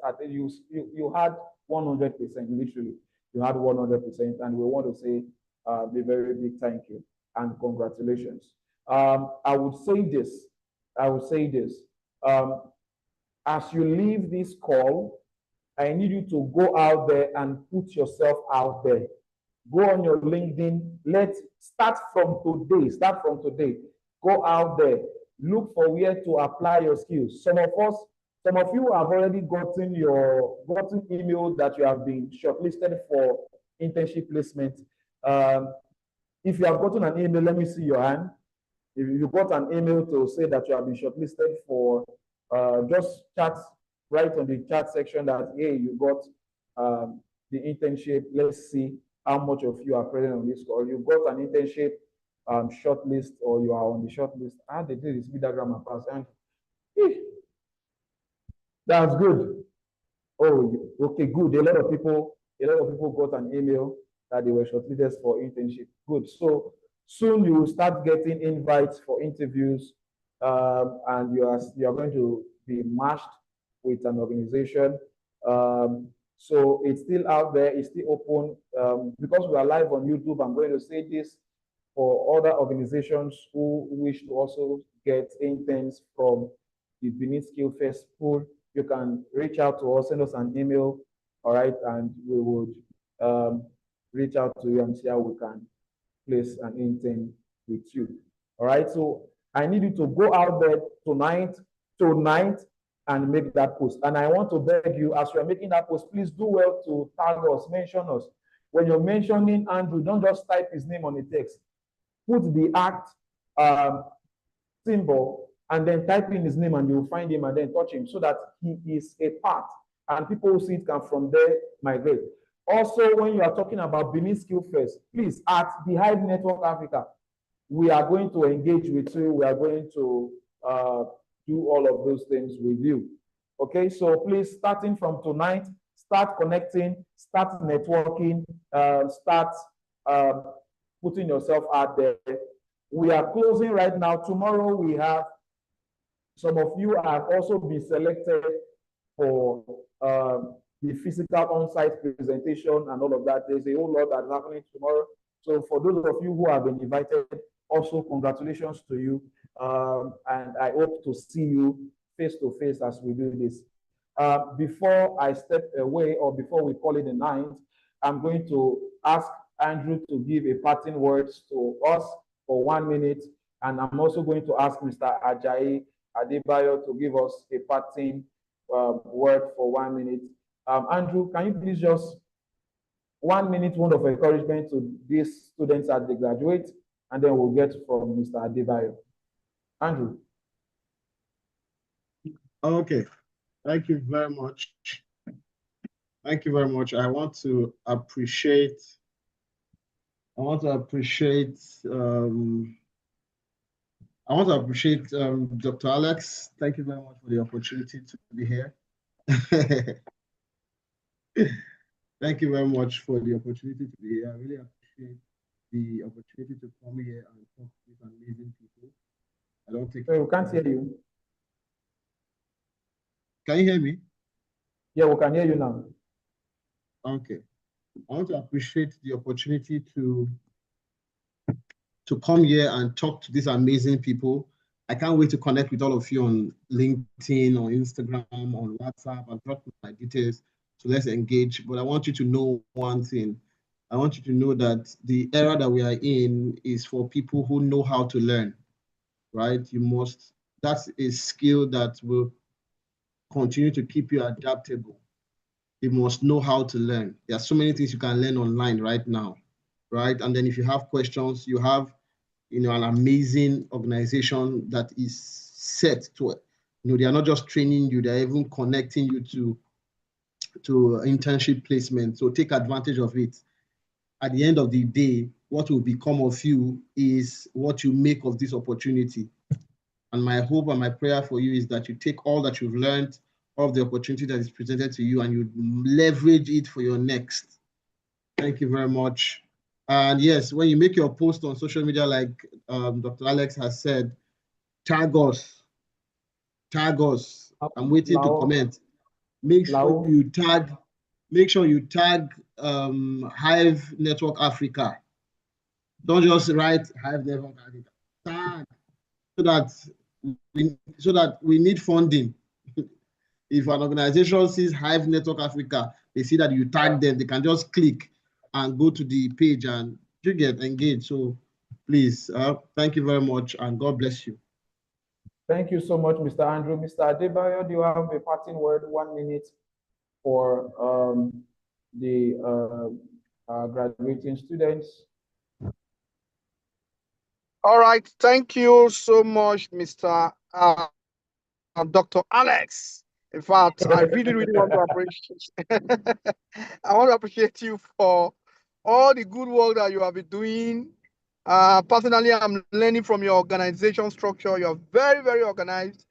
You had 100%, literally. You had 100%, and we want to say a very big thank you and congratulations. I would say this. As you leave this call, I need you to go out there and put yourself out there. Go on your LinkedIn. Let's start from today. Go out there. Look for where to apply your skills. Some of you have already gotten email that you have been shortlisted for internship placement. If you have gotten an email, let me see your hand. If you got an email to say that you have been shortlisted for, just chat right on the chat section that, hey, you got the internship. Let's see how much of you are present on this call. You got an internship shortlist, or you are on the shortlist. And they did this diagram and pass. And that's good. Oh, okay, good. A lot of people a lot of people got an email that they were shortlisted for internship. Good. So soon you will start getting invites for interviews, and you are going to be matched with an organization. So it's still out there, it's still open. Because we are live on YouTube, I'm going to say this for other organizations who wish to also get interns from the Benin Skill Fest pool. You can reach out to us, send us an email, all right, and we would reach out to you and see how we can place an intern with you. All right, so I need you to go out there tonight, and make that post. And I want to beg you, as you're making that post, please do well to tag us, mention us. When you're mentioning Andrew, don't just type his name on the text. Put the act symbol and then type in his name, and you'll find him and then touch him so that he is a part and people who see it can from there migrate. Also, when you are talking about Benin Skill Fest, please, at the Hive Network Africa, we are going to engage with you. We are going to do all of those things with you. Okay, so please, starting from tonight, start connecting, start networking, start putting yourself out there. We are closing right now. Tomorrow we have, some of you have also been selected for the physical on-site presentation and all of that. There's a whole lot that's happening tomorrow. So for those of you who have been invited, also congratulations to you. And I hope to see you face to face as we do this. Before I step away, or before we call it a night, I'm going to ask Andrew to give a parting words to us for 1 minute. And I'm also going to ask Mr. Ajayi Adebayo to give us a parting word for 1 minute. Andrew, can you please just 1 minute word of encouragement to these students as they graduate, and then we'll get from Mr. Adebayo. Andrew. Okay, thank you very much. Thank you very much. I want to appreciate Dr. Alex. Thank you very much for the opportunity to be here. Thank you very much for the opportunity to be here. I really appreciate the opportunity to come here and talk to these amazing people. I don't think we can't hear you. Can you hear me? Yeah, we can hear you now. Okay. I want to appreciate the opportunity to come here and talk to these amazing people. I can't wait to connect with all of you on LinkedIn, on Instagram, on WhatsApp. I've dropped my details, so let's engage. But I want you to know one thing. I want you to know that the era that we are in is for people who know how to learn, right? That's a skill that will continue to keep you adaptable. You must know how to learn. There are so many things you can learn online right now, right? And then if you have questions, you have an amazing organization that is set to, they are not just training you, they're even connecting you to internship placement. So take advantage of it. At the end of the day, what will become of you is what you make of this opportunity. And my hope and my prayer for you is that you take all that you've learned, all of the opportunity that is presented to you, and you leverage it for your next. Thank you very much. And yes, when you make your post on social media, like Dr. Alex has said, tag us. I'm waiting to comment. Make sure you tag Hive Network Africa. Don't just write Hive Network Africa. Tag so that we need funding. If an organization sees Hive Network Africa, they see that you tag them, they can just click and go to the page and you get engaged. So please, thank you very much and God bless you. Thank you so much, Mr. Andrew. Mr. Adebayo, do you have a parting word, 1 minute, for the graduating students? All right. Thank you so much, Mr. Dr. Alex. In fact, I really, really want to appreciate. I want to appreciate you for all the good work that you have been doing. Personally, I'm learning from your organization structure. You're very, very organized.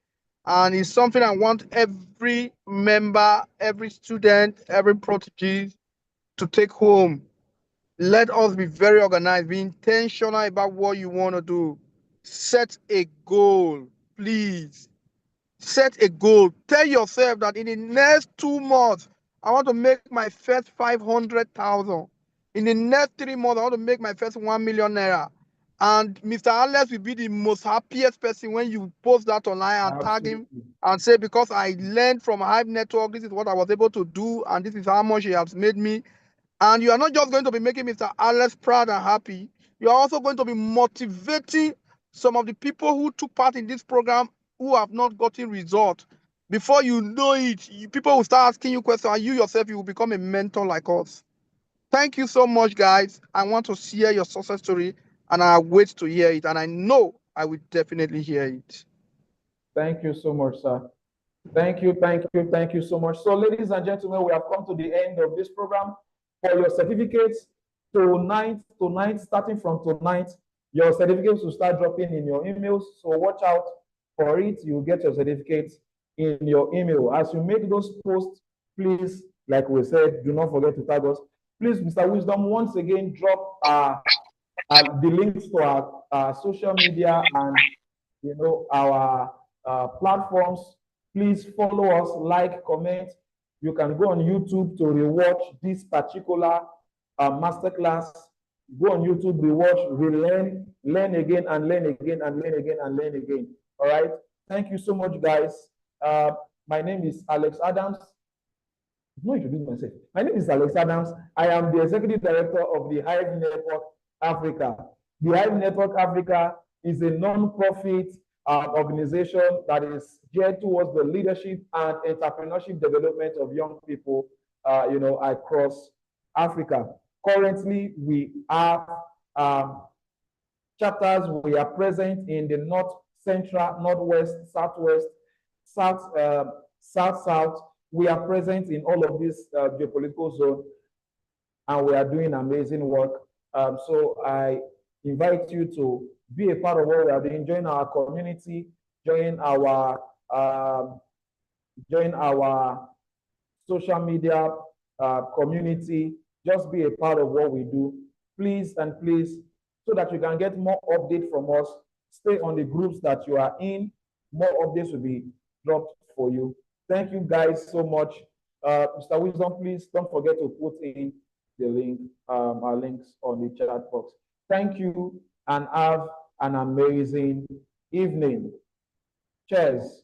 And it's something I want every member, every student, every protege to take home. Let us be very organized, be intentional about what you want to do. Set a goal, please. Set a goal. Tell yourself that in the next 2 months, I want to make my first 500,000. In the next 3 months, I want to make my first 1 million naira. And Mr. Alex will be the most happiest person when you post that online and tag him and say, because I learned from Hive Network, this is what I was able to do, and this is how much he has made me. And you are not just going to be making Mr. Alex proud and happy, you are also going to be motivating some of the people who took part in this program who have not gotten results. Before you know it, people will start asking you questions, and you yourself, you will become a mentor like us. Thank you so much, guys. I want to hear your success story, and I wait to hear it, and I know I will definitely hear it. Thank you so much, sir. Thank you so much. So, ladies and gentlemen, we have come to the end of this program. For your certificates, tonight, starting from tonight, your certificates will start dropping in your emails. So watch out for it. You'll get your certificates in your email. As you make those posts, please, like we said, do not forget to tag us. Please, Mr. Wisdom, once again, drop the links to our social media and our platforms. Please follow us, like, comment. You can go on YouTube to rewatch this particular masterclass. Go on YouTube, rewatch, relearn, learn again and learn again and learn again and learn again. All right. Thank you so much, guys. My name is Alex Adams. No, introduce myself. My name is Alex Adams. I am the executive director of the Hive Network Africa. The Hive Network Africa is a non-profit organization that is geared towards the leadership and entrepreneurship development of young people, across Africa. Currently, we have chapters. We are present in the North Central, Northwest, Southwest, South. We are present in all of these geopolitical zones, and we are doing amazing work. So I invite you to be a part of what we are doing. Join our community, join our social media community. Just be a part of what we do, please and please, so that you can get more updates from us. Stay on the groups that you are in. More updates will be dropped for you. Thank you guys so much. Mr. Wisdom, please don't forget to put in the link, our links on the chat box. Thank you and have an amazing evening. Cheers.